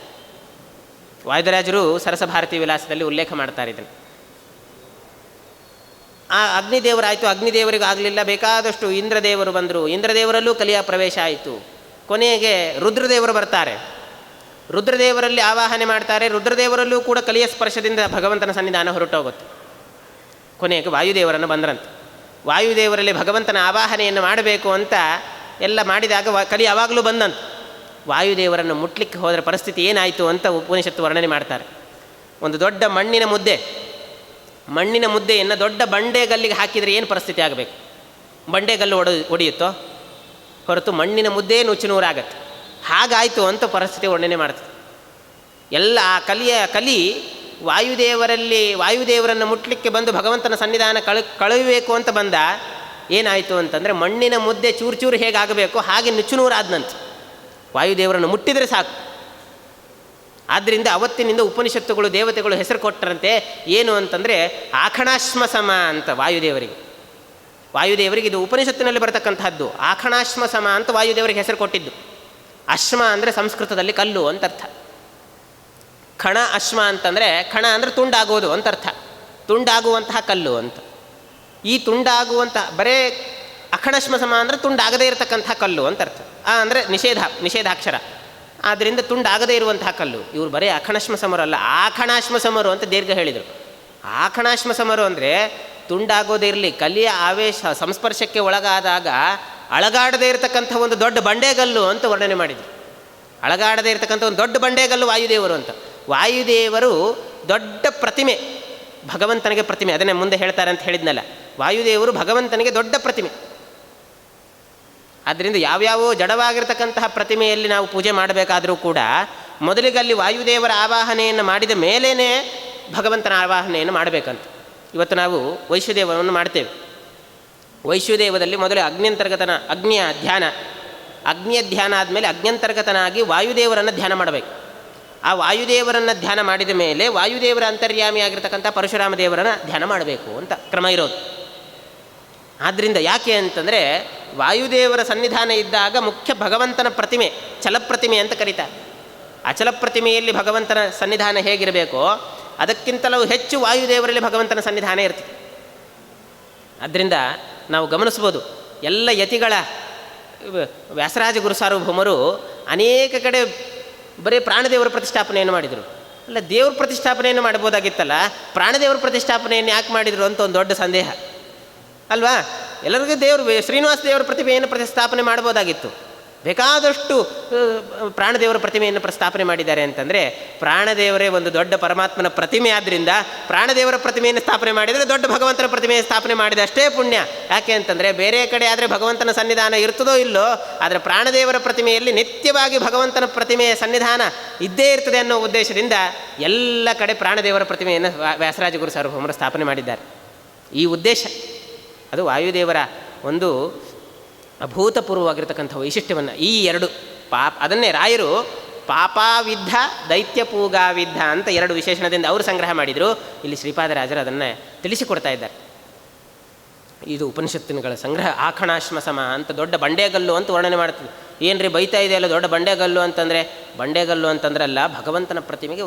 ವಾಯುದರಾಜರು ಸರಸಭಾರತಿ ವಿಲಾಸದಲ್ಲಿ ಉಲ್ಲೇಖ ಮಾಡ್ತಾರೆ ಇದನ್ನು. ಆ ಅಗ್ನಿದೇವರಾಯಿತು, ಅಗ್ನಿದೇವರಿಗೂ ಆಗಲಿಲ್ಲ, ಬೇಕಾದಷ್ಟು ಇಂದ್ರದೇವರು ಬಂದರು, ಇಂದ್ರದೇವರಲ್ಲೂ ಕಲಿಯ ಪ್ರವೇಶ ಆಯಿತು. ಕೊನೆಗೆ ರುದ್ರದೇವರು ಬರ್ತಾರೆ. ರುದ್ರದೇವರಲ್ಲಿ ಆವಾಹನೆ ಮಾಡ್ತಾರೆ. ರುದ್ರದೇವರಲ್ಲೂ ಕೂಡ ಕಲಿಯ ಸ್ಪರ್ಶದಿಂದ ಭಗವಂತನ ಸನ್ನಿಧಾನ ಹೊರಟೋಗುತ್ತೆ. ಕೊನೆಗೆ ವಾಯುದೇವರನ್ನು ಬಂದ್ರಂತೆ. ವಾಯುದೇವರಲ್ಲಿ ಭಗವಂತನ ಆವಾಹನೆಯನ್ನು ಮಾಡಬೇಕು ಅಂತ ಎಲ್ಲ ಮಾಡಿದಾಗ ಕಲಿ ಯಾವಾಗಲೂ ಬಂದಂತ. ವಾಯುದೇವರನ್ನು ಮುಟ್ಲಿಕ್ಕೆ ಹೋದರೆ ಪರಿಸ್ಥಿತಿ ಏನಾಯಿತು ಅಂತ ಉಪನಿಷತ್ತು ವರ್ಣನೆ ಮಾಡ್ತಾರೆ. ಒಂದು ದೊಡ್ಡ ಮಣ್ಣಿನ ಮುದ್ದೆಯನ್ನು ದೊಡ್ಡ ಬಂಡೆಗಲ್ಲಿಗೆ ಹಾಕಿದರೆ ಏನು ಪರಿಸ್ಥಿತಿ ಆಗಬೇಕು? ಬಂಡೆಗಲ್ಲು ಒಡೆಯುತ್ತೋ ಹೊರತು ಮಣ್ಣಿನ ಮುದ್ದೆ ನುಚ್ಚುನೂರಾಗತ್ತೆ. ಹಾಗಾಯಿತು ಅಂತ ಪರಿಸ್ಥಿತಿ ವರ್ಣನೆ ಮಾಡ್ತದೆ. ಎಲ್ಲ ಆ ಕಲಿ ವಾಯುದೇವರನ್ನು ಮುಟ್ಲಿಕ್ಕೆ ಬಂದು ಭಗವಂತನ ಸನ್ನಿಧಾನ ಕಳುಹಿಬೇಕು ಅಂತ ಬಂದ. ಏನಾಯಿತು ಅಂತಂದರೆ ಮಣ್ಣಿನ ಮುದ್ದೆ ಚೂರು ಚೂರು ಹೇಗಾಗಬೇಕು ಹಾಗೆ ನುಚ್ಚುನೂರಾದನಂತೆ. ವಾಯುದೇವರನ್ನು ಮುಟ್ಟಿದರೆ ಸಾಕು. ಆದ್ದರಿಂದ ಅವತ್ತಿನಿಂದ ಉಪನಿಷತ್ತುಗಳು ದೇವತೆಗಳು ಹೆಸರು ಕೊಟ್ಟರಂತೆ. ಏನು ಅಂತಂದರೆ ಆಖಣಾಶ್ಮ ಸಮ ಅಂತ ವಾಯುದೇವರಿಗೆ ಇದು ಉಪನಿಷತ್ತಿನಲ್ಲಿ ಬರತಕ್ಕಂತಹದ್ದು. ಆಖಣಾಶ್ಮ ಸಮ ಅಂತ ವಾಯುದೇವರಿಗೆ ಹೆಸರು ಕೊಟ್ಟಿದ್ದು. ಅಶ್ಮ ಅಂದರೆ ಸಂಸ್ಕೃತದಲ್ಲಿ ಕಲ್ಲು ಅಂತ ಅರ್ಥ. ಖಣ ಅಶ್ಮ ಅಂತಂದರೆ ಖಣ ಅಂದರೆ ತುಂಡಾಗೋದು ಅಂತ ಅರ್ಥ. ತುಂಡಾಗುವಂತಹ ಕಲ್ಲು ಅಂತ. ಈ ತುಂಡಾಗುವಂತಹ ಬರೇ ಅಖಣಶ್ಮ ಸಮ ಅಂದರೆ ತುಂಡಾಗದೇ ಇರತಕ್ಕಂತಹ ಕಲ್ಲು ಅಂತ ಅರ್ಥ. ಅಂದರೆ ನಿಷೇಧಾಕ್ಷರ. ಆದ್ದರಿಂದ ತುಂಡಾಗದೇ ಇರುವಂತಹ ಕಲ್ಲು. ಇವರು ಬರೀ ಅಖಣಶ್ಮ ಸಮರು ಅಲ್ಲ, ಆಖಣಾಶ್ಮ ಸಮರು ಅಂತ ದೀರ್ಘ ಹೇಳಿದರು. ಆಖಣಾಶ್ಮ ಸಮರು ಅಂದರೆ ತುಂಡಾಗೋದೇ ಇರಲಿ, ಕಲಿಯ ಆವೇಶ ಸಂಸ್ಪರ್ಶಕ್ಕೆ ಒಳಗಾದಾಗ ಅಳಗಾಡದೇ ಇರತಕ್ಕಂಥ ಒಂದು ದೊಡ್ಡ ಬಂಡೆಗಲ್ಲು ಅಂತ ವರ್ಣನೆ ಮಾಡಿದರು. ಅಳಗಾಡದೇ ಇರತಕ್ಕಂಥ ಒಂದು ದೊಡ್ಡ ಬಂಡೆಗಲ್ಲು ವಾಯುದೇವರು ಅಂತ. ವಾಯುದೇವರು ದೊಡ್ಡ ಪ್ರತಿಮೆ, ಭಗವಂತನಿಗೆ ಪ್ರತಿಮೆ. ಅದನ್ನೇ ಮುಂದೆ ಹೇಳ್ತಾರೆ ಅಂತ ಹೇಳಿದ್ನಲ್ಲ, ವಾಯುದೇವರು ಭಗವಂತನಿಗೆ ದೊಡ್ಡ ಪ್ರತಿಮೆ. ಆದ್ದರಿಂದ ಯಾವ್ಯಾವ ಜಡವಾಗಿರ್ತಕ್ಕಂತಹ ಪ್ರತಿಮೆಯಲ್ಲಿ ನಾವು ಪೂಜೆ ಮಾಡಬೇಕಾದರೂ ಕೂಡ ಮೊದಲಿಗಲ್ಲಿ ವಾಯುದೇವರ ಆವಾಹನೆಯನ್ನು ಮಾಡಿದ ಮೇಲೇ ಭಗವಂತನ ಆವಾಹನೆಯನ್ನು ಮಾಡಬೇಕಂತ. ಇವತ್ತು ನಾವು ವೈಶ್ವದೇವವನ್ನು ಮಾಡ್ತೇವೆ. ವೈಶ್ವದೇವದಲ್ಲಿ ಮೊದಲು ಅಗ್ನಿಯ ಧ್ಯಾನ ಆದಮೇಲೆ ಅಗ್ನ್ಯಂತರ್ಗತನಾಗಿ ವಾಯುದೇವರನ್ನು ಧ್ಯಾನ ಮಾಡಬೇಕು. ಆ ವಾಯುದೇವರನ್ನು ಧ್ಯಾನ ಮಾಡಿದ ಮೇಲೆ ವಾಯುದೇವರ ಅಂತರ್ಯಾಮಿಯಾಗಿರ್ತಕ್ಕಂಥ ಪರಶುರಾಮ ದೇವರನ್ನು ಧ್ಯಾನ ಮಾಡಬೇಕು ಅಂತ ಕ್ರಮ ಇರೋದು. ಆದ್ದರಿಂದ ಯಾಕೆ ಅಂತಂದರೆ ವಾಯುದೇವರ ಸನ್ನಿಧಾನ ಇದ್ದಾಗ ಮುಖ್ಯ ಭಗವಂತನ ಪ್ರತಿಮೆ ಚಲಪ್ರತಿಮೆ ಅಂತ ಕರೀತಾರೆ. ಅಚಲ ಪ್ರತಿಮೆಯಲ್ಲಿ ಭಗವಂತನ ಸನ್ನಿಧಾನ ಹೇಗಿರಬೇಕೋ ಅದಕ್ಕಿಂತಲೂ ಹೆಚ್ಚು ವಾಯುದೇವರಲ್ಲಿ ಭಗವಂತನ ಸನ್ನಿಧಾನ ಇರ್ತದೆ. ಆದ್ದರಿಂದ ನಾವು ಗಮನಿಸ್ಬೋದು, ಎಲ್ಲ ಯತಿಗಳ ವ್ಯಾಸರಾಜ ಗುರು ಸಾರ್ವಭೌಮರು ಅನೇಕ ಕಡೆ ಬರೀ ಪ್ರಾಣದೇವರ ಪ್ರತಿಷ್ಠಾಪನೆಯನ್ನು ಮಾಡಿದರು. ಅಲ್ಲ, ದೇವ್ರ ಪ್ರತಿಷ್ಠಾಪನೆಯನ್ನು ಮಾಡ್ಬೋದಾಗಿತ್ತಲ್ಲ, ಪ್ರಾಣದೇವರ ಪ್ರತಿಷ್ಠಾಪನೆಯನ್ನು ಯಾಕೆ ಮಾಡಿದರು ಅಂತ ಒಂದು ದೊಡ್ಡ ಸಂದೇಹ ಅಲ್ವಾ? ಎಲ್ಲರಿಗೂ ಶ್ರೀನಿವಾಸ ದೇವರ ಪ್ರತಿಮೆಯನ್ನು ಪ್ರತಿಷ್ಠಾಪನೆ ಮಾಡ್ಬೋದಾಗಿತ್ತು. ಬೇಕಾದಷ್ಟು ಪ್ರಾಣದೇವರ ಪ್ರತಿಮೆಯನ್ನು ಪ್ರಸ್ಥಾಪನೆ ಮಾಡಿದ್ದಾರೆ ಅಂತಂದರೆ ಪ್ರಾಣದೇವರೇ ಒಂದು ದೊಡ್ಡ ಪರಮಾತ್ಮನ ಪ್ರತಿಮೆ. ಆದ್ದರಿಂದ ಪ್ರಾಣದೇವರ ಪ್ರತಿಮೆಯನ್ನು ಸ್ಥಾಪನೆ ಮಾಡಿದರೆ ದೊಡ್ಡ ಭಗವಂತನ ಪ್ರತಿಮೆಯನ್ನು ಸ್ಥಾಪನೆ ಮಾಡಿದ ಅಷ್ಟೇ ಪುಣ್ಯ. ಯಾಕೆ ಅಂತಂದರೆ ಬೇರೆ ಕಡೆ ಆದರೆ ಭಗವಂತನ ಸನ್ನಿಧಾನ ಇರ್ತದೋ ಇಲ್ಲೋ, ಆದರೆ ಪ್ರಾಣದೇವರ ಪ್ರತಿಮೆಯಲ್ಲಿ ನಿತ್ಯವಾಗಿ ಭಗವಂತನ ಪ್ರತಿಮೆಯ ಸನ್ನಿಧಾನ ಇದ್ದೇ ಇರ್ತದೆ ಅನ್ನೋ ಉದ್ದೇಶದಿಂದ ಎಲ್ಲ ಕಡೆ ಪ್ರಾಣದೇವರ ಪ್ರತಿಮೆಯನ್ನು ವ್ಯಾಸರಾಜ ಗುರು ಸಾರ್ವಭೌಮರು ಸ್ಥಾಪನೆ ಮಾಡಿದ್ದಾರೆ. ಈ ಉದ್ದೇಶ ಅದು ವಾಯುದೇವರ ಒಂದು ಅಭೂತಪೂರ್ವವಾಗಿರ್ತಕ್ಕಂಥ ವೈಶಿಷ್ಟ್ಯವನ್ನು ಈ ಎರಡು ಅದನ್ನೇ ರಾಯರು ಪಾಪಾವಿದ್ಧ ದೈತ್ಯಪೂಗಾವಿದ್ಧ ಅಂತ ಎರಡು ವಿಶೇಷಣದಿಂದ ಅವರು ಸಂಗ್ರಹ ಮಾಡಿದರು. ಇಲ್ಲಿ ಶ್ರೀಪಾದರಾಜರು ಅದನ್ನು ತಿಳಿಸಿಕೊಡ್ತಾ ಇದ್ದಾರೆ. ಇದು ಉಪನಿಷತ್ತಿನಗಳ ಸಂಗ್ರಹ. ಆಖಣಾಶ್ಮ ಸಮ ಅಂತ ದೊಡ್ಡ ಬಂಡೆಗಲ್ಲು ಅಂತ ವರ್ಣನೆ ಮಾಡ್ತೀವಿ. ಏನು ರೀ ಬೈತಾ ಇದೆಯಲ್ಲ ದೊಡ್ಡ ಬಂಡೆಗಲ್ಲು ಅಂತಂದ್ರಲ್ಲ, ಭಗವಂತನ ಪ್ರತಿಮೆಗೆ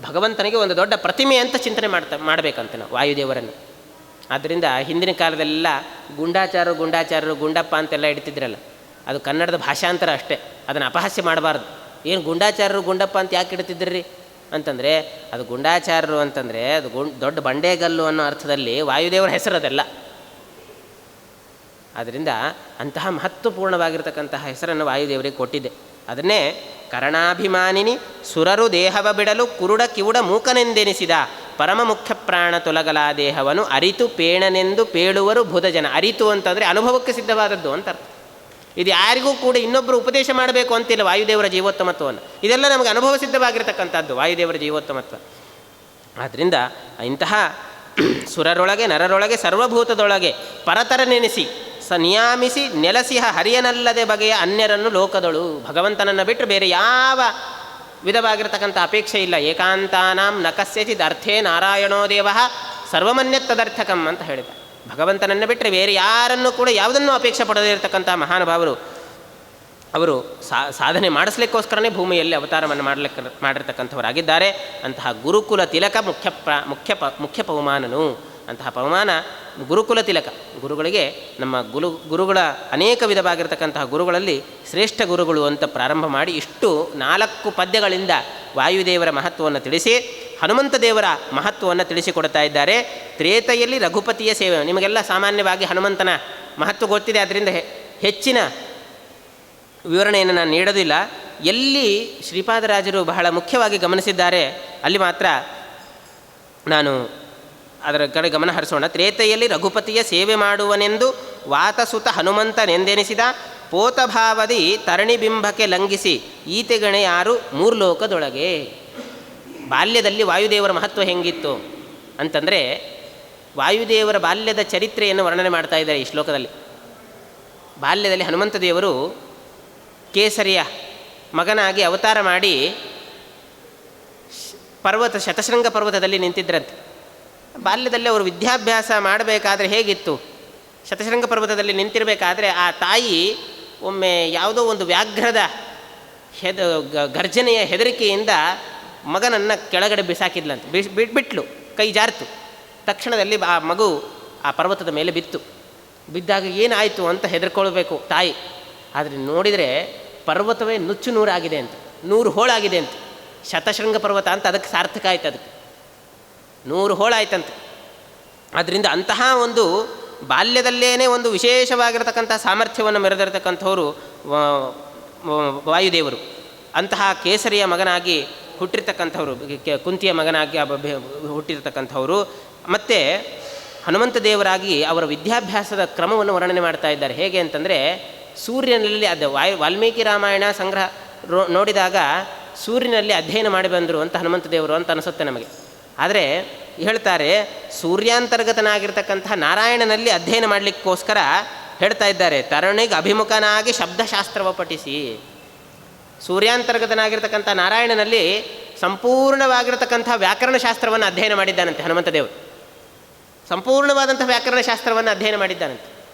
ಭಗವಂತನಿಗೆ ಒಂದು ದೊಡ್ಡ ಪ್ರತಿಮೆ ಅಂತ ಚಿಂತನೆ ಮಾಡಬೇಕಂತ ನಾವು ವಾಯುದೇವರನ್ನು. ಆದ್ದರಿಂದ ಹಿಂದಿನ ಕಾಲದೆಲ್ಲ ಗುಂಡಾಚಾರರು ಗುಂಡಪ್ಪ ಅಂತೆಲ್ಲ ಇಡ್ತಿದ್ರಲ್ಲ, ಅದು ಕನ್ನಡದ ಭಾಷಾಂತರ ಅಷ್ಟೇ. ಅದನ್ನು ಅಪಹಾಸ್ಯ ಮಾಡಬಾರ್ದು. ಏನು ಗುಂಡಾಚಾರರು ಗುಂಡಪ್ಪ ಅಂತ ಯಾಕೆ ಇಡ್ತಿದ್ರಿ ಅಂತಂದರೆ ಅದು ಗುಂಡಾಚಾರರು ಅಂತಂದರೆ ಅದು ದೊಡ್ಡ ಬಂಡೆಗಲ್ಲು ಅನ್ನೋ ಅರ್ಥದಲ್ಲಿ ವಾಯುದೇವರ ಹೆಸರು ಅದೆಲ್ಲ. ಆದ್ದರಿಂದ ಅಂತಹ ಮಹತ್ವಪೂರ್ಣವಾಗಿರ್ತಕ್ಕಂತಹ ಹೆಸರನ್ನು ವಾಯುದೇವರಿಗೆ ಕೊಟ್ಟಿದ್ದೆ. ಅದನ್ನೇ ಕರಣಾಭಿಮಾನಿನಿ ಸುರರು ದೇಹವ ಬಿಡಲು ಕುರುಡ ಕಿವುಡ ಮೂಕನೆಂದೆನಿಸಿದ ಪರಮ ಮುಖ್ಯ ಪ್ರಾಣ ತೊಲಗಲ ದೇಹವನ್ನು ಅರಿತು ಪೇಣನೆಂದು ಪೇಳುವರು ಬುಧಜನ. ಅರಿತು ಅಂತಂದರೆ ಅನುಭವಕ್ಕೆ ಸಿದ್ಧವಾದದ್ದು ಅಂತ ಅರ್ಥ. ಇದು ಯಾರಿಗೂ ಕೂಡ ಇನ್ನೊಬ್ಬರು ಉಪದೇಶ ಮಾಡಬೇಕು ಅಂತಿಲ್ಲ ವಾಯುದೇವರ ಜೀವೋತ್ತಮತ್ವವನ್ನು. ಇದೆಲ್ಲ ನಮಗೆ ಅನುಭವ ಸಿದ್ಧವಾಗಿರ್ತಕ್ಕಂಥದ್ದು ವಾಯುದೇವರ ಜೀವೋತ್ತಮತ್ವ. ಆದ್ದರಿಂದ ಇಂತಹ ಸುರರೊಳಗೆ ನರರೊಳಗೆ ಸರ್ವಭೂತದೊಳಗೆ ಪರತರ ನೆನೆಸಿ ನಿಯಾಮಿಸಿ ನೆಲಸಿಹ ಹರಿಯನಲ್ಲದೆ ಬಗೆಯ ಅನ್ಯರನ್ನು ಲೋಕದಳು. ಭಗವಂತನನ್ನು ಬಿಟ್ಟರೆ ಬೇರೆ ಯಾವ ವಿಧವಾಗಿರ್ತಕ್ಕಂಥ ಅಪೇಕ್ಷೆ ಇಲ್ಲ. ಏಕಾಂತಾನಾಂ ನ ಕಸ್ಯಚಿದ್ ಅರ್ಥೇ ನಾರಾಯಣೋ ದೇವ ಸರ್ವಮನ್ಯತ್ತದರ್ಥಕಂ ಅಂತ ಹೇಳಿದ. ಭಗವಂತನನ್ನು ಬಿಟ್ಟರೆ ಬೇರೆ ಯಾರನ್ನು ಕೂಡ ಯಾವುದನ್ನು ಅಪೇಕ್ಷೆ ಪಡದೇ ಇರತಕ್ಕಂಥ ಮಹಾನುಭಾವರು ಅವರು ಸಾಧನೆ ಮಾಡಿಸ್ಲಿಕ್ಕೋಸ್ಕರನೇ ಭೂಮಿಯಲ್ಲಿ ಅವತಾರವನ್ನು ಮಾಡಿರ್ತಕ್ಕಂಥವರಾಗಿದ್ದಾರೆ. ಅಂತಹ ಗುರುಕುಲ ತಿಲಕ ಮುಖ್ಯ ಪವಮಾನನು ಅಂತಹ ಪವಮಾನ ಗುರುಕುಲ ತಿಲಕ. ಗುರುಗಳಿಗೆ ನಮ್ಮ ಗುರುಗಳ ಅನೇಕ ವಿಧವಾಗಿರ್ತಕ್ಕಂತಹ ಗುರುಗಳಲ್ಲಿ ಶ್ರೇಷ್ಠ ಗುರುಗಳು ಅಂತ ಪ್ರಾರಂಭ ಮಾಡಿ ಇಷ್ಟು 4 ಪದ್ಯಗಳಿಂದ ವಾಯುದೇವರ ಮಹತ್ವವನ್ನು ತಿಳಿಸಿ ಹನುಮಂತ ದೇವರ ಮಹತ್ವವನ್ನು ತಿಳಿಸಿಕೊಡ್ತಾ ಇದ್ದಾರೆ. ತ್ರೇತೆಯಲ್ಲಿ ರಘುಪತಿಯ ಸೇವೆ. ನಿಮಗೆಲ್ಲ ಸಾಮಾನ್ಯವಾಗಿ ಹನುಮಂತನ ಮಹತ್ವ ಗೊತ್ತಿದೆ, ಅದರಿಂದ ಹೆಚ್ಚಿನ ವಿವರಣೆಯನ್ನು ನಾನು ನೀಡೋದಿಲ್ಲ. ಎಲ್ಲಿ ಶ್ರೀಪಾದರಾಜರು ಬಹಳ ಮುಖ್ಯವಾಗಿ ಗಮನಿಸಿದ್ದಾರೆ ಅಲ್ಲಿ ಮಾತ್ರ ನಾನು ಅದರ ಕಡೆ ಗಮನ ಹರಿಸೋಣ. ತ್ರೇತೆಯಲ್ಲಿ ರಘುಪತಿಯ ಸೇವೆ ಮಾಡುವನೆಂದು ವಾತಸುತ ಹನುಮಂತನೆಂದೆನಿಸಿದ ಪೋತಭಾವದಿ ತರಣಿಬಿಂಬಕ್ಕೆ ಲಂಘಿಸಿ ಈತೆಗಣೆ ಯಾರು ಮೂರ್ಲೋಕದೊಳಗೆ. ಬಾಲ್ಯದಲ್ಲಿ ವಾಯುದೇವರ ಮಹತ್ವ ಹೆಂಗಿತ್ತು ಅಂತಂದರೆ, ವಾಯುದೇವರ ಬಾಲ್ಯದ ಚರಿತ್ರೆಯನ್ನು ವರ್ಣನೆ ಮಾಡ್ತಾ ಇದ್ದಾರೆ ಈ ಶ್ಲೋಕದಲ್ಲಿ. ಬಾಲ್ಯದಲ್ಲಿ ಹನುಮಂತ ದೇವರು ಕೇಸರಿಯ ಮಗನಾಗಿ ಅವತಾರ ಮಾಡಿ ಶತಶೃಂಗ ಪರ್ವತದಲ್ಲಿ ನಿಂತಿದ್ದರಂತೆ. ಬಾಲ್ಯದಲ್ಲಿ ಅವರು ವಿದ್ಯಾಭ್ಯಾಸ ಮಾಡಬೇಕಾದ್ರೆ ಹೇಗಿತ್ತು, ಶತಶೃಂಗ ಪರ್ವತದಲ್ಲಿ ನಿಂತಿರಬೇಕಾದ್ರೆ ಆ ತಾಯಿ ಒಮ್ಮೆ ಯಾವುದೋ ಒಂದು ವ್ಯಾಘ್ರದ ಗರ್ಜನೆಯ ಹೆದರಿಕೆಯಿಂದ ಮಗನನ್ನು ಕೆಳಗಡೆ ಬಿಸಾಕಿದ್ಲಂತೆ. ಬಿಟ್ಲು, ಕೈ ಜಾರಿತು. ತಕ್ಷಣದಲ್ಲಿ ಆ ಮಗು ಆ ಪರ್ವತದ ಮೇಲೆ ಬಿತ್ತು. ಬಿದ್ದಾಗ ಏನಾಯಿತು ಅಂತ ಹೆದರ್ಕೊಳ್ಬೇಕು ತಾಯಿ. ಆದರೆ ನೋಡಿದರೆ ಪರ್ವತವೇ ನುಚ್ಚು ನೂರಾಗಿದೆ ಅಂತ, 100 ಹೋಳಾಗಿದೆ ಅಂತ. ಶತಶೃಂಗ ಪರ್ವತ ಅಂತ ಅದಕ್ಕೆ ಸಾರ್ಥಕ ಆಯ್ತು, ಅದಕ್ಕೆ 100 ಹೋಳಾಯ್ತಂತೆ. ಆದ್ದರಿಂದ ಅಂತಹ ಒಂದು ಬಾಲ್ಯದಲ್ಲೇನೆ ಒಂದು ವಿಶೇಷವಾಗಿರತಕ್ಕಂಥ ಸಾಮರ್ಥ್ಯವನ್ನು ಮೆರೆದಿರತಕ್ಕಂಥವರು ವಾಯುದೇವರು. ಅಂತಹ ಕೇಸರಿಯ ಮಗನಾಗಿ ಹುಟ್ಟಿರ್ತಕ್ಕಂಥವ್ರು, ಕುಂತಿಯ ಮಗನಾಗಿ ಹುಟ್ಟಿರ್ತಕ್ಕಂಥವರು. ಮತ್ತು ಹನುಮಂತ ದೇವರಾಗಿ ಅವರ ವಿದ್ಯಾಭ್ಯಾಸದ ಕ್ರಮವನ್ನು ವರ್ಣನೆ ಮಾಡ್ತಾ ಇದ್ದಾರೆ. ಹೇಗೆ ಅಂತಂದರೆ, ಸೂರ್ಯನಲ್ಲಿ ವಾಲ್ಮೀಕಿ ರಾಮಾಯಣ ಸಂಗ್ರಹ ನೋಡಿದಾಗ ಸೂರ್ಯನಲ್ಲಿ ಅಧ್ಯಯನ ಮಾಡಿ ಬಂದರು ಅಂತ ಹನುಮಂತ ದೇವರು ಅಂತ ಅನಿಸುತ್ತೆ ನಮಗೆ. ಆದರೆ ಹೇಳ್ತಾರೆ, ಸೂರ್ಯಾಂತರ್ಗತನಾಗಿರ್ತಕ್ಕಂತಹ ನಾರಾಯಣನಲ್ಲಿ ಅಧ್ಯಯನ ಮಾಡಲಿಕ್ಕೋಸ್ಕರ ಹೇಳ್ತಾ ಇದ್ದಾರೆ, ತರುಣಿಗೆ ಅಭಿಮುಖನಾಗಿ ಶಬ್ದಶಾಸ್ತ್ರವ ಪಠಿಸಿ. ಸೂರ್ಯಾಂತರ್ಗತನಾಗಿರ್ತಕ್ಕಂಥ ನಾರಾಯಣನಲ್ಲಿ ಸಂಪೂರ್ಣವಾಗಿರತಕ್ಕಂಥ ವ್ಯಾಕರಣಶಾಸ್ತ್ರವನ್ನು ಅಧ್ಯಯನ ಮಾಡಿದ್ದಾನಂತೆ ಹನುಮಂತ ದೇವರು. ಸಂಪೂರ್ಣವಾದಂಥ ವ್ಯಾಕರಣಶಾಸ್ತ್ರವನ್ನು ಅಧ್ಯಯನ ಮಾಡಿದ್ದಾನಂತೆ.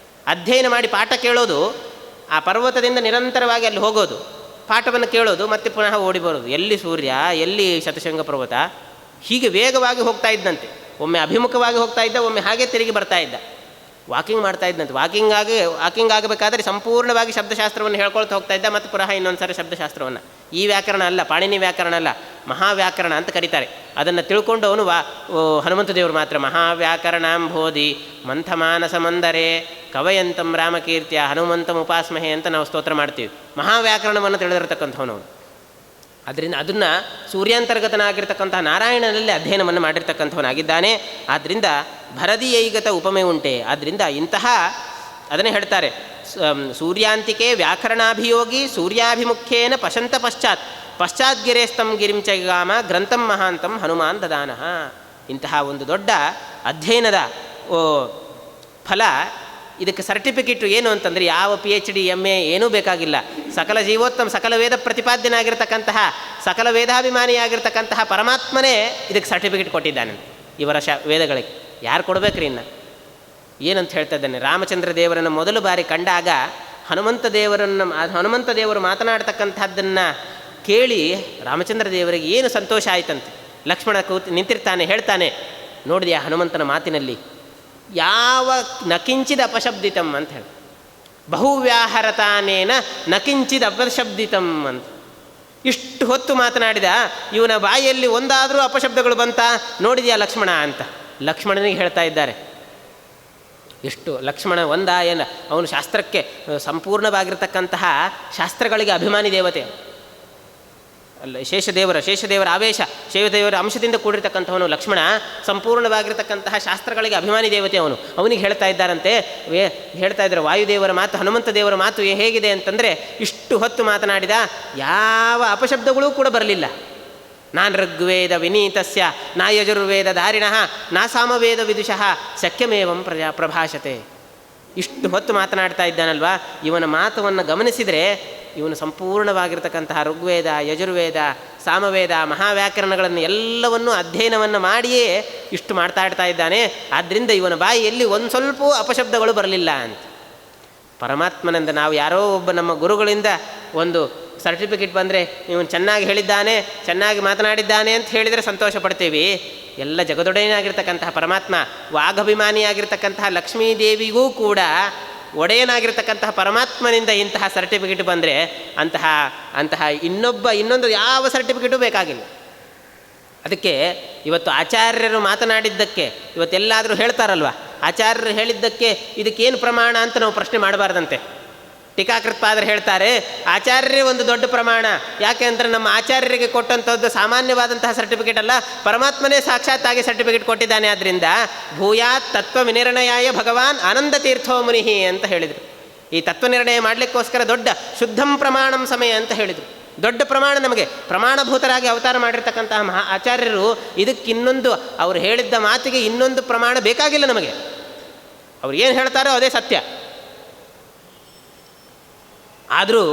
ಅಧ್ಯಯನ ಮಾಡಿ ಪಾಠ ಕೇಳೋದು, ಆ ಪರ್ವತದಿಂದ ನಿರಂತರವಾಗಿ ಅಲ್ಲಿ ಹೋಗೋದು, ಪಾಠವನ್ನು ಕೇಳೋದು, ಮತ್ತೆ ಪುನಃ ಓಡಿ ಬರೋದು. ಎಲ್ಲಿ ಸೂರ್ಯ, ಎಲ್ಲಿ ಶತಶೃಂಗ ಪರ್ವತ, ಹೀಗೆ ವೇಗವಾಗಿ ಹೋಗ್ತಾ ಇದ್ದಂತೆ. ಒಮ್ಮೆ ಅಭಿಮುಖವಾಗಿ ಹೋಗ್ತಾ ಇದ್ದ, ಒಮ್ಮೆ ಹಾಗೆ ತಿರುಗಿ ಬರ್ತಾ ಇದ್ದ. ವಾಕಿಂಗ್ ಮಾಡ್ತಾ ಇದ್ದಂತೆ. ವಾಕಿಂಗ್ ಆಗಬೇಕಾದ್ರೆ ಸಂಪೂರ್ಣವಾಗಿ ಶಬ್ದಶಾಸ್ತ್ರವನ್ನು ಹೇಳ್ಕೊಳ್ತಾ ಹೋಗ್ತಾ ಇದ್ದ, ಮತ್ತು ಪುನಃ ಇನ್ನೊಂದು ಸಾರಿ ಶಬ್ದಶಾಸ್ತ್ರವನ್ನು. ಈ ವ್ಯಾಕರಣ ಅಲ್ಲ, ಪಾಣಿನಿ ವ್ಯಾಕರಣ ಅಲ್ಲ, ಮಹಾವ್ಯಾಕರಣ ಅಂತ ಕರೀತಾರೆ. ಅದನ್ನು ತಿಳ್ಕೊಂಡು ಅವನು ಹನುಮಂತ ದೇವರು ಮಾತ್ರ ಮಹಾವ್ಯಾಕರಣಾಂಬೋಧಿ ಮಂಥಮಾನಸ ಮಂದರೆ ಕವಯಂತಂ ರಾಮಕೀರ್ತಿಯ ಹನುಮಂತಂ ಉಪಾಸ್ಮಹೆ ಅಂತ ನಾವು ಸ್ತೋತ್ರ ಮಾಡ್ತೀವಿ. ಮಹಾವ್ಯಾಕರಣವನ್ನು ತಿಳಿದಿರತಕ್ಕಂಥವನು. ಅದರಿಂದ ಅದನ್ನು ಸೂರ್ಯಾಂತರ್ಗತನಾಗಿರ್ತಕ್ಕಂಥ ನಾರಾಯಣನಲ್ಲಿ ಅಧ್ಯಯನವನ್ನು ಮಾಡಿರ್ತಕ್ಕಂಥವನಾಗಿದ್ದಾನೆ. ಆದ್ದರಿಂದ ಭರದಿಯೈಗತ ಉಪಮೆ ಉಂಟೆ. ಆದ್ದರಿಂದ ಇಂತಹ ಅದನ್ನೇ ಹೇಳ್ತಾರೆ, ಸೂರ್ಯಾಂತಿಕೆ ವ್ಯಾಕರಣಾಭಿಯೋಗಿ ಸೂರ್ಯಾಭಿಮುಖ್ಯೇನ ಪಶಂತ ಪಶ್ಚಾದ್ಗಿರೇಸ್ತಂ ಗಿರಿಂಚಗಾಮ ಗ್ರಂಥಂ ಮಹಾಂತಂ ಹನುಮಾನ್ ದದಾನಃ. ಇಂತಹ ಒಂದು ದೊಡ್ಡ ಅಧ್ಯಯನದ ಫಲ. ಇದಕ್ಕೆ ಸರ್ಟಿಫಿಕೇಟು ಏನು ಅಂತಂದರೆ, ಯಾವ PhD MA ಏನೂ ಬೇಕಾಗಿಲ್ಲ. ಸಕಲ ಜೀವೋತ್ತಮ, ಸಕಲ ವೇದ ಪ್ರತಿಪಾದ್ಯನಾಗಿರ್ತಕ್ಕಂತಹ, ಸಕಲ ವೇದಾಭಿಮಾನಿಯಾಗಿರ್ತಕ್ಕಂತಹ ಪರಮಾತ್ಮನೇ ಇದಕ್ಕೆ ಸರ್ಟಿಫಿಕೇಟ್ ಕೊಟ್ಟಿದ್ದಾನೆ ಇವರ ವೇದಗಳಿಗೆ. ಯಾರು ಕೊಡಬೇಕ್ರಿ? ಇನ್ನು ಏನಂತ ಹೇಳ್ತಾ ಇದ್ದಾನೆ, ರಾಮಚಂದ್ರ ದೇವರನ್ನು ಮೊದಲು ಬಾರಿ ಕಂಡಾಗ ಹನುಮಂತ ದೇವರು ಮಾತನಾಡ್ತಕ್ಕಂಥದ್ದನ್ನು ಕೇಳಿ ರಾಮಚಂದ್ರ ದೇವರಿಗೆ ಏನು ಸಂತೋಷ ಆಯ್ತಂತೆ. ಲಕ್ಷ್ಮಣ ನಿಂತಿರ್ತಾನೆ, ಹೇಳ್ತಾನೆ, ನೋಡಿದೆಯಾ ಹನುಮಂತನ ಮಾತಿನಲ್ಲಿ ಯಾವ ನಕಿಂಚಿದ ಅಪಶಬ್ದಿತಂ ಅಂತ ಹೇಳಿ, ಬಹುವ್ಯಾಹರತಾನೇನ ನಕಿಂಚಿದ ಅಪಶಬ್ದಿತಂ ಅಂತ. ಇಷ್ಟು ಹೊತ್ತು ಮಾತನಾಡಿದ ಇವನ ಬಾಯಿಯಲ್ಲಿ ಒಂದಾದರೂ ಅಪಶಬ್ದಗಳು ಬಂತಾ, ನೋಡಿದೆಯಾ ಲಕ್ಷ್ಮಣ ಅಂತ ಲಕ್ಷ್ಮಣನಿಗೆ ಹೇಳ್ತಾ ಇದ್ದಾರೆ. ಎಷ್ಟು ಲಕ್ಷ್ಮಣ ಏನು, ಅವನು ಶಾಸ್ತ್ರಕ್ಕೆ ಸಂಪೂರ್ಣವಾಗಿರ್ತಕ್ಕಂತಹ ಶಾಸ್ತ್ರಗಳಿಗೆ ಅಭಿಮಾನಿ ದೇವತೆ ಅಲ್ಲ. ಶೇಷದೇವರ ಆವೇಶ, ಶೇಷದೇವರ ಅಂಶದಿಂದ ಕೂಡಿರ್ತಕ್ಕಂಥವನು ಲಕ್ಷ್ಮಣ. ಸಂಪೂರ್ಣವಾಗಿರ್ತಕ್ಕಂತಹ ಶಾಸ್ತ್ರಗಳಿಗೆ ಅಭಿಮಾನಿ ದೇವತೆ ಅವನು. ಅವನಿಗೆ ಹೇಳ್ತಾ ಇದ್ದಾರಂತೆ, ಹೇಳ್ತಾ ಇದ್ದಾರೆ ವಾಯುದೇವರ ಮಾತು, ಹನುಮಂತ ದೇವರ ಮಾತು ಹೇಗಿದೆ ಅಂತಂದರೆ, ಇಷ್ಟು ಹೊತ್ತು ಮಾತನಾಡಿದ ಯಾವ ಅಪಶಬ್ದಗಳೂ ಕೂಡ ಬರಲಿಲ್ಲ. ನಾನ್ ಋಗ್ವೇದ ವಿನೀತಸ್ಯ ನಾ ಯಜುರ್ವೇದ ಧಾರಿಣಃ ನಾ ಸಾಮವೇದ ವಿದುಷಃ ಶಕ್ಯಮೇವಂ ಪ್ರಭಾಷತೆ. ಇಷ್ಟು ಹೊತ್ತು ಮಾತನಾಡ್ತಾ ಇದ್ದಾನಲ್ವಾ, ಇವನ ಮಾತವನ್ನು ಗಮನಿಸಿದರೆ ಇವನು ಸಂಪೂರ್ಣವಾಗಿರ್ತಕ್ಕಂತಹ ಋಗ್ವೇದ, ಯಜುರ್ವೇದ, ಸಾಮವೇದ, ಮಹಾವ್ಯಾಕರಣಗಳನ್ನು ಎಲ್ಲವನ್ನೂ ಅಧ್ಯಯನವನ್ನು ಮಾಡಿಯೇ ಇಷ್ಟು ಮಾತಾಡ್ತಾ ಇದ್ದಾನೆ. ಆದ್ದರಿಂದ ಇವನ ಬಾಯಿಯಲ್ಲಿ ಒಂದು ಸ್ವಲ್ಪ ಅಪಶಬ್ದಗಳು ಬರಲಿಲ್ಲ ಅಂತ. ಪರಮಾತ್ಮನಿಂದ ನಾವು ಯಾರೋ ಒಬ್ಬ ನಮ್ಮ ಗುರುಗಳಿಂದ ಒಂದು ಸರ್ಟಿಫಿಕೇಟ್ ಬಂದರೆ ಇವನು ಚೆನ್ನಾಗಿ ಹೇಳಿದ್ದಾನೆ, ಚೆನ್ನಾಗಿ ಮಾತನಾಡಿದ್ದಾನೆ ಅಂತ ಹೇಳಿದರೆ ಸಂತೋಷ ಪಡ್ತೀವಿ. ಎಲ್ಲ ಜಗದೊಡೆಯನಾಗಿರ್ತಕ್ಕಂತಹ ಪರಮಾತ್ಮ, ವಾಘಭಿಮಾನಿಯಾಗಿರ್ತಕ್ಕಂತಹ ಲಕ್ಷ್ಮೀದೇವಿಗೂ ಕೂಡ ಒಡೆಯನಾಗಿರ್ತಕ್ಕಂತಹ ಪರಮಾತ್ಮನಿಂದ ಇಂತಹ ಸರ್ಟಿಫಿಕೇಟ್ ಬಂದರೆ ಇನ್ನೊಂದು ಯಾವ ಸರ್ಟಿಫಿಕೇಟು ಬೇಕಾಗಿಲ್ಲ. ಅದಕ್ಕೆ ಇವತ್ತು ಆಚಾರ್ಯರು ಮಾತನಾಡಿದ್ದಕ್ಕೆ, ಇವತ್ತೆಲ್ಲಾದರೂ ಹೇಳ್ತಾರಲ್ವ, ಆಚಾರ್ಯರು ಹೇಳಿದ್ದಕ್ಕೆ ಇದಕ್ಕೇನು ಪ್ರಮಾಣ ಅಂತ ನಾವು ಪ್ರಶ್ನೆ ಮಾಡಬಾರ್ದಂತೆ. ಟೀಕಾಕೃತ್ಪಾದರು ಹೇಳ್ತಾರೆ, ಆಚಾರ್ಯರೇ ಒಂದು ದೊಡ್ಡ ಪ್ರಮಾಣ. ಯಾಕೆ ಅಂದರೆ ನಮ್ಮ ಆಚಾರ್ಯರಿಗೆ ಕೊಟ್ಟಂಥದ್ದು ಸಾಮಾನ್ಯವಾದಂತಹ ಸರ್ಟಿಫಿಕೇಟ್ ಅಲ್ಲ, ಪರಮಾತ್ಮನೇ ಸಾಕ್ಷಾತ್ತಾಗಿ ಸರ್ಟಿಫಿಕೇಟ್ ಕೊಟ್ಟಿದ್ದಾನೆ. ಆದ್ದರಿಂದ ಭೂಯಾತ್ ತತ್ವ ವಿನಿರ್ಣಯಾಯ ಭಗವಾನ್ ಆನಂದ ತೀರ್ಥೋ ಮುನಿಹಿ ಅಂತ ಹೇಳಿದರು. ಈ ತತ್ವ ನಿರ್ಣಯ ಮಾಡಲಿಕ್ಕೋಸ್ಕರ ದೊಡ್ಡ ಶುದ್ಧಂ ಪ್ರಮಾಣಂ ಸಮಯ ಅಂತ ಹೇಳಿದರು. ದೊಡ್ಡ ಪ್ರಮಾಣ, ನಮಗೆ ಪ್ರಮಾಣಭೂತರಾಗಿ ಅವತಾರ ಮಾಡಿರ್ತಕ್ಕಂತಹ ಆಚಾರ್ಯರು ಇದಕ್ಕಿನ್ನೊಂದು, ಅವರು ಹೇಳಿದ್ದ ಮಾತಿಗೆ ಇನ್ನೊಂದು ಪ್ರಮಾಣ ಬೇಕಾಗಿಲ್ಲ ನಮಗೆ. ಅವ್ರು ಏನು ಹೇಳ್ತಾರೋ ಅದೇ ಸತ್ಯ. ಆದರೂ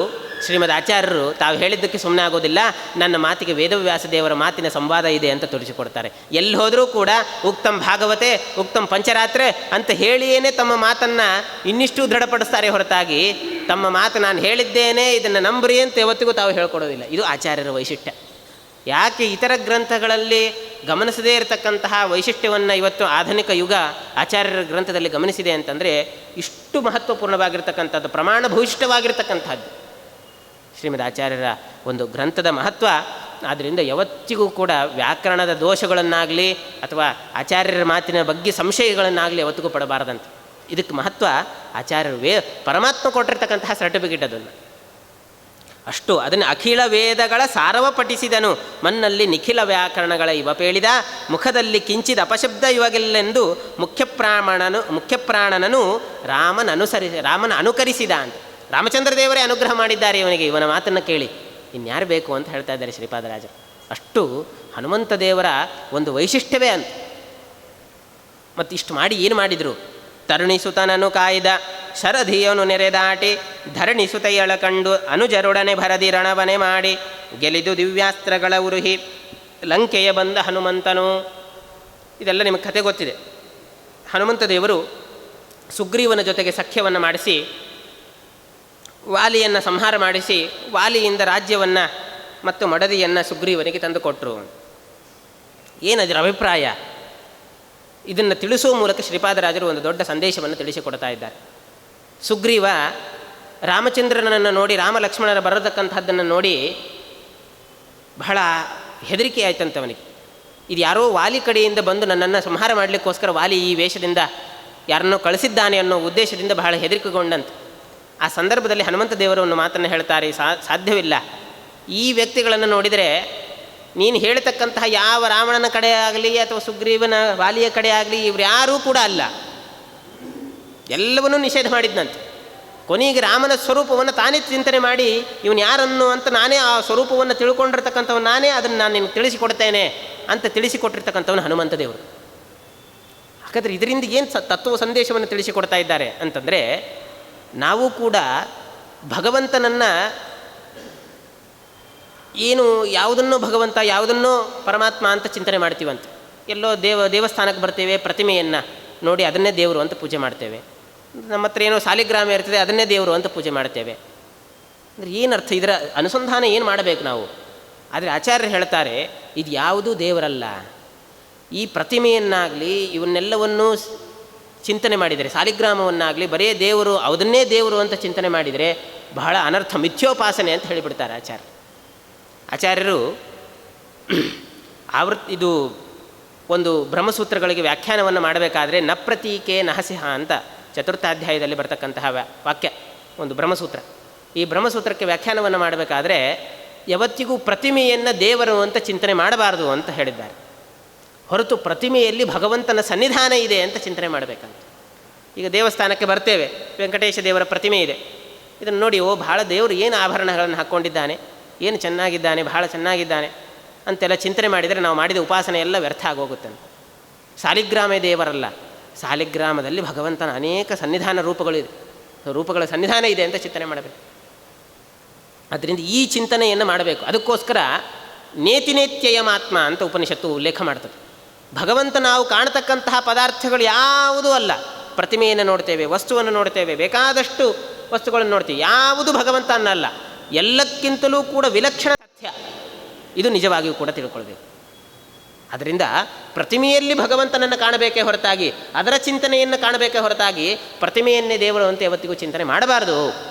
ಶ್ರೀಮದ್ ಆಚಾರ್ಯರು ತಾವು ಹೇಳಿದ್ದಕ್ಕೆ ಸುಮ್ಮನೆ ಆಗೋದಿಲ್ಲ, ನನ್ನ ಮಾತಿಗೆ ವೇದವ್ಯಾಸ ದೇವರ ಮಾತಿನ ಸಂವಾದ ಇದೆ ಅಂತ ತೋರಿಸಿಕೊಡ್ತಾರೆ. ಎಲ್ಲಿ ಹೋದರೂ ಕೂಡ ಉಕ್ತಂ ಭಾಗವತೆ ಉಕ್ತಂ ಪಂಚರಾತ್ರೆ ಅಂತ ಹೇಳಿಯೇನೆ ತಮ್ಮ ಮಾತನ್ನು ಇನ್ನಿಷ್ಟು ದೃಢಪಡಿಸ್ತಾರೆ ಹೊರತಾಗಿ ತಮ್ಮ ಮಾತು ನಾನು ಹೇಳಿದ್ದೇನೆ ಇದನ್ನು ನಂಬ್ರಿ ಅಂತ ಯಾವತ್ತಿಗೂ ತಾವು ಹೇಳ್ಕೊಡೋದಿಲ್ಲ. ಇದು ಆಚಾರ್ಯರ ವೈಶಿಷ್ಟ್ಯ. ಯಾಕೆ ಇತರ ಗ್ರಂಥಗಳಲ್ಲಿ ಗಮನಿಸದೇ ಇರತಕ್ಕಂತಹ ವೈಶಿಷ್ಟ್ಯವನ್ನು ಇವತ್ತು ಆಧುನಿಕ ಯುಗ ಆಚಾರ್ಯರ ಗ್ರಂಥದಲ್ಲಿ ಗಮನಿಸಿದೆ ಅಂತಂದರೆ, ಇಷ್ಟು ಮಹತ್ವಪೂರ್ಣವಾಗಿರ್ತಕ್ಕಂಥದ್ದು, ಪ್ರಮಾಣಭೂಯಿಷ್ಠವಾಗಿರ್ತಕ್ಕಂಥದ್ದು ಶ್ರೀಮದ್ ಆಚಾರ್ಯರ ಒಂದು ಗ್ರಂಥದ ಮಹತ್ವ. ಆದ್ದರಿಂದ ಯಾವತ್ತಿಗೂ ಕೂಡ ವ್ಯಾಕರಣದ ದೋಷಗಳನ್ನಾಗಲಿ ಅಥವಾ ಆಚಾರ್ಯರ ಮಾತಿನ ಬಗ್ಗೆ ಸಂಶಯಗಳನ್ನಾಗಲಿ ಯಾವತ್ತಿಗೂ ಪಡಬಾರದಂತೆ. ಇದಕ್ಕೆ ಮಹತ್ವ ಆಚಾರ್ಯರು ಪರಮಾತ್ಮ ಕೊಟ್ಟಿರ್ತಕ್ಕಂತಹ ಸರ್ಟಿಫಿಕೇಟ್ ಅದನ್ನು ಅಷ್ಟು. ಅದನ್ನು ಅಖಿಲ ವೇದಗಳ ಸಾರವ ಪಠಿಸಿದನು, ಮನ್ನಲ್ಲಿ ನಿಖಿಲ ವ್ಯಾಕರಣಗಳ ಇವ ಪೇಳಿದ, ಮುಖದಲ್ಲಿ ಅಪಶಬ್ದ ಇವಾಗೆಲ್ಲೆಂದು ಮುಖ್ಯಪ್ರಾಣನನು ರಾಮನ ಅನುಕರಿಸಿದ ಅಂತ. ರಾಮಚಂದ್ರ ದೇವರೇ ಅನುಗ್ರಹ ಮಾಡಿದ್ದಾರೆ ಇವನಿಗೆ, ಇವನ ಮಾತನ್ನು ಕೇಳಿ ಇನ್ಯಾರು ಬೇಕು ಅಂತ ಹೇಳ್ತಾ ಇದ್ದಾರೆ ಶ್ರೀಪಾದರಾಜರು. ಅಷ್ಟು ಹನುಮಂತ ದೇವರ ಒಂದು ವೈಶಿಷ್ಟ್ಯವೇ ಅಂತ. ಮತ್ತು ಇಷ್ಟು ಮಾಡಿ ಏನು ಮಾಡಿದರು? ತರುಣಿಸುತನನು ಕಾಯ್ದ ಶರಧಿಯನು ನೆರೆದಾಟಿ ಧರಣಿಸುತೆಯಳ ಕಂಡು ಅನುಜರೊಡನೆ ಭರದಿ ರಣವನೆ ಮಾಡಿ ಗೆಲಿದು ದಿವ್ಯಾಸ್ತ್ರಗಳ ಉರುಹಿ ಲಂಕೆಯ ಬಂದ ಹನುಮಂತನು. ಇದೆಲ್ಲ ನಿಮಗೆ ಕಥೆ ಗೊತ್ತಿದೆ. ಹನುಮಂತ ದೇವರು ಸುಗ್ರೀವನ ಜೊತೆಗೆ ಸಖ್ಯವನ್ನು ಮಾಡಿಸಿ ವಾಲಿಯನ್ನು ಸಂಹಾರ ಮಾಡಿಸಿ ವಾಲಿಯಿಂದ ರಾಜ್ಯವನ್ನು ಮತ್ತು ಮಡದಿಯನ್ನು ಸುಗ್ರೀವನಿಗೆ ತಂದು ಕೊಟ್ಟರು. ಏನದರ ಅಭಿಪ್ರಾಯ? ಇದನ್ನು ತಿಳಿಸುವ ಮೂಲಕ ಶ್ರೀಪಾದರಾಜರು ಒಂದು ದೊಡ್ಡ ಸಂದೇಶವನ್ನು ತಿಳಿಸಿಕೊಡ್ತಾ ಇದ್ದಾರೆ. ಸುಗ್ರೀವ ರಾಮಚಂದ್ರನನ್ನು ನೋಡಿ, ರಾಮ ಲಕ್ಷ್ಮಣರ ಬರತಕ್ಕಂಥದ್ದನ್ನು ನೋಡಿ ಬಹಳ ಹೆದರಿಕೆ ಆಯ್ತಂತವನಿಗೆ. ಇದು ಯಾರೋ ವಾಲಿ ಕಡೆಯಿಂದ ಬಂದು ನನ್ನನ್ನು ಸಂಹಾರ ಮಾಡಲಿಕ್ಕೋಸ್ಕರ ವಾಲಿ ಈ ವೇಷದಿಂದ ಯಾರನ್ನೋ ಕಳಿಸಿದ್ದಾನೆ ಅನ್ನೋ ಉದ್ದೇಶದಿಂದ ಬಹಳ ಹೆದರಿಕೆಗೊಂಡಂತೆ. ಆ ಸಂದರ್ಭದಲ್ಲಿ ಹನುಮಂತ ದೇವರು ಒಂದು ಮಾತನ್ನು ಹೇಳ್ತಾರೆ, ಸಾಧ್ಯವಿಲ್ಲ, ಈ ವ್ಯಕ್ತಿಗಳನ್ನು ನೋಡಿದರೆ ನೀನು ಹೇಳ್ತಕ್ಕಂತಹ ಯಾವ ರಾವಣನ ಕಡೆ ಆಗಲಿ ಅಥವಾ ಸುಗ್ರೀವನ ವಾಲಿಯ ಕಡೆ ಆಗಲಿ ಇವರು ಯಾರೂ ಕೂಡ ಅಲ್ಲ, ಎಲ್ಲವನ್ನೂ ನಿಷೇಧ ಮಾಡಿದ್ನಂತೆ. ಕೊನೆಗೆ ರಾಮನ ಸ್ವರೂಪವನ್ನು ತಾನೇ ಚಿಂತನೆ ಮಾಡಿ ಇವನು ಯಾರನ್ನು ಅಂತ ನಾನೇ ಆ ಸ್ವರೂಪವನ್ನು ತಿಳ್ಕೊಂಡಿರ್ತಕ್ಕಂಥವನು ನಾನೇ, ಅದನ್ನು ನಾನು ನಿನಗೆ ತಿಳಿಸಿಕೊಡ್ತೇನೆ ಅಂತ ತಿಳಿಸಿಕೊಟ್ಟಿರ್ತಕ್ಕಂಥವನು ಹನುಮಂತ ದೇವರು. ಹಾಗಾದರೆ ಇದರಿಂದ ಏನು ತತ್ವ ಸಂದೇಶವನ್ನು ತಿಳಿಸಿಕೊಡ್ತಾ ಇದ್ದಾರೆ ಅಂತಂದರೆ, ನಾವು ಕೂಡ ಭಗವಂತನನ್ನು ಏನು ಯಾವುದನ್ನೋ ಭಗವಂತ ಯಾವುದನ್ನೋ ಪರಮಾತ್ಮ ಅಂತ ಚಿಂತನೆ ಮಾಡ್ತೀವಂತೆ. ಎಲ್ಲೋ ದೇವಸ್ಥಾನಕ್ಕೆ ಬರ್ತೇವೆ, ಪ್ರತಿಮೆಯನ್ನು ನೋಡಿ ಅದನ್ನೇ ದೇವರು ಅಂತ ಪೂಜೆ ಮಾಡ್ತೇವೆ. ನಮ್ಮ ಹತ್ರ ಏನೋ ಸಾಲಿಗ್ರಾಮ ಇರ್ತದೆ, ಅದನ್ನೇ ದೇವರು ಅಂತ ಪೂಜೆ ಮಾಡ್ತೇವೆ. ಅಂದರೆ ಏನರ್ಥ? ಇದರ ಅನುಸಂಧಾನ ಏನು ಮಾಡಬೇಕು ನಾವು? ಆದರೆ ಆಚಾರ್ಯರು ಹೇಳ್ತಾರೆ, ಇದು ಯಾವುದೂ ದೇವರಲ್ಲ. ಈ ಪ್ರತಿಮೆಯನ್ನಾಗಲಿ ಇವನ್ನೆಲ್ಲವನ್ನೂ ಚಿಂತನೆ ಮಾಡಿದರೆ, ಸಾಲಿಗ್ರಾಮವನ್ನಾಗಲಿ ಬರೇ ದೇವರು ಅದನ್ನೇ ದೇವರು ಅಂತ ಚಿಂತನೆ ಮಾಡಿದರೆ ಬಹಳ ಅನರ್ಥ, ಮಿಥ್ಯೋಪಾಸನೆ ಅಂತ ಹೇಳಿಬಿಡ್ತಾರೆ ಆಚಾರ್ಯರು. ಇದು ಒಂದು ಬ್ರಹ್ಮಸೂತ್ರಗಳಿಗೆ ವ್ಯಾಖ್ಯಾನವನ್ನು ಮಾಡಬೇಕಾದ್ರೆ ನ ಪ್ರತೀಕೆ ನಹಸಿಹ ಅಂತ ಚತುರ್ಥಾಧ್ಯಾಯದಲ್ಲಿ ಬರ್ತಕ್ಕಂತಹ ವಾಕ್ಯ, ಒಂದು ಬ್ರಹ್ಮಸೂತ್ರ. ಈ ಬ್ರಹ್ಮಸೂತ್ರಕ್ಕೆ ವ್ಯಾಖ್ಯಾನವನ್ನು ಮಾಡಬೇಕಾದ್ರೆ ಯಾವತ್ತಿಗೂ ಪ್ರತಿಮೆಯನ್ನು ದೇವರು ಅಂತ ಚಿಂತನೆ ಮಾಡಬಾರದು ಅಂತ ಹೇಳಿದ್ದಾರೆ. ಹೊರತು ಪ್ರತಿಮೆಯಲ್ಲಿ ಭಗವಂತನ ಸನ್ನಿಧಾನ ಇದೆ ಅಂತ ಚಿಂತನೆ ಮಾಡಬೇಕಂತ. ಈಗ ದೇವಸ್ಥಾನಕ್ಕೆ ಬರ್ತೇವೆ, ವೆಂಕಟೇಶ ದೇವರ ಪ್ರತಿಮೆ ಇದೆ, ಇದನ್ನು ನೋಡಿ ಬಹಳ ದೇವರು ಏನು ಆಭರಣಗಳನ್ನು ಹಾಕ್ಕೊಂಡಿದ್ದಾನೆ, ಏನು ಚೆನ್ನಾಗಿದ್ದಾನೆ, ಬಹಳ ಚೆನ್ನಾಗಿದ್ದಾನೆ ಅಂತೆಲ್ಲ ಚಿಂತನೆ ಮಾಡಿದರೆ ನಾವು ಮಾಡಿದ ಉಪಾಸನೆ ಎಲ್ಲ ವ್ಯರ್ಥ ಆಗೋಗುತ್ತಂತೆ. ಸಾಲಿಗ್ರಾಮೇ ದೇವರಲ್ಲ, ಸಾಲಿಗ್ರಾಮದಲ್ಲಿ ಭಗವಂತನ ಅನೇಕ ಸನ್ನಿಧಾನ ರೂಪಗಳಿದೆ, ರೂಪಗಳ ಸನ್ನಿಧಾನ ಇದೆ ಅಂತ ಚಿಂತನೆ ಮಾಡಬೇಕು. ಅದರಿಂದ ಈ ಚಿಂತನೆಯನ್ನು ಮಾಡಬೇಕು. ಅದಕ್ಕೋಸ್ಕರ ನೇತಿನೇತ್ಯಯಮಾತ್ಮ ಅಂತ ಉಪನಿಷತ್ತು ಉಲ್ಲೇಖ ಮಾಡ್ತದೆ. ಭಗವಂತ ನಾವು ಕಾಣತಕ್ಕಂತಹ ಪದಾರ್ಥಗಳು ಯಾವುದೂ ಅಲ್ಲ. ಪ್ರತಿಮೆಯನ್ನು ನೋಡ್ತೇವೆ, ವಸ್ತುವನ್ನು ನೋಡ್ತೇವೆ, ಬೇಕಾದಷ್ಟು ವಸ್ತುಗಳನ್ನು ನೋಡ್ತೇವೆ, ಯಾವುದು ಭಗವಂತ ಅನ್ನಲ್ಲ, ಎಲ್ಲಕ್ಕಿಂತಲೂ ಕೂಡ ವಿಲಕ್ಷಣ ಸತ್ಯ. ಇದು ನಿಜವಾಗಿಯೂ ಕೂಡ ತಿಳ್ಕೊಳ್ಬೇಕು. ಅದರಿಂದ ಪ್ರತಿಮೆಯಲ್ಲಿ ಭಗವಂತನನ್ನು ಕಾಣಬೇಕೇ ಹೊರತಾಗಿ, ಅದರ ಚಿಂತನೆಯನ್ನು ಕಾಣಬೇಕೇ ಹೊರತಾಗಿ ಪ್ರತಿಮೆಯನ್ನೇ ದೇವರು ಅಂತ ಯಾವತ್ತಿಗೂ ಚಿಂತನೆ ಮಾಡಬಾರ್ದು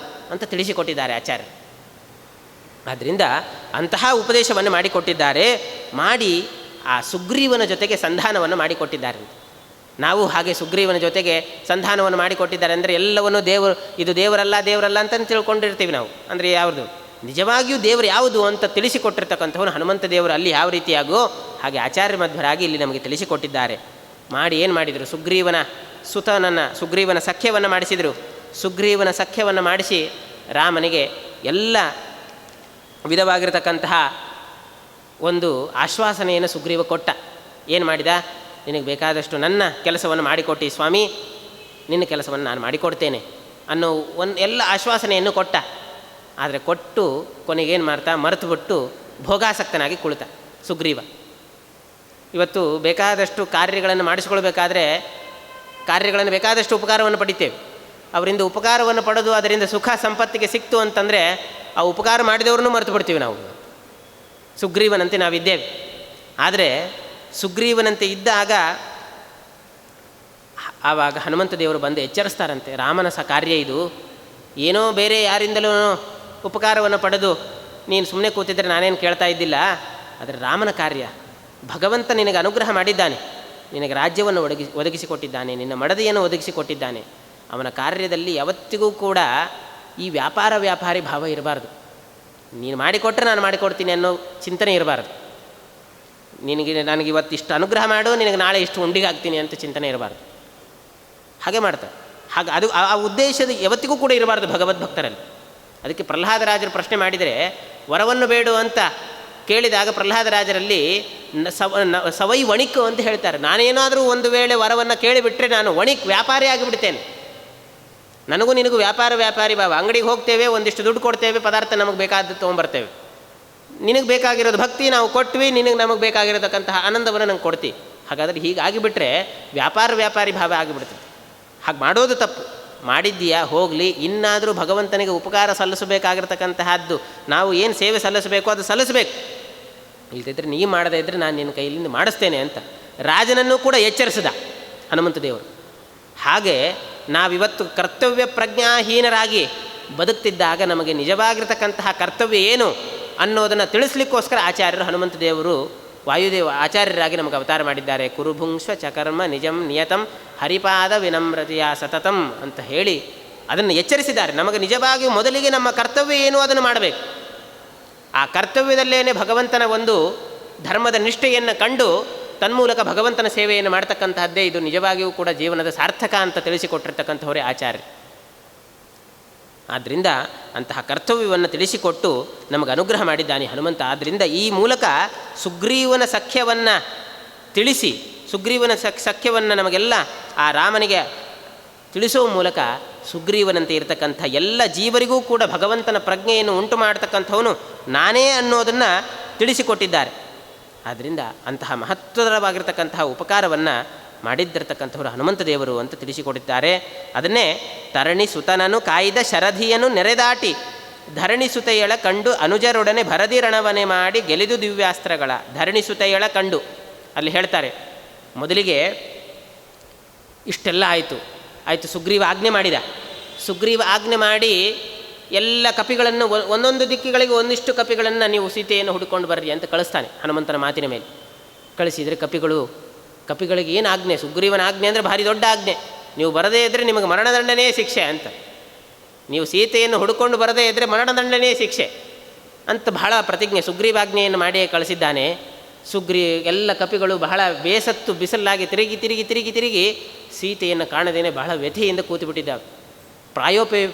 ಅಂತ ತಿಳಿಸಿಕೊಟ್ಟಿದ್ದಾರೆ ಆಚಾರ್ಯರು. ಆದ್ದರಿಂದ ಅಂತಹ ಉಪದೇಶವನ್ನು ಮಾಡಿಕೊಟ್ಟಿದ್ದಾರೆ. ಮಾಡಿ ಆ ಸುಗ್ರೀವನ ಜೊತೆಗೆ ಸಂಧಾನವನ್ನು ಮಾಡಿಕೊಟ್ಟಿದ್ದಾರೆ. ನಾವು ಹಾಗೆ ಸುಗ್ರೀವನ ಜೊತೆಗೆ ಸಂಧಾನವನ್ನು ಮಾಡಿಕೊಟ್ಟಿದ್ದಾರೆ ಅಂದರೆ ಎಲ್ಲವನ್ನು ಇದು ದೇವರಲ್ಲ ಅಂತ ತಿಳ್ಕೊಂಡಿರ್ತೀವಿ ನಾವು. ಅಂದರೆ ಯಾವುದು ನಿಜವಾಗಿಯೂ ದೇವರು ಯಾವುದು ಅಂತ ತಿಳಿಸಿಕೊಟ್ಟಿರ್ತಕ್ಕಂಥವನು ಹನುಮಂತ ದೇವರು ಅಲ್ಲಿ ಯಾವ ರೀತಿಯಾಗೋ ಹಾಗೆ ಆಚಾರ್ಯ ಮಧ್ವರಾಗಿ ಇಲ್ಲಿ ನಮಗೆ ತಿಳಿಸಿಕೊಟ್ಟಿದ್ದಾರೆ. ಮಾಡಿ ಏನು ಮಾಡಿದರು, ಸುಗ್ರೀವನ ಸಖ್ಯವನ್ನು ಮಾಡಿಸಿದರು. ಸುಗ್ರೀವನ ಸಖ್ಯವನ್ನು ಮಾಡಿಸಿ ರಾಮನಿಗೆ ಎಲ್ಲ ವಿಧವಾಗಿರತಕ್ಕಂತಹ ಒಂದು ಆಶ್ವಾಸನೆಯನ್ನು ಸುಗ್ರೀವ ಕೊಟ್ಟ. ಏನು ಮಾಡಿದ, ನಿನಗೆ ಬೇಕಾದಷ್ಟು ನನ್ನ ಕೆಲಸವನ್ನು ಮಾಡಿಕೊಟ್ಟು ಸ್ವಾಮಿ, ನಿನ್ನ ಕೆಲಸವನ್ನು ನಾನು ಮಾಡಿಕೊಡ್ತೇನೆ ಅನ್ನೋ ಎಲ್ಲ ಆಶ್ವಾಸನೆಯನ್ನು ಕೊಟ್ಟ. ಆದರೆ ಕೊಟ್ಟು ಕೊನೆಗೇನು ಮಾಡ್ತಾ ಮರೆತುಬಿಟ್ಟು ಭೋಗಾಸಕ್ತನಾಗಿ ಕುಳಿತ ಸುಗ್ರೀವ. ಇವತ್ತು ಬೇಕಾದಷ್ಟು ಕಾರ್ಯಗಳನ್ನು ಮಾಡಿಸ್ಕೊಳ್ಬೇಕಾದ್ರೆ ಬೇಕಾದಷ್ಟು ಉಪಕಾರವನ್ನು ಪಡಿತೇವೆ. ಅವರಿಂದ ಉಪಕಾರವನ್ನು ಪಡೆದು ಅದರಿಂದ ಸುಖ ಸಂಪತ್ತಿಗೆ ಸಿಕ್ತು ಅಂತಂದರೆ ಆ ಉಪಕಾರ ಮಾಡಿದವ್ರನ್ನೂ ಮರೆತು ಬಿಡ್ತೀವಿ ನಾವು. ಸುಗ್ರೀವನಂತೆ ನಾವಿದ್ದೇವೆ. ಆದರೆ ಸುಗ್ರೀವನಂತೆ ಇದ್ದಾಗ ಆವಾಗ ಹನುಮಂತ ದೇವರು ಬಂದು ಎಚ್ಚರಿಸ್ತಾರಂತೆ, ರಾಮನ ಕಾರ್ಯ ಇದು, ಏನೋ ಬೇರೆ ಯಾರಿಂದಲೂ ಉಪಕಾರವನ್ನು ಪಡೆದು ನೀನು ಸುಮ್ಮನೆ ಕೂತಿದ್ರೆ ನಾನೇನು ಕೇಳ್ತಾ ಇದ್ದಿಲ್ಲ. ಆದರೆ ರಾಮನ ಕಾರ್ಯ, ಭಗವಂತ ನಿನಗೆ ಅನುಗ್ರಹ ಮಾಡಿದ್ದಾನೆ, ನಿನಗೆ ರಾಜ್ಯವನ್ನು ಒದಗಿಸಿಕೊಟ್ಟಿದ್ದಾನೆ, ನಿನ್ನ ಮಡದಿಯನ್ನು ಒದಗಿಸಿಕೊಟ್ಟಿದ್ದಾನೆ. ಅವನ ಕಾರ್ಯದಲ್ಲಿ ಯಾವತ್ತಿಗೂ ಕೂಡ ಈ ವ್ಯಾಪಾರಿ ಭಾವ ಇರಬಾರ್ದು. ನೀನು ಮಾಡಿಕೊಟ್ರೆ ನಾನು ಮಾಡಿಕೊಡ್ತೀನಿ ಅನ್ನೋ ಚಿಂತನೆ ಇರಬಾರ್ದು. ನನಗೆ ಇವತ್ತು ಇಷ್ಟು ಅನುಗ್ರಹ ಮಾಡು, ನಿನಗೆ ನಾಳೆ ಇಷ್ಟು ಉಂಡಿಗಾಗ್ತೀನಿ ಅಂತ ಚಿಂತನೆ ಇರಬಾರ್ದು. ಹಾಗೆ ಮಾಡ್ತಾರೆ. ಹಾಗೆ ಅದು ಆ ಉದ್ದೇಶದ ಯಾವತ್ತಿಗೂ ಕೂಡ ಇರಬಾರ್ದು ಭಗವದ್ಭಕ್ತರಲ್ಲಿ. ಅದಕ್ಕೆ ಪ್ರಹ್ಲಾದರಾಜರು ಪ್ರಶ್ನೆ ಮಾಡಿದರೆ, ವರವನ್ನು ಬೇಡು ಅಂತ ಕೇಳಿದಾಗ ಪ್ರಹ್ಲಾದರಾಜರಲ್ಲಿ ಸವೈ ವಣಿಕು ಅಂತ ಹೇಳ್ತಾರೆ. ನಾನೇನಾದರೂ ಒಂದು ವೇಳೆ ವರವನ್ನು ಕೇಳಿಬಿಟ್ರೆ ನಾನು ವ್ಯಾಪಾರಿ ಆಗಿಬಿಡ್ತೇನೆ. ನನಗೂ ನಿನಗೂ ವ್ಯಾಪಾರಿ ಭಾವ. ಅಂಗಡಿಗೆ ಹೋಗ್ತೇವೆ, ಒಂದಿಷ್ಟು ದುಡ್ಡು ಕೊಡ್ತೇವೆ, ಪದಾರ್ಥ ನಮಗೆ ಬೇಕಾದ್ದು ತೊಗೊಂಬರ್ತೇವೆ. ನಿನಗೆ ಬೇಕಾಗಿರೋದು ಭಕ್ತಿ ನಾವು ಕೊಟ್ವಿ, ನಮಗೆ ಬೇಕಾಗಿರತಕ್ಕಂತಹ ಆನಂದವನ್ನು ನಂಗೆ ಕೊಡ್ತೀವಿ. ಹಾಗಾದರೆ ಹೀಗಾಗಿಬಿಟ್ರೆ ವ್ಯಾಪಾರಿ ಭಾವ ಆಗಿಬಿಡ್ತದೆ. ಹಾಗೆ ಮಾಡೋದು ತಪ್ಪು. ಮಾಡಿದ್ದೀಯಾ ಹೋಗಲಿ, ಇನ್ನಾದರೂ ಭಗವಂತನಿಗೆ ಉಪಕಾರ ಸಲ್ಲಿಸಬೇಕಾಗಿರ್ತಕ್ಕಂತಹದ್ದು ನಾವು ಏನು ಸೇವೆ ಸಲ್ಲಿಸಬೇಕೋ ಅದು ಸಲ್ಲಿಸಬೇಕು. ಇಲ್ದಿದ್ರೆ ನೀ ಮಾಡದೇ ಇದ್ದರೆ ನಾನು ನಿನ್ನ ಕೈಲಿಂದ ಮಾಡಿಸ್ತೇನೆ ಅಂತ ರಾಜನನ್ನು ಕೂಡ ಎಚ್ಚರಿಸಿದ ಹನುಮಂತ ದೇವರು. ಹಾಗೆ ನಾವಿವತ್ತು ಕರ್ತವ್ಯ ಪ್ರಜ್ಞಾಹೀನರಾಗಿ ಬದುಕ್ತಿದ್ದಾಗ ನಮಗೆ ನಿಜವಾಗಿರ್ತಕ್ಕಂತಹ ಕರ್ತವ್ಯ ಏನು ಅನ್ನೋದನ್ನು ತಿಳಿಸ್ಲಿಕ್ಕೋಸ್ಕರ ಆಚಾರ್ಯರು ಹನುಮಂತ ದೇವರು ವಾಯುದೇವ ಆಚಾರ್ಯರಾಗಿ ನಮಗೆ ಅವತಾರ ಮಾಡಿದ್ದಾರೆ. ಕುರುಭುಂಶ್ವ ಚಕರ್ಮ ನಿಜಂ ನಿಯತಂ ಹರಿಪಾದ ವಿನಮ್ರತೆಯ ಸತತಂ ಅಂತ ಹೇಳಿ ಅದನ್ನು ಎಚ್ಚರಿಸಿದ್ದಾರೆ. ನಮಗೆ ನಿಜವಾಗಿಯೂ ಮೊದಲಿಗೆ ನಮ್ಮ ಕರ್ತವ್ಯ ಏನು ಅದನ್ನು ಮಾಡಬೇಕು. ಆ ಕರ್ತವ್ಯದಲ್ಲೇನೆ ಭಗವಂತನ ಒಂದು ಧರ್ಮದ ನಿಷ್ಠೆಯನ್ನು ಕಂಡು ತನ್ಮೂಲಕ ಭಗವಂತನ ಸೇವೆಯನ್ನು ಮಾಡ್ತಕ್ಕಂತಹದ್ದೇ ಇದು ನಿಜವಾಗಿಯೂ ಕೂಡ ಜೀವನದ ಸಾರ್ಥಕ ಅಂತ ತಿಳಿಸಿಕೊಟ್ಟಿರ್ತಕ್ಕಂಥವರೇ ಆಚಾರ್ಯ. ಆದ್ದರಿಂದ ಅಂತಹ ಕರ್ತವ್ಯವನ್ನು ತಿಳಿಸಿಕೊಟ್ಟು ನಮಗೆ ಅನುಗ್ರಹ ಮಾಡಿದ್ದಾನೆ ಹನುಮಂತ. ಆದ್ದರಿಂದ ಈ ಮೂಲಕ ಸುಗ್ರೀವನ ಸಖ್ಯವನ್ನು ತಿಳಿಸಿ, ಸುಗ್ರೀವನ ಸಖ್ಯವನ್ನು ನಮಗೆಲ್ಲ ಆ ರಾಮನಿಗೆ ತಿಳಿಸುವ ಮೂಲಕ ಸುಗ್ರೀವನಂತೆ ಇರತಕ್ಕಂಥ ಎಲ್ಲ ಜೀವರಿಗೂ ಕೂಡ ಭಗವಂತನ ಪ್ರಜ್ಞೆಯನ್ನು ಉಂಟು ಮಾಡತಕ್ಕಂಥವನು ನಾನೇ ಅನ್ನೋದನ್ನು ತಿಳಿಸಿಕೊಟ್ಟಿದ್ದಾರೆ. ಆದ್ದರಿಂದ ಅಂತಹ ಮಹತ್ವದವಾಗಿರ್ತಕ್ಕಂತಹ ಉಪಕಾರವನ್ನು ಮಾಡಿದ್ದಿರತಕ್ಕಂಥವರು ಹನುಮಂತ ದೇವರು ಅಂತ ತಿಳಿಸಿಕೊಟ್ಟಿದ್ದಾರೆ. ಅದನ್ನೇ ತರಣಿ ಸುತನನು ಕಾಯ್ದ ಶರಧಿಯನು ನೆರೆದಾಟಿ ಧರಣಿ ಸುತೆಯಳ ಕಂಡು ಅನುಜರೊಡನೆ ಭರದಿ ರಣವನೆ ಮಾಡಿ ಗೆಲಿದು ದಿವ್ಯಾಸ್ತ್ರಗಳ. ಧರಣಿ ಸುತೆಯಳ ಕಂಡು ಅಲ್ಲಿ ಹೇಳ್ತಾರೆ, ಮೊದಲಿಗೆ ಇಷ್ಟೆಲ್ಲ ಆಯಿತು. ಸುಗ್ರೀವ ಆಜ್ಞೆ ಮಾಡಿದ. ಸುಗ್ರೀವ ಆಜ್ಞೆ ಮಾಡಿ ಎಲ್ಲ ಕಪಿಗಳನ್ನು ಒಂದೊಂದು ದಿಕ್ಕಿಗಳಿಗೆ ಒಂದಿಷ್ಟು ಕಪಿಗಳನ್ನು ನೀವು ಸೀತೆಯನ್ನು ಹುಡುಕೊಂಡು ಬರ್ರಿ ಅಂತ ಕಳಿಸ್ತಾನೆ ಹನುಮಂತನ ಮಾತಿನ ಮೇಲೆ. ಕಳಿಸಿದರೆ ಕಪಿಗಳಿಗೆ ಏನು ಆಜ್ಞೆ? ಸುಗ್ರೀವನ ಆಜ್ಞೆ ಅಂದರೆ ಭಾರಿ ದೊಡ್ಡ ಆಜ್ಞೆ. ನೀವು ಬರದೇ ಇದ್ದರೆ ನಿಮಗೆ ಮರಣದಂಡನೇ ಶಿಕ್ಷೆ ಅಂತ. ನೀವು ಸೀತೆಯನ್ನು ಹುಡುಕೊಂಡು ಬರದೇ ಇದ್ದರೆ ಮರಣದಂಡನೇ ಶಿಕ್ಷೆ ಅಂತ ಬಹಳ ಪ್ರತಿಜ್ಞೆ ಸುಗ್ರೀವಾಜ್ಞೆಯನ್ನು ಮಾಡಿಯೇ ಕಳಿಸಿದ್ದಾನೆ. ಎಲ್ಲ ಕಪಿಗಳು ಬಹಳ ಬೇಸತ್ತು ಬಿಸಿಲಾಗಿ ತಿರುಗಿ ಸೀತೆಯನ್ನು ಕಾಣದೇನೆ ಬಹಳ ವ್ಯಥೆಯಿಂದ ಕೂತುಬಿಟ್ಟಿದ್ದಾವೆ.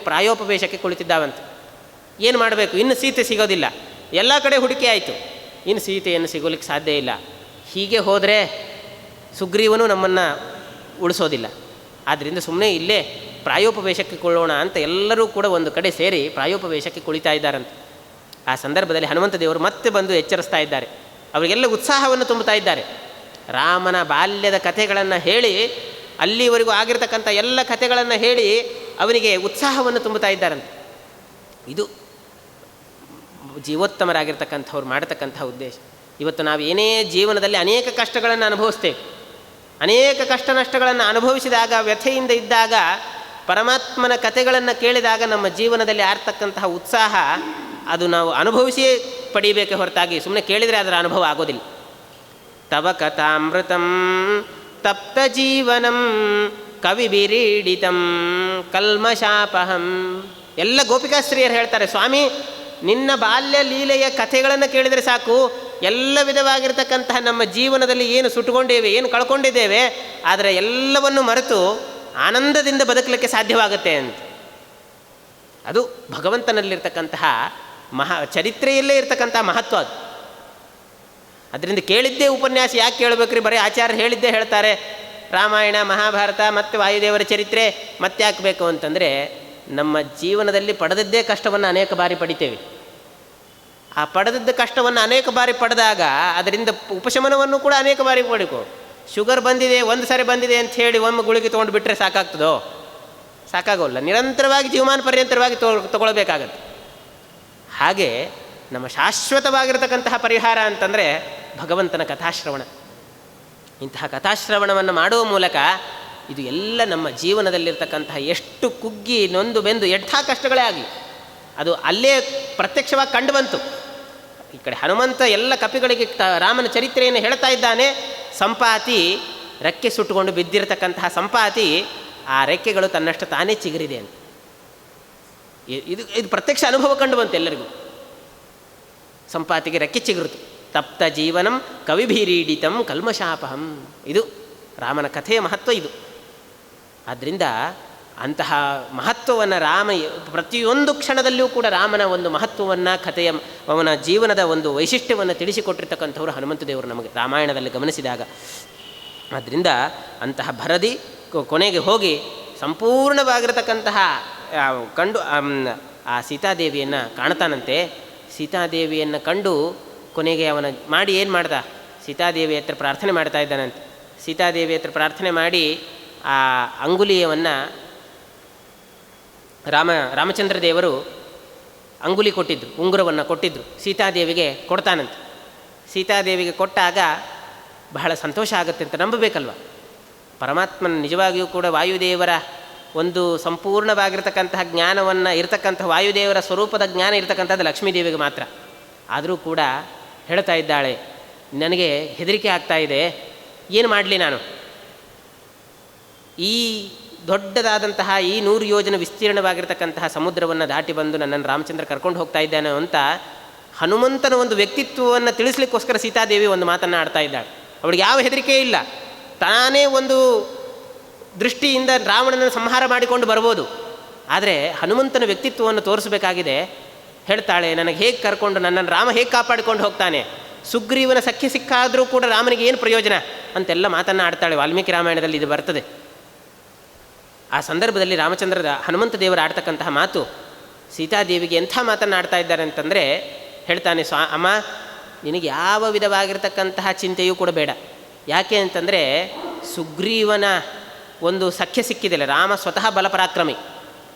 ಪ್ರಾಯೋಪವೇಶಕ್ಕೆ ಕುಳಿತಿದ್ದಾವಂತೆ. ಏನು ಮಾಡಬೇಕು? ಇನ್ನು ಸೀತೆ ಸಿಗೋದಿಲ್ಲ. ಎಲ್ಲ ಕಡೆ ಹುಡುಕಿ ಆಯಿತು, ಇನ್ನು ಸೀತೆಯನ್ನು ಸಿಗೋಲಿಕ್ಕೆ ಸಾಧ್ಯ ಇಲ್ಲ. ಹೀಗೆ ಹೋದರೆ ಸುಗ್ರೀವನು ನಮ್ಮನ್ನು ಉಳಿಸೋದಿಲ್ಲ. ಆದ್ದರಿಂದ ಸುಮ್ಮನೆ ಇಲ್ಲೇ ಪ್ರಾಯೋಪವೇಶಕ್ಕೆ ಕೊಳ್ಳೋಣ ಅಂತ ಎಲ್ಲರೂ ಕೂಡ ಒಂದು ಕಡೆ ಸೇರಿ ಪ್ರಾಯೋಪವೇಶಕ್ಕೆ ಕುಳಿತಾ ಇದ್ದಾರಂತೆ. ಆ ಸಂದರ್ಭದಲ್ಲಿ ಹನುಮಂತ ದೇವರು ಮತ್ತೆ ಬಂದು ಎಚ್ಚರಿಸ್ತಾ ಇದ್ದಾರೆ. ಅವರಿಗೆಲ್ಲ ಉತ್ಸಾಹವನ್ನು ತುಂಬುತ್ತಾ ಇದ್ದಾರೆ. ರಾಮನ ಬಾಲ್ಯದ ಕಥೆಗಳನ್ನು ಹೇಳಿ, ಅಲ್ಲಿವರೆಗೂ ಆಗಿರ್ತಕ್ಕಂಥ ಎಲ್ಲ ಕಥೆಗಳನ್ನು ಹೇಳಿ ಅವನಿಗೆ ಉತ್ಸಾಹವನ್ನು ತುಂಬುತ್ತಾ ಇದ್ದಾರಂತೆ. ಇದು ಜೀವೋತ್ತಮರಾಗಿರ್ತಕ್ಕಂಥವ್ರು ಮಾಡತಕ್ಕಂಥ ಉದ್ದೇಶ. ಇವತ್ತು ನಾವು ಏನೇ ಜೀವನದಲ್ಲಿ ಅನೇಕ ಕಷ್ಟಗಳನ್ನು ಅನುಭವಿಸ್ತೇವೆ. ಅನೇಕ ಕಷ್ಟ ನಷ್ಟಗಳನ್ನು ಅನುಭವಿಸಿದಾಗ, ವ್ಯಥೆಯಿಂದ ಇದ್ದಾಗ, ಪರಮಾತ್ಮನ ಕಥೆಗಳನ್ನು ಕೇಳಿದಾಗ ನಮ್ಮ ಜೀವನದಲ್ಲಿ ಆರ್ತಕ್ಕಂತಹ ಉತ್ಸಾಹ ಅದು ನಾವು ಅನುಭವಿಸಿಯೇ ಪಡೀಬೇಕೆ ಹೊರತಾಗಿ ಸುಮ್ಮನೆ ಕೇಳಿದರೆ ಅದರ ಅನುಭವ ಆಗೋದಿಲ್ಲ. ತವ ಕಥಾಮೃತಂ ತಪ್ತ ಜೀವನಂ ಕವಿಬಿರೀಡಿತಂ ಕಲ್ಮಶಾಪಹಂ. ಎಲ್ಲ ಗೋಪಿಕಾಸ್ತ್ರೀಯರು ಹೇಳ್ತಾರೆ, ಸ್ವಾಮಿ ನಿನ್ನ ಬಾಲ್ಯ ಲೀಲೆಯ ಕಥೆಗಳನ್ನು ಕೇಳಿದರೆ ಸಾಕು, ಎಲ್ಲ ವಿಧವಾಗಿರ್ತಕ್ಕಂತಹ ನಮ್ಮ ಜೀವನದಲ್ಲಿ ಏನು ಸುಟ್ಟುಕೊಂಡಿದ್ದೇವೆ, ಏನು ಕಳ್ಕೊಂಡಿದ್ದೇವೆ, ಆದರೆ ಎಲ್ಲವನ್ನು ಮರೆತು ಆನಂದದಿಂದ ಬದುಕಲಿಕ್ಕೆ ಸಾಧ್ಯವಾಗುತ್ತೆ ಅಂತ. ಅದು ಭಗವಂತನಲ್ಲಿರ್ತಕ್ಕಂತಹ ಚರಿತ್ರೆಯಲ್ಲೇ ಇರ್ತಕ್ಕಂತಹ ಮಹತ್ವ ಅದು. ಅದರಿಂದ ಕೇಳಿದ್ದೇ ಉಪನ್ಯಾಸ ಯಾಕೆ ಕೇಳಬೇಕ್ರಿ, ಬರೀ ಆಚಾರ್ಯರು ಹೇಳಿದ್ದೇ ಹೇಳ್ತಾರೆ, ರಾಮಾಯಣ ಮಹಾಭಾರತ ಮತ್ತು ವಾಯುದೇವರ ಚರಿತ್ರೆ ಮತ್ತೆ ಹಾಕಬೇಕು ಅಂತಂದರೆ ನಮ್ಮ ಜೀವನದಲ್ಲಿ ಪಡೆದದ್ದೇ ಕಷ್ಟವನ್ನು ಅನೇಕ ಬಾರಿ ಪಡಿತೇವೆ. ಆ ಪಡೆದದ್ದ ಕಷ್ಟವನ್ನು ಅನೇಕ ಬಾರಿ ಪಡೆದಾಗ ಅದರಿಂದ ಉಪಶಮನವನ್ನು ಕೂಡ ಅನೇಕ ಬಾರಿ ಪಡಿಕೋ. ಶುಗರ್ ಬಂದಿದೆ, ಒಂದು ಸಾರಿ ಬಂದಿದೆ ಅಂತ ಹೇಳಿ ಒಮ್ಮೆ ಗುಳಿಗೆ ತೊಗೊಂಡು ಬಿಟ್ಟರೆ ಸಾಕಾಗ್ತದೋ? ಸಾಕಾಗೋಲ್ಲ. ನಿರಂತರವಾಗಿ ಜೀವಮಾನ ಪರ್ಯಂತರವಾಗಿ ತಗೊಳ್ಬೇಕಾಗತ್ತೆ. ಹಾಗೆ ನಮ್ಮ ಶಾಶ್ವತವಾಗಿರತಕ್ಕಂತಹ ಪರಿಹಾರ ಅಂತಂದರೆ ಭಗವಂತನ ಕಥಾಶ್ರವಣ. ಇಂತಹ ಕಥಾಶ್ರವಣವನ್ನು ಮಾಡುವ ಮೂಲಕ ಇದು ಎಲ್ಲ ನಮ್ಮ ಜೀವನದಲ್ಲಿರ್ತಕ್ಕಂತಹ ಎಷ್ಟು ಕುಗ್ಗಿ ನೊಂದು ಬೆಂದು ಎಂಥ ಕಷ್ಟಗಳೇ ಆಗಲಿ ಅದು ಅಲ್ಲೇ ಪ್ರತ್ಯಕ್ಷವಾಗಿ ಕಂಡು ಬಂತು. ಈ ಕಡೆ ಹನುಮಂತ ಎಲ್ಲ ಕಪಿಗಳಿಗೆ ರಾಮನ ಚರಿತ್ರೆಯನ್ನು ಹೇಳ್ತಾ ಇದ್ದಾನೆ. ಸಂಪಾತಿ ರೆಕ್ಕೆ ಸುಟ್ಟುಕೊಂಡು ಬಿದ್ದಿರತಕ್ಕಂತಹ ಸಂಪಾತಿ ಆ ರೆಕ್ಕೆಗಳು ತನ್ನಷ್ಟು ತಾನೇ ಚಿಗುರಿದೆ ಅಂತ ಇದು ಪ್ರತ್ಯಕ್ಷ ಅನುಭವ ಕಂಡು ಬಂತು ಎಲ್ಲರಿಗೂ. ಸಂಪಾತಿಗೆ ರೆಕ್ಕೆ ಚಿಗುರುತು. ತಪ್ತ ಜೀವನಂ ಕವಿಭಿರೀಡಿತಂ ಕಲ್ಮಶಾಪಹಂ. ಇದು ರಾಮನ ಕಥೆಯ ಮಹತ್ವ ಇದು. ಆದ್ದರಿಂದ ಅಂತಹ ಮಹತ್ವವನ್ನು ರಾಮ ಪ್ರತಿಯೊಂದು ಕ್ಷಣದಲ್ಲಿಯೂ ಕೂಡ ರಾಮನ ಒಂದು ಮಹತ್ವವನ್ನು, ಕಥೆಯ ಅವನ ಜೀವನದ ಒಂದು ವೈಶಿಷ್ಟ್ಯವನ್ನು ತಿಳಿಸಿಕೊಟ್ಟಿರ್ತಕ್ಕಂಥವ್ರು ಹನುಮಂತ ದೇವರು ನಮಗೆ ರಾಮಾಯಣದಲ್ಲಿ ಗಮನಿಸಿದಾಗ. ಆದ್ದರಿಂದ ಅಂತಹ ಭರದಿ ಕೊನೆಗೆ ಹೋಗಿ ಸಂಪೂರ್ಣವಾಗಿರತಕ್ಕಂತಹ ಕಂಡು ಆ ಸೀತಾದೇವಿಯನ್ನು ಕಾಣ್ತಾನಂತೆ. ಸೀತಾದೇವಿಯನ್ನು ಕಂಡು ಕೊನೆಗೆ ಅವನ ಮಾಡಿ ಏನು ಮಾಡ್ದ, ಸೀತಾದೇವಿ ಹತ್ರ ಪ್ರಾರ್ಥನೆ ಮಾಡ್ತಾ ಇದ್ದಾನಂತೆ. ಸೀತಾದೇವಿ ಹತ್ರ ಪ್ರಾರ್ಥನೆ ಮಾಡಿ ಆ ಅಂಗುಲಿಯನ್ನು ರಾಮಚಂದ್ರ ದೇವರು ಅಂಗುಲಿ ಕೊಟ್ಟಿದ್ದರು, ಉಂಗುರವನ್ನು ಕೊಟ್ಟಿದ್ದರು, ಸೀತಾದೇವಿಗೆ ಕೊಡ್ತಾನಂತೆ. ಸೀತಾದೇವಿಗೆ ಕೊಟ್ಟಾಗ ಬಹಳ ಸಂತೋಷ ಆಗುತ್ತೆ ಅಂತ ನಂಬಬೇಕಲ್ವ. ಪರಮಾತ್ಮನ ನಿಜವಾಗಿಯೂ ಕೂಡ ವಾಯುದೇವರ ಒಂದು ಸಂಪೂರ್ಣವಾಗಿರ್ತಕ್ಕಂತಹ ಜ್ಞಾನವನ್ನು ಇರತಕ್ಕಂಥ ವಾಯುದೇವರ ಸ್ವರೂಪದ ಜ್ಞಾನ ಇರತಕ್ಕಂಥದ್ದು ಲಕ್ಷ್ಮೀದೇವಿಗೆ ಮಾತ್ರ. ಆದರೂ ಕೂಡ ಹೇಳ್ತಾ ಇದ್ದಾಳೆ, ನನಗೆ ಹೆದರಿಕೆ ಆಗ್ತಾ ಇದೆ, ಏನು ಮಾಡಲಿ ನಾನು, ಈ ದೊಡ್ಡದಾದಂತಹ ಈ 100 ಯೋಜನೆ ವಿಸ್ತೀರ್ಣವಾಗಿರ್ತಕ್ಕಂತಹ ಸಮುದ್ರವನ್ನು ದಾಟಿ ಬಂದು ನನ್ನನ್ನು ರಾಮಚಂದ್ರ ಕರ್ಕೊಂಡು ಹೋಗ್ತಾ ಇದ್ದಾನೆ ಅಂತ ಹನುಮಂತನ ಒಂದು ವ್ಯಕ್ತಿತ್ವವನ್ನು ತಿಳಿಸ್ಲಿಕ್ಕೋಸ್ಕರ ಸೀತಾದೇವಿ ಒಂದು ಮಾತನ್ನು ಆಡ್ತಾ ಇದ್ದಾಳೆ. ಅವಳಿಗೆ ಯಾವ ಹೆದರಿಕೆ ಇಲ್ಲ. ತಾನೇ ಒಂದು ದೃಷ್ಟಿಯಿಂದ ರಾವಣನ ಸಂಹಾರ ಮಾಡಿಕೊಂಡು ಬರ್ಬೋದು, ಆದರೆ ಹನುಮಂತನ ವ್ಯಕ್ತಿತ್ವವನ್ನು ತೋರಿಸಬೇಕಾಗಿದೆ. ಹೇಳ್ತಾಳೆ, ನನಗೆ ಹೇಗೆ ಕರ್ಕೊಂಡು ನನ್ನನ್ನು ರಾಮ ಹೇಗೆ ಕಾಪಾಡಿಕೊಂಡು ಹೋಗ್ತಾನೆ, ಸುಗ್ರೀವನ ಸಖ್ಯ ಸಿಕ್ಕಾದರೂ ಕೂಡ ರಾಮನಿಗೆ ಏನು ಪ್ರಯೋಜನ ಅಂತೆಲ್ಲ ಮಾತನ್ನು ಆಡ್ತಾಳೆ. ವಾಲ್ಮೀಕಿ ರಾಮಾಯಣದಲ್ಲಿ ಇದು ಬರ್ತದೆ. ಆ ಸಂದರ್ಭದಲ್ಲಿ ರಾಮಚಂದ್ರದ ಹನುಮಂತ ದೇವರು ಆಡ್ತಕ್ಕಂತಹ ಮಾತು ಸೀತಾದೇವಿಗೆ ಎಂಥ ಮಾತನ್ನು ಆಡ್ತಾ ಇದ್ದಾರೆ ಅಂತಂದರೆ, ಹೇಳ್ತಾನೆ, ಅಮ್ಮ ನಿನಗೆ ಯಾವ ವಿಧವಾಗಿರ್ತಕ್ಕಂತಹ ಚಿಂತೆಯೂ ಕೂಡ ಬೇಡ. ಯಾಕೆ ಅಂತಂದರೆ ಸುಗ್ರೀವನ ಒಂದು ಸಖ್ಯ ಸಿಕ್ಕಿದೆಯಲ್ಲ, ರಾಮ ಸ್ವತಃ ಬಲಪರಾಕ್ರಮಿ.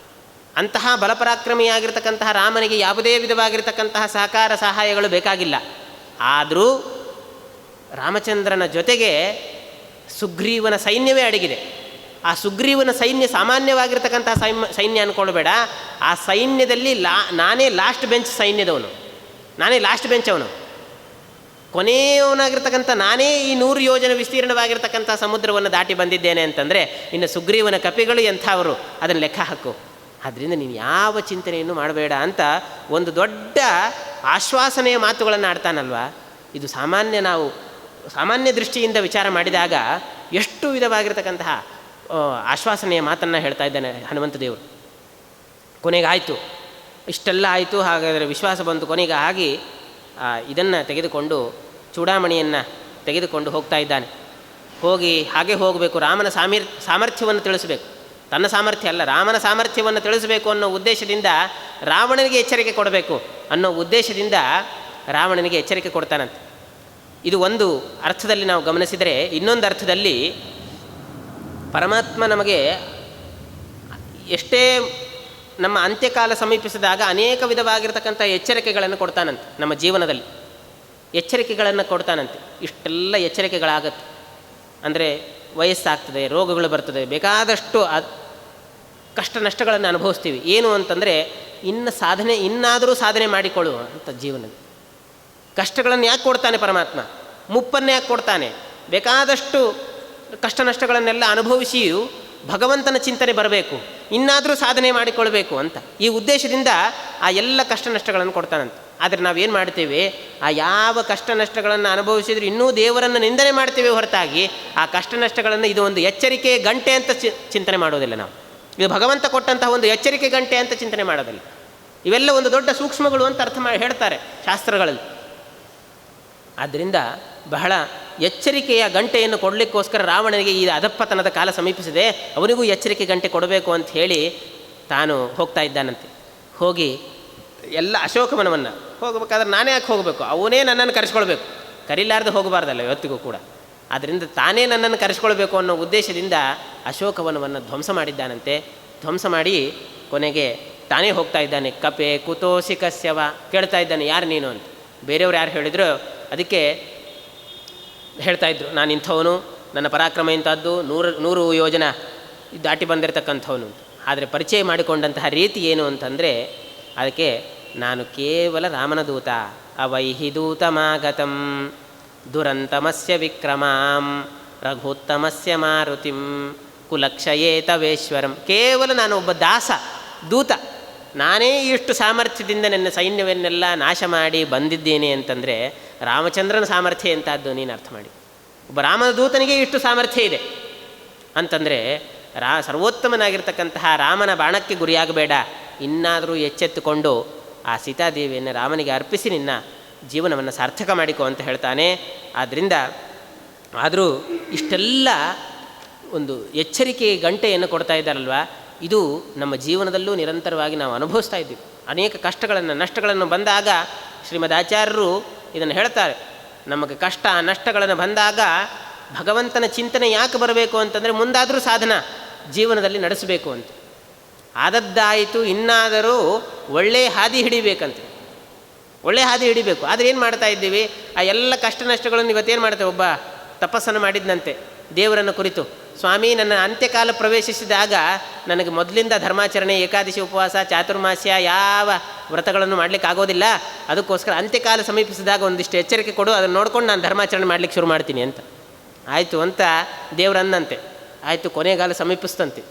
ಅಂತಹ ಬಲಪರಾಕ್ರಮಿಯಾಗಿರ್ತಕ್ಕಂತಹ ರಾಮನಿಗೆ ಯಾವುದೇ ವಿಧವಾಗಿರ್ತಕ್ಕಂತಹ ಸಹಕಾರ ಸಹಾಯಗಳು ಬೇಕಾಗಿಲ್ಲ. ಆದರೂ ರಾಮಚಂದ್ರನ ಜೊತೆಗೆ ಸುಗ್ರೀವನ ಸೈನ್ಯವೇ ಅಡಗಿದೆ. ಆ ಸುಗ್ರೀವನ ಸೈನ್ಯ ಸಾಮಾನ್ಯವಾಗಿರ್ತಕ್ಕಂತಹ ಸೈನ್ಯ ಅಂದ್ಕೊಳ್ಬೇಡ. ಆ ಸೈನ್ಯದಲ್ಲಿ ನಾನೇ ಲಾಸ್ಟ್ ಬೆಂಚ್ ಸೈನ್ಯದವನು, ನಾನೇ ಲಾಸ್ಟ್ ಬೆಂಚ್ ಅವನು, ಕೊನೆಯವನಾಗಿರ್ತಕ್ಕಂಥ ನಾನೇ ಈ 100 ಯೋಜನೆ ವಿಸ್ತೀರ್ಣವಾಗಿರ್ತಕ್ಕಂಥ ಸಮುದ್ರವನ್ನು ದಾಟಿ ಬಂದಿದ್ದೇನೆ ಅಂತಂದರೆ ಇನ್ನು ಸುಗ್ರೀವನ ಕಪಿಗಳು ಎಂಥವರು ಅದನ್ನು ಲೆಕ್ಕ ಹಾಕು. ಆದ್ದರಿಂದ ನೀನು ಯಾವ ಚಿಂತನೆಯನ್ನು ಮಾಡಬೇಡ ಅಂತ ಒಂದು ದೊಡ್ಡ ಆಶ್ವಾಸನೆಯ ಮಾತುಗಳನ್ನು ಆಡ್ತಾನಲ್ವ. ಇದು ನಾವು ಸಾಮಾನ್ಯ ದೃಷ್ಟಿಯಿಂದ ವಿಚಾರ ಮಾಡಿದಾಗ ಎಷ್ಟು ವಿಧವಾಗಿರ್ತಕ್ಕಂತಹ ಆಶ್ವಾಸನೆಯ ಮಾತನ್ನು ಹೇಳ್ತಾ ಇದ್ದಾನೆ ಹನುಮಂತ ದೇವರು. ಕೊನೆಗೆ ಆಯಿತು, ಇಷ್ಟೆಲ್ಲ ಆಯಿತು, ಹಾಗಾದರೆ ವಿಶ್ವಾಸ ಬಂತು. ಕೊನೆಗೆ ಆಗಿ ಇದನ್ನು ತೆಗೆದುಕೊಂಡು ಚೂಡಾಮಣಿಯನ್ನು ತೆಗೆದುಕೊಂಡು ಹೋಗ್ತಾ ಇದ್ದಾನೆ. ಹಾಗೆ ಹೋಗಬೇಕು, ರಾಮನ ಸಾಮರ್ಥ್ಯವನ್ನು ತಿಳಿಸಬೇಕು. ತನ್ನ ಸಾಮರ್ಥ್ಯ ಅಲ್ಲ, ರಾಮನ ಸಾಮರ್ಥ್ಯವನ್ನು ತಿಳಿಸಬೇಕು ಅನ್ನೋ ಉದ್ದೇಶದಿಂದ ರಾವಣನಿಗೆ ಎಚ್ಚರಿಕೆ ಕೊಡಬೇಕು ಅನ್ನೋ ಉದ್ದೇಶದಿಂದ ರಾವಣನಿಗೆ ಎಚ್ಚರಿಕೆ ಕೊಡ್ತಾನಂತೆ. ಇದು ಒಂದು ಅರ್ಥದಲ್ಲಿ ನಾವು ಗಮನಿಸಿದರೆ, ಇನ್ನೊಂದು ಅರ್ಥದಲ್ಲಿ ಪರಮಾತ್ಮ ನಮಗೆ ಎಷ್ಟೇ ನಮ್ಮ ಅಂತ್ಯಕಾಲ ಸಮೀಪಿಸಿದಾಗ ಅನೇಕ ವಿಧವಾಗಿರ್ತಕ್ಕಂಥ ಎಚ್ಚರಿಕೆಗಳನ್ನು ಕೊಡ್ತಾನಂತೆ ನಮ್ಮ ಜೀವನದಲ್ಲಿ. ಎಚ್ಚರಿಕೆಗಳನ್ನು ಕೊಡ್ತಾನಂತೆ. ಇಷ್ಟೆಲ್ಲ ಎಚ್ಚರಿಕೆಗಳಾಗತ್ತೆ ಅಂದರೆ ವಯಸ್ಸಾಗ್ತದೆ, ರೋಗಗಳು ಬರ್ತದೆ, ಬೇಕಾದಷ್ಟು ಕಷ್ಟ ನಷ್ಟಗಳನ್ನು ಅನುಭವಿಸ್ತೀವಿ. ಏನು ಅಂತಂದರೆ ಇನ್ನಾದರೂ ಸಾಧನೆ ಮಾಡಿಕೊಳ್ಳುವ ಅಂತ ಜೀವನದ ಕಷ್ಟಗಳನ್ನು ಯಾಕೆ ಕೊಡ್ತಾನೆ ಪರಮಾತ್ಮ? ಮುಪ್ಪನ್ನು ಯಾಕೆ ಕೊಡ್ತಾನೆ? ಬೇಕಾದಷ್ಟು ಕಷ್ಟ ನಷ್ಟಗಳನ್ನೆಲ್ಲ ಅನುಭವಿಸಿಯೂ ಭಗವಂತನ ಚಿಂತನೆ ಬರಬೇಕು, ಇನ್ನಾದರೂ ಸಾಧನೆ ಮಾಡಿಕೊಳ್ಬೇಕು ಅಂತ ಈ ಉದ್ದೇಶದಿಂದ ಆ ಎಲ್ಲ ಕಷ್ಟ ನಷ್ಟಗಳನ್ನು ಕೊಡ್ತಾನಂತೆ. ಆದರೆ ನಾವೇನು ಮಾಡ್ತೇವೆ? ಆ ಯಾವ ಕಷ್ಟ ನಷ್ಟಗಳನ್ನು ಅನುಭವಿಸಿದ್ರು ಇನ್ನೂ ದೇವರನ್ನು ನಿಂದನೆ ಮಾಡ್ತೇವೆ ಹೊರತಾಗಿ ಆ ಕಷ್ಟ ನಷ್ಟಗಳನ್ನು ಇದು ಒಂದು ಎಚ್ಚರಿಕೆ ಗಂಟೆ ಅಂತ ಚಿಂತನೆ ಮಾಡೋದಿಲ್ಲ. ನಾವು ಇದು ಭಗವಂತ ಕೊಟ್ಟಂತಹ ಒಂದು ಎಚ್ಚರಿಕೆ ಗಂಟೆ ಅಂತ ಚಿಂತನೆ ಮಾಡೋದಿಲ್ಲ. ಇವೆಲ್ಲ ಒಂದು ದೊಡ್ಡ ಸೂಕ್ಷ್ಮಗಳು ಅಂತ ಹೇಳ್ತಾರೆ ಶಾಸ್ತ್ರಗಳಲ್ಲಿ. ಆದ್ದರಿಂದ ಬಹಳ ಎಚ್ಚರಿಕೆಯ ಗಂಟೆಯನ್ನು ಕೊಡಲಿಕ್ಕೋಸ್ಕರ ರಾವಣನಿಗೆ ಈ ಅಧಪ್ಪತನದ ಕಾಲ ಸಮೀಪಿಸಿದೆ, ಅವನಿಗೂ ಎಚ್ಚರಿಕೆ ಗಂಟೆ ಕೊಡಬೇಕು ಅಂತ ಹೇಳಿ ತಾನು ಹೋಗ್ತಾ ಇದ್ದಾನಂತೆ. ಹೋಗಿ ಎಲ್ಲ ಅಶೋಕವನವನ್ನು ಹೋಗಬೇಕಾದ್ರೆ ನಾನೇ ಯಾಕೆ ಹೋಗಬೇಕು? ಅವನೇ ನನ್ನನ್ನು ಕರೆಸ್ಕೊಳ್ಬೇಕು, ಕರೀಲಾರ್ದು ಹೋಗಬಾರ್ದಲ್ಲ ಇವತ್ತಿಗೂ ಕೂಡ. ಆದ್ದರಿಂದ ತಾನೇ ನನ್ನನ್ನು ಕರೆಸ್ಕೊಳ್ಬೇಕು ಅನ್ನೋ ಉದ್ದೇಶದಿಂದ ಅಶೋಕವನವನ್ನು ಧ್ವಂಸ ಮಾಡಿದ್ದಾನಂತೆ. ಧ್ವಂಸ ಮಾಡಿ ಕೊನೆಗೆ ತಾನೇ ಹೋಗ್ತಾ ಇದ್ದಾನೆ. ಕಪೆ ಕುತೋಸಿ ಕಸ್ಯವ ಕೇಳ್ತಾ ಇದ್ದಾನೆ, ಯಾರು ನೀನು ಅಂತ. ಬೇರೆಯವ್ರು ಯಾರು ಹೇಳಿದ್ರು ಅದಕ್ಕೆ ಹೇಳ್ತಾ ಇದ್ರು, ನಾನು ಇಂಥವನು, ನನ್ನ ಪರಾಕ್ರಮ ಇಂಥದ್ದು, 100 ಯೋಜನ ದಾಟಿ ಬಂದಿರತಕ್ಕಂಥವನು. ಆದರೆ ಪರಿಚಯ ಮಾಡಿಕೊಂಡಂತಹ ರೀತಿ ಏನು ಅಂತಂದರೆ ಅದಕ್ಕೆ ನಾನು ಕೇವಲ ರಾಮನ ದೂತ, ಅವೈಹಿ ದೂತಮಾಗತಂ ದುರಂತಮಸ್ಯ ವಿಕ್ರಮಾಂ ರಘುತ್ತಮಸ್ಯ ಮಾರುತಿಂ ಕುಲಕ್ಷಯೇ ತವೇಶ್ವರಂ. ಕೇವಲ ನಾನು ಒಬ್ಬ ದಾಸ, ದೂತ, ನಾನೇ ಇಷ್ಟು ಸಾಮರ್ಥ್ಯದಿಂದ ನನ್ನ ಸೈನ್ಯವನ್ನೆಲ್ಲ ನಾಶ ಮಾಡಿ ಬಂದಿದ್ದೇನೆ ಅಂತಂದರೆ ರಾಮಚಂದ್ರನ ಸಾಮರ್ಥ್ಯ ಎಂಥದ್ದು ನೀನು ಅರ್ಥ ಮಾಡಿ. ಒಬ್ಬ ರಾಮನ ದೂತನಿಗೆ ಇಷ್ಟು ಸಾಮರ್ಥ್ಯ ಇದೆ ಅಂತಂದರೆ ಸರ್ವೋತ್ತಮನಾಗಿರ್ತಕ್ಕಂತಹ ರಾಮನ ಬಾಣಕ್ಕೆ ಗುರಿಯಾಗಬೇಡ, ಇನ್ನಾದರೂ ಎಚ್ಚೆತ್ತುಕೊಂಡು ಆ ಸೀತಾದೇವಿಯನ್ನು ರಾಮನಿಗೆ ಅರ್ಪಿಸಿ ನಿನ್ನ ಜೀವನವನ್ನು ಸಾರ್ಥಕ ಮಾಡಿಕೊ ಅಂತ ಹೇಳ್ತಾನೆ. ಆದ್ದರಿಂದ ಆದರೂ ಇಷ್ಟೆಲ್ಲ ಒಂದು ಎಚ್ಚರಿಕೆ ಗಂಟೆಯನ್ನು ಕೊಡ್ತಾ ಇದ್ದಾರಲ್ವ, ಇದು ನಮ್ಮ ಜೀವನದಲ್ಲೂ ನಿರಂತರವಾಗಿ ನಾವು ಅನುಭವಿಸ್ತಾ ಇದ್ದೀವಿ. ಅನೇಕ ಕಷ್ಟಗಳನ್ನು ನಷ್ಟಗಳನ್ನು ಬಂದಾಗ ಶ್ರೀಮದ್ ಆಚಾರ್ಯರು ಇದನ್ನು ಹೇಳ್ತಾರೆ. ನಮಗೆ ಕಷ್ಟ ನಷ್ಟಗಳನ್ನು ಬಂದಾಗ ಭಗವಂತನ ಚಿಂತನೆ ಯಾಕೆ ಬರಬೇಕು ಅಂತಂದರೆ ಮುಂದಾದರೂ ಸಾಧನ ಜೀವನದಲ್ಲಿ ನಡೆಸಬೇಕು ಅಂತ. ಆದದ್ದಾಯಿತು, ಇನ್ನಾದರೂ ಒಳ್ಳೆಯ ಹಾದಿ ಹಿಡಿಬೇಕಂತೆ, ಒಳ್ಳೆಯ ಹಾದಿ ಹಿಡಿಬೇಕು. ಆದರೆ ಏನು ಮಾಡ್ತಾ ಇದ್ದೀವಿ? ಆ ಎಲ್ಲ ಕಷ್ಟ ನಷ್ಟಗಳನ್ನು ಇವತ್ತೇನು ಮಾಡ್ತೇವೆ? ಒಬ್ಬ ತಪಸ್ಸನ್ನು ಮಾಡಿದ್ದಂತೆ ದೇವರನ್ನು ಕುರಿತು, ಸ್ವಾಮಿ ನನ್ನ ಅಂತ್ಯಕಾಲ ಪ್ರವೇಶಿಸಿದಾಗ ನನಗೆ ಮೊದಲಿಂದ ಧರ್ಮಾಚರಣೆ, ಏಕಾದಶಿ ಉಪವಾಸ, ಚಾತುರ್ಮಾಸ್ಯ ಯಾವ ವ್ರತಗಳನ್ನು ಮಾಡಲಿಕ್ಕೆ ಆಗೋದಿಲ್ಲ, ಅದಕ್ಕೋಸ್ಕರ ಅಂತ್ಯಕಾಲ ಸಮೀಪಿಸಿದಾಗ ಒಂದಿಷ್ಟು ಎಚ್ಚರಿಕೆ ಕೊಡು, ಅದನ್ನು ನೋಡ್ಕೊಂಡು ನಾನು ಧರ್ಮಾಚರಣೆ ಮಾಡಲಿಕ್ಕೆ ಶುರು ಮಾಡ್ತೀನಿ ಅಂತ. ಆಯಿತು ಅಂತ ದೇವರನ್ನಂತೆ. ಆಯಿತು, ಕೊನೆಗಾಲ ಸಮೀಪಿಸ್ತಂತೆ.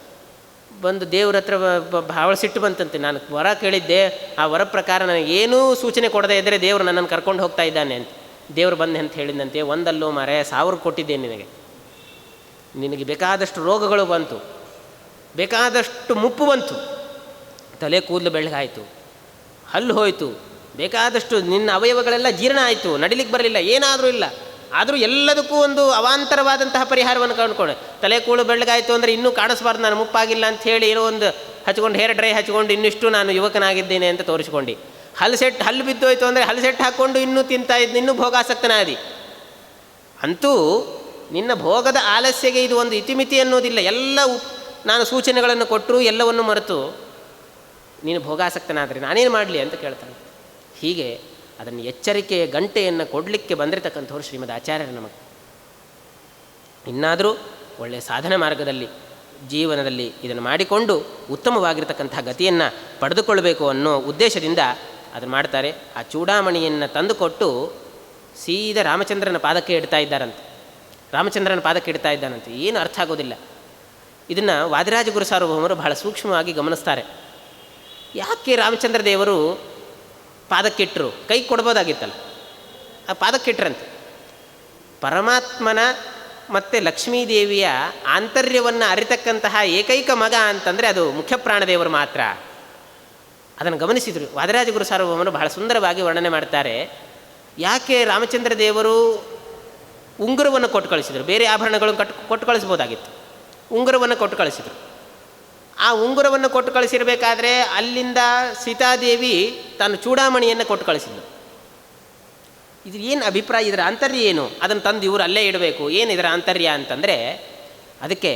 ಬಂದು ದೇವ್ರ ಹತ್ರ ಭಾಳ ಸಿಟ್ಟು ಬಂತಂತೆ. ನಾನು ವರ ಕೇಳಿದ್ದೆ, ಆ ವರ ಪ್ರಕಾರ ನನಗೇನೂ ಸೂಚನೆ ಕೊಡದೇ ಇದ್ದರೆ ದೇವರು ನನ್ನನ್ನು ಕರ್ಕೊಂಡು ಹೋಗ್ತಾ ಇದ್ದಾನೆ ಅಂತ. ದೇವರು ಬಂದೆ ಅಂತ ಹೇಳಿದಂತೆ, ಒಂದಲ್ಲೋ ಮಾರೆ 1000 ಕೊಟ್ಟಿದ್ದೇನೆ ನಿನಗೆ ಬೇಕಾದಷ್ಟು ರೋಗಗಳು ಬಂತು, ಬೇಕಾದಷ್ಟು ಮುಪ್ಪು ಬಂತು, ತಲೆ ಕೂದಲು ಬೆಳ್ಳಗಾಯಿತು, ಹಲ್ಲು ಹೋಯಿತು, ಬೇಕಾದಷ್ಟು ನಿನ್ನ ಅವಯವಗಳೆಲ್ಲ ಜೀರ್ಣ ಆಯಿತು, ನಡಿಲಿಕ್ಕೆ ಬರಲಿಲ್ಲ, ಏನಾದರೂ ಇಲ್ಲ. ಆದರೂ ಎಲ್ಲದಕ್ಕೂ ಒಂದು ಅವಾಂತರವಾದಂತಹ ಪರಿಹಾರವನ್ನು ಕಂಡುಕೊಂಡು, ತಲೆ ಕೂಳು ಬೆಳ್ಳಗಾಯಿತು ಅಂದರೆ ಇನ್ನೂ ಕಾಣಿಸ್ಬಾರ್ದು ನಾನು ಮುಪ್ಪಾಗಿಲ್ಲ ಅಂತ ಹೇಳಿ ಏನೋ ಒಂದು ಹಚ್ಕೊಂಡು, ಹೇರ್ ಡ್ರೈ ಹಚ್ಕೊಂಡು ಇನ್ನಿಷ್ಟು ನಾನು ಯುವಕನಾಗಿದ್ದೇನೆ ಅಂತ ತೋರಿಸ್ಕೊಂಡು, ಹಲ್ಲು ಬಿದ್ದೋಯ್ತು ಅಂದರೆ ಹಲ್ಲು ಸೆಟ್ ಹಾಕ್ಕೊಂಡು ಇನ್ನೂ ತಿಂತಾ ಇದ್ದು, ಇನ್ನೂ ಭೋಗಾಸಕ್ತನಾದಿ. ಅಂತೂ ನಿನ್ನ ಭೋಗದ ಆಲಸ್ಯಗೆ ಇದು ಒಂದು ಇತಿಮಿತಿ ಅನ್ನೋದಿಲ್ಲ. ಎಲ್ಲ ನಾನು ಸೂಚನೆಗಳನ್ನು ಕೊಟ್ಟರು ಎಲ್ಲವನ್ನು ಮರೆತು ನೀನು ಭೋಗಾಸಕ್ತನಾದರೆ ನಾನೇನು ಮಾಡಲಿ ಅಂತ ಕೇಳ್ತಾನೆ. ಹೀಗೆ ಅದನ್ನು ಎಚ್ಚರಿಕೆಯ ಗಂಟೆಯನ್ನು ಕೊಡಲಿಕ್ಕೆ ಬಂದಿರತಕ್ಕಂಥವ್ರು ಶ್ರೀಮದ್ ಆಚಾರ್ಯರು ನಮಗೆ. ಇನ್ನಾದರೂ ಒಳ್ಳೆಯ ಸಾಧನ ಮಾರ್ಗದಲ್ಲಿ ಜೀವನದಲ್ಲಿ ಇದನ್ನು ಮಾಡಿಕೊಂಡು ಉತ್ತಮವಾಗಿರ್ತಕ್ಕಂಥ ಗತಿಯನ್ನು ಪಡೆದುಕೊಳ್ಳಬೇಕು ಅನ್ನೋ ಉದ್ದೇಶದಿಂದ ಅದನ್ನು ಮಾಡ್ತಾರೆ. ಆ ಚೂಡಾಮಣಿಯನ್ನು ತಂದುಕೊಟ್ಟು ಸೀದಾ ರಾಮಚಂದ್ರನ ಪಾದಕ್ಕೆ ಇಡ್ತಾ ಇದ್ದಾರಂತೆ. ರಾಮಚಂದ್ರನ ಪಾದಕ್ಕೆ ಇಡ್ತಾ ಇದ್ದಾನಂತೆ. ಏನು ಅರ್ಥ ಆಗೋದಿಲ್ಲ. ಇದನ್ನು ವಾದಿರಾಜ ಗುರು ಸಾರ್ವಭೌಮರು ಬಹಳ ಸೂಕ್ಷ್ಮವಾಗಿ ಗಮನಿಸ್ತಾರೆ. ಯಾಕೆ ರಾಮಚಂದ್ರ ದೇವರು ಪಾದಕ್ಕಿಟ್ಟರು? ಕೈ ಕೊಡ್ಬೋದಾಗಿತ್ತಲ್ಲ, ಆ ಪಾದಕ್ಕಿಟ್ರಂತೆ. ಪರಮಾತ್ಮನ ಮತ್ತು ಲಕ್ಷ್ಮೀದೇವಿಯ ಆಂತರ್ಯವನ್ನು ಅರಿತಕ್ಕಂತಹ ಏಕೈಕ ಮಗ ಅಂತಂದರೆ ಅದು ಮುಖ್ಯ ಪ್ರಾಣದೇವರು ಮಾತ್ರ. ಅದನ್ನು ಗಮನಿಸಿದರು ವಾದಿರಾಜ ಗುರು ಸಾರ್ವಭೌಮರು ಬಹಳ ಸುಂದರವಾಗಿ ವರ್ಣನೆ ಮಾಡ್ತಾರೆ. ಯಾಕೆ ರಾಮಚಂದ್ರ ದೇವರು ಉಂಗುರವನ್ನು ಕೊಟ್ಟು ಕಳಿಸಿದರು? ಬೇರೆ ಆಭರಣಗಳನ್ನು ಕೊಟ್ಟು ಕಳಿಸ್ಬೋದಾಗಿತ್ತು, ಉಂಗುರವನ್ನು ಕೊಟ್ಟು ಕಳಿಸಿದರು. ಆ ಉಂಗುರವನ್ನು ಕೊಟ್ಟು ಕಳಿಸಿರಬೇಕಾದ್ರೆ ಅಲ್ಲಿಂದ ಸೀತಾದೇವಿ ತಾನು ಚೂಡಾಮಣಿಯನ್ನು ಕೊಟ್ಟು ಕಳಿಸಿದ್ಳು. ಇದು ಏನು ಅಭಿಪ್ರಾಯ? ಇದರ ಆಂತರ್ಯ ಏನು? ಅದನ್ನು ತಂದು ಇವರು ಅಲ್ಲೇ ಇಡಬೇಕು. ಏನು ಇದರ ಆಂತರ್ಯ ಅಂತಂದರೆ, ಅದಕ್ಕೆ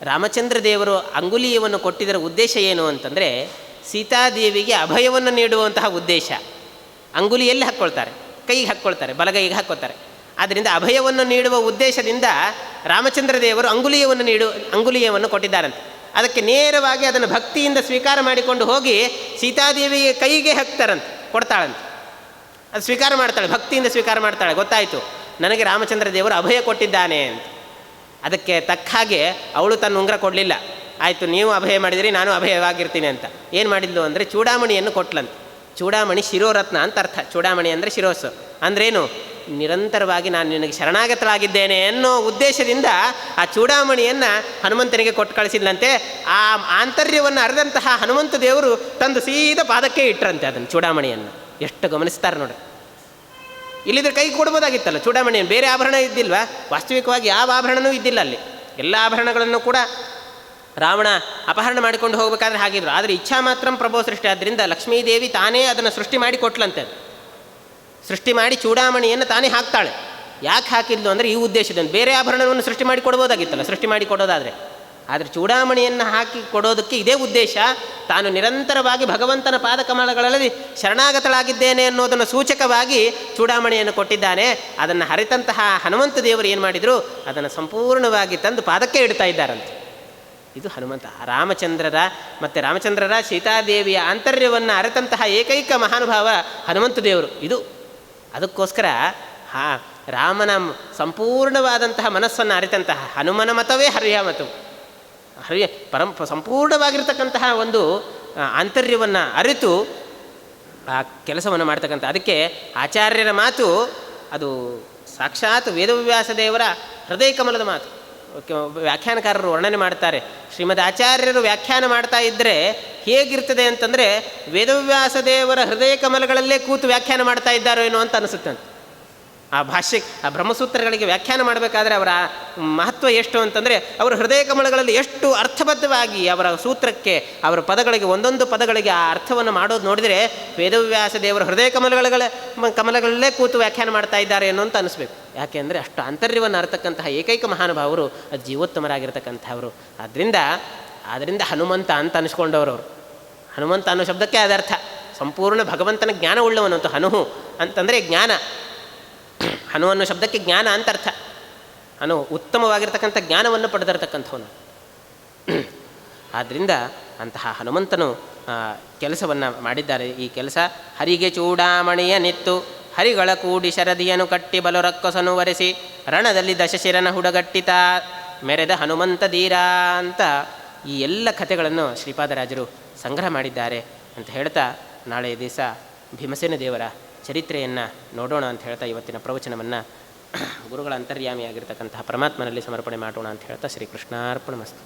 ರಾಮಚಂದ್ರ ದೇವರು ಅಂಗುಲಿಯವನ್ನು ಕೊಟ್ಟಿದ್ದರ ಉದ್ದೇಶ ಏನು ಅಂತಂದರೆ, ಸೀತಾದೇವಿಗೆ ಅಭಯವನ್ನು ನೀಡುವಂತಹ ಉದ್ದೇಶ. ಅಂಗುಲಿಯಲ್ಲಿ ಹಾಕ್ಕೊಳ್ತಾರೆ. ಕೈಗೆ ಹಾಕ್ಕೊಳ್ತಾರೆ, ಬಲಗೈಗೆ ಹಾಕ್ಕೊಳ್ತಾರೆ. ಆದ್ದರಿಂದ ಅಭಯವನ್ನು ನೀಡುವ ಉದ್ದೇಶದಿಂದ ರಾಮಚಂದ್ರ ದೇವರು ಅಂಗುಲಿಯವನ್ನು ಕೊಟ್ಟಿದ್ದಾರಂತೆ. ಅದಕ್ಕೆ ನೇರವಾಗಿ ಅದನ್ನು ಭಕ್ತಿಯಿಂದ ಸ್ವೀಕಾರ ಮಾಡಿಕೊಂಡು ಹೋಗಿ ಸೀತಾದೇವಿಗೆ ಕೈಗೆ ಹಾಕ್ತಾರಂತೆ, ಕೊಡ್ತಾಳಂತೆ. ಅದು ಸ್ವೀಕಾರ ಮಾಡ್ತಾಳೆ, ಭಕ್ತಿಯಿಂದ ಸ್ವೀಕಾರ ಮಾಡ್ತಾಳೆ. ಗೊತ್ತಾಯಿತು ನನಗೆ ರಾಮಚಂದ್ರ ದೇವರು ಅಭಯ ಕೊಟ್ಟಿದ್ದಾನೆ ಅಂತ. ಅದಕ್ಕೆ ತಕ್ಕ ಹಾಗೆ ಅವಳು ತನ್ನ ಉಂಗುರ ಕೊಡಲಿಲ್ಲ. ಆಯಿತು, ನೀವು ಅಭಯ ಮಾಡಿದಿರಿ, ನಾನು ಅಭಯವಾಗಿರ್ತೀನಿ ಅಂತ. ಏನು ಮಾಡಿದ್ಲು ಅಂದರೆ ಚೂಡಾಮಣಿಯನ್ನು ಕೊಟ್ಲಂತೆ. ಚೂಡಾಮಣಿ ಶಿರೋರತ್ನ ಅಂತ ಅರ್ಥ. ಚೂಡಾಮಣಿ ಅಂದರೆ ಶಿರೋಸ್ಸು ಅಂದ್ರೇನು? ನಿರಂತರವಾಗಿ ನಾನು ನಿನಗೆ ಶರಣಾಗತಳಾಗಿದ್ದೇನೆ ಅನ್ನೋ ಉದ್ದೇಶದಿಂದ ಆ ಚೂಡಾಮಣಿಯನ್ನು ಹನುಮಂತನಿಗೆ ಕೊಟ್ಟು ಕಳಿಸಿದ್ಲಂತೆ. ಆ ಆಂತರ್ಯವನ್ನು ಅರಿದಂತಹ ಹನುಮಂತ ದೇವರು ತಂದು ಸೀದಾ ಪಾದಕ್ಕೆ ಇಟ್ಟರಂತೆ ಅದನ್ನು, ಚೂಡಾಮಣಿಯನ್ನು. ಎಷ್ಟು ಗಮನಿಸ್ತಾರೆ ನೋಡ್ರಿ. ಇಲ್ಲಿದ್ರೆ ಕೈ ಕೊಡ್ಬೋದಾಗಿತ್ತಲ್ಲ ಚೂಡಾಮಣಿಯನ್ನು, ಬೇರೆ ಆಭರಣ ಇದ್ದಿಲ್ವಾ? ವಾಸ್ತವಿಕವಾಗಿ ಯಾವ ಆಭರಣವೂ ಇದ್ದಿಲ್ಲ ಅಲ್ಲಿ. ಎಲ್ಲ ಆಭರಣಗಳನ್ನು ಕೂಡ ರಾವಣ ಅಪಹರಣ ಮಾಡಿಕೊಂಡು ಹೋಗಬೇಕಾದ್ರೆ ಹಾಗಿದ್ರು. ಆದರೆ ಇಚ್ಛಾ ಮಾತ್ರ ಪ್ರಭೋ ಸೃಷ್ಟಿ. ಆದ್ದರಿಂದ ಲಕ್ಷ್ಮೀದೇವಿ ತಾನೇ ಅದನ್ನು ಸೃಷ್ಟಿ ಮಾಡಿ ಕೊಟ್ಲಂತೆ. ಸೃಷ್ಟಿ ಮಾಡಿ ಚೂಡಾಮಣಿಯನ್ನು ತಾನೇ ಹಾಕ್ತಾಳೆ. ಯಾಕೆ ಹಾಕಿದ್ಲು ಅಂದರೆ ಈ ಉದ್ದೇಶದಿಂದ. ಬೇರೆ ಆಭರಣವನ್ನು ಸೃಷ್ಟಿ ಮಾಡಿ ಕೊಡ್ಬೋದಾಗಿತ್ತಲ್ಲ ಸೃಷ್ಟಿ ಮಾಡಿ ಕೊಡೋದಾದರೆ. ಆದರೆ ಚೂಡಾಮಣಿಯನ್ನು ಹಾಕಿ ಕೊಡೋದಕ್ಕೆ ಇದೇ ಉದ್ದೇಶ. ತಾನು ನಿರಂತರವಾಗಿ ಭಗವಂತನ ಪಾದಕಮಲಗಳಲ್ಲಿ ಶರಣಾಗತಳಾಗಿದ್ದೇನೆ ಅನ್ನೋದನ್ನು ಸೂಚಕವಾಗಿ ಚೂಡಾಮಣಿಯನ್ನು ಕೊಟ್ಟಿದ್ದಾನೆ. ಅದನ್ನು ಹರಿತಂತಹ ಹನುಮಂತ ದೇವರು ಏನು ಮಾಡಿದರು? ಅದನ್ನು ಸಂಪೂರ್ಣವಾಗಿ ತಂದು ಪಾದಕ್ಕೆ ಇಡ್ತಾ ಇದ್ದಾರಂತೆ. ಇದು ಹನುಮಂತ. ರಾಮಚಂದ್ರರ ಸೀತಾದೇವಿಯ ಆಂತರ್ಯವನ್ನು ಅರಿತಂತಹ ಏಕೈಕ ಮಹಾನುಭಾವ ಹನುಮಂತ ದೇವರು. ಇದು ಅದಕ್ಕೋಸ್ಕರ ರಾಮನ ಸಂಪೂರ್ಣವಾದಂತಹ ಮನಸ್ಸನ್ನು ಅರಿತಂತಹ ಹನುಮನ ಮತವೇ ಹರಿಯ ಮತವು. ಸಂಪೂರ್ಣವಾಗಿರ್ತಕ್ಕಂತಹ ಒಂದು ಆಂತರ್ಯವನ್ನು ಅರಿತು ಆ ಕೆಲಸವನ್ನು ಮಾಡ್ತಕ್ಕಂಥ. ಅದಕ್ಕೆ ಆಚಾರ್ಯರ ಮಾತು ಅದು ಸಾಕ್ಷಾತ್ ವೇದವ್ಯಾಸ ದೇವರ ಹೃದಯ ಕಮಲದ ಮಾತು. ವ್ಯಾಖ್ಯಾನಕಾರರು ವರ್ಣನೆ ಮಾಡ್ತಾರೆ. ಶ್ರೀಮದ್ ಆಚಾರ್ಯರು ವ್ಯಾಖ್ಯಾನ ಮಾಡ್ತಾ ಇದ್ದರೆ ಹೇಗಿರ್ತದೆ ಅಂತಂದರೆ ವೇದವ್ಯಾಸ ದೇವರ ಹೃದಯ ಕಮಲಗಳಲ್ಲೇ ಕೂತು ವ್ಯಾಖ್ಯಾನ ಮಾಡ್ತಾ ಇದ್ದಾರೋ ಏನೋ ಅಂತ ಅನಿಸುತ್ತಂತೆ. ಆ ಆ ಬ್ರಹ್ಮಸೂತ್ರಗಳಿಗೆ ವ್ಯಾಖ್ಯಾನ ಮಾಡಬೇಕಾದ್ರೆ ಅವರ ಮಹತ್ವ ಎಷ್ಟು ಅಂತಂದರೆ ಅವರ ಹೃದಯ ಕಮಲಗಳಲ್ಲಿ ಎಷ್ಟು ಅರ್ಥಬದ್ಧವಾಗಿ ಅವರ ಸೂತ್ರಕ್ಕೆ, ಅವರ ಪದಗಳಿಗೆ, ಒಂದೊಂದು ಪದಗಳಿಗೆ ಆ ಅರ್ಥವನ್ನು ಮಾಡೋದು ನೋಡಿದರೆ ವೇದವ್ಯಾಸ ದೇವರ ಹೃದಯ ಕಮಲಗಳಲ್ಲೇ ಕೂತು ವ್ಯಾಖ್ಯಾನ ಮಾಡ್ತಾ ಇದ್ದಾರೆ ಅನ್ನೋ ಅಂತ ಅನಿಸ್ಬೇಕು. ಯಾಕೆ ಅಂದರೆ ಅಷ್ಟು ಆಂತರ್ಯವನ್ನು ಅರ್ಥಕ್ಕಂತಹ ಏಕೈಕ ಮಹಾನುಭಾವರು, ಅದು ಜೀವೋತ್ತಮರಾಗಿರ್ತಕ್ಕಂಥವರು. ಆದ್ದರಿಂದ ಹನುಮಂತ ಅಂತ ಅನಿಸ್ಕೊಂಡವರು ಅವರು. ಹನುಮಂತ ಅನ್ನೋ ಶಬ್ದಕ್ಕೆ ಅದರ್ಥ ಸಂಪೂರ್ಣ ಭಗವಂತನ ಜ್ಞಾನ ಉಳ್ಳವನಂತ. ಹನುಹು ಅಂತಂದರೆ ಜ್ಞಾನ. ಹನು ಅನ್ನೋ ಶಬ್ದಕ್ಕೆ ಜ್ಞಾನ ಅಂತ ಅರ್ಥ. ಹನು ಉತ್ತಮವಾಗಿರ್ತಕ್ಕಂಥ ಜ್ಞಾನವನ್ನು ಪಡೆದಿರ್ತಕ್ಕಂಥವನು. ಆದ್ದರಿಂದ ಅಂತಹ ಹನುಮಂತನು ಕೆಲಸವನ್ನು ಮಾಡಿದ್ದಾರೆ. ಈ ಕೆಲಸ ಹರಿಗೆ ಚೂಡಾಮಣಿಯ ನಿತ್ತು ಹರಿಗಳ ಕೂಡಿ ಶರದಿಯನ್ನು ಕಟ್ಟಿ ಬಲರಕ್ಕಸನು ವರೆಸಿ ರಣದಲ್ಲಿ ದಶಶಿರನ ಹುಡಗಟ್ಟಿತ ಮೆರೆದ ಹನುಮಂತ ಧೀರ ಅಂತ ಈ ಎಲ್ಲ ಕಥೆಗಳನ್ನು ಶ್ರೀಪಾದರಾಜರು ಸಂಗ್ರಹ ಮಾಡಿದ್ದಾರೆ ಅಂತ ಹೇಳ್ತಾ, ನಾಳೆ ದಿವಸ ಭೀಮಸೇನ ದೇವರ ಚರಿತ್ರೆಯನ್ನು ನೋಡೋಣ ಅಂತ ಹೇಳ್ತಾ ಇವತ್ತಿನ ಪ್ರವಚನವನ್ನು ಗುರುಗಳ ಅಂತರ್ಯಾಮಿಯಾಗಿರ್ತಕ್ಕಂತಹ ಪರಮಾತ್ಮನಲ್ಲಿ ಸಮರ್ಪಣೆ ಮಾಡೋಣ ಅಂತ ಹೇಳ್ತಾ ಶ್ರೀಕೃಷ್ಣಾರ್ಪಣಮಸ್ತು.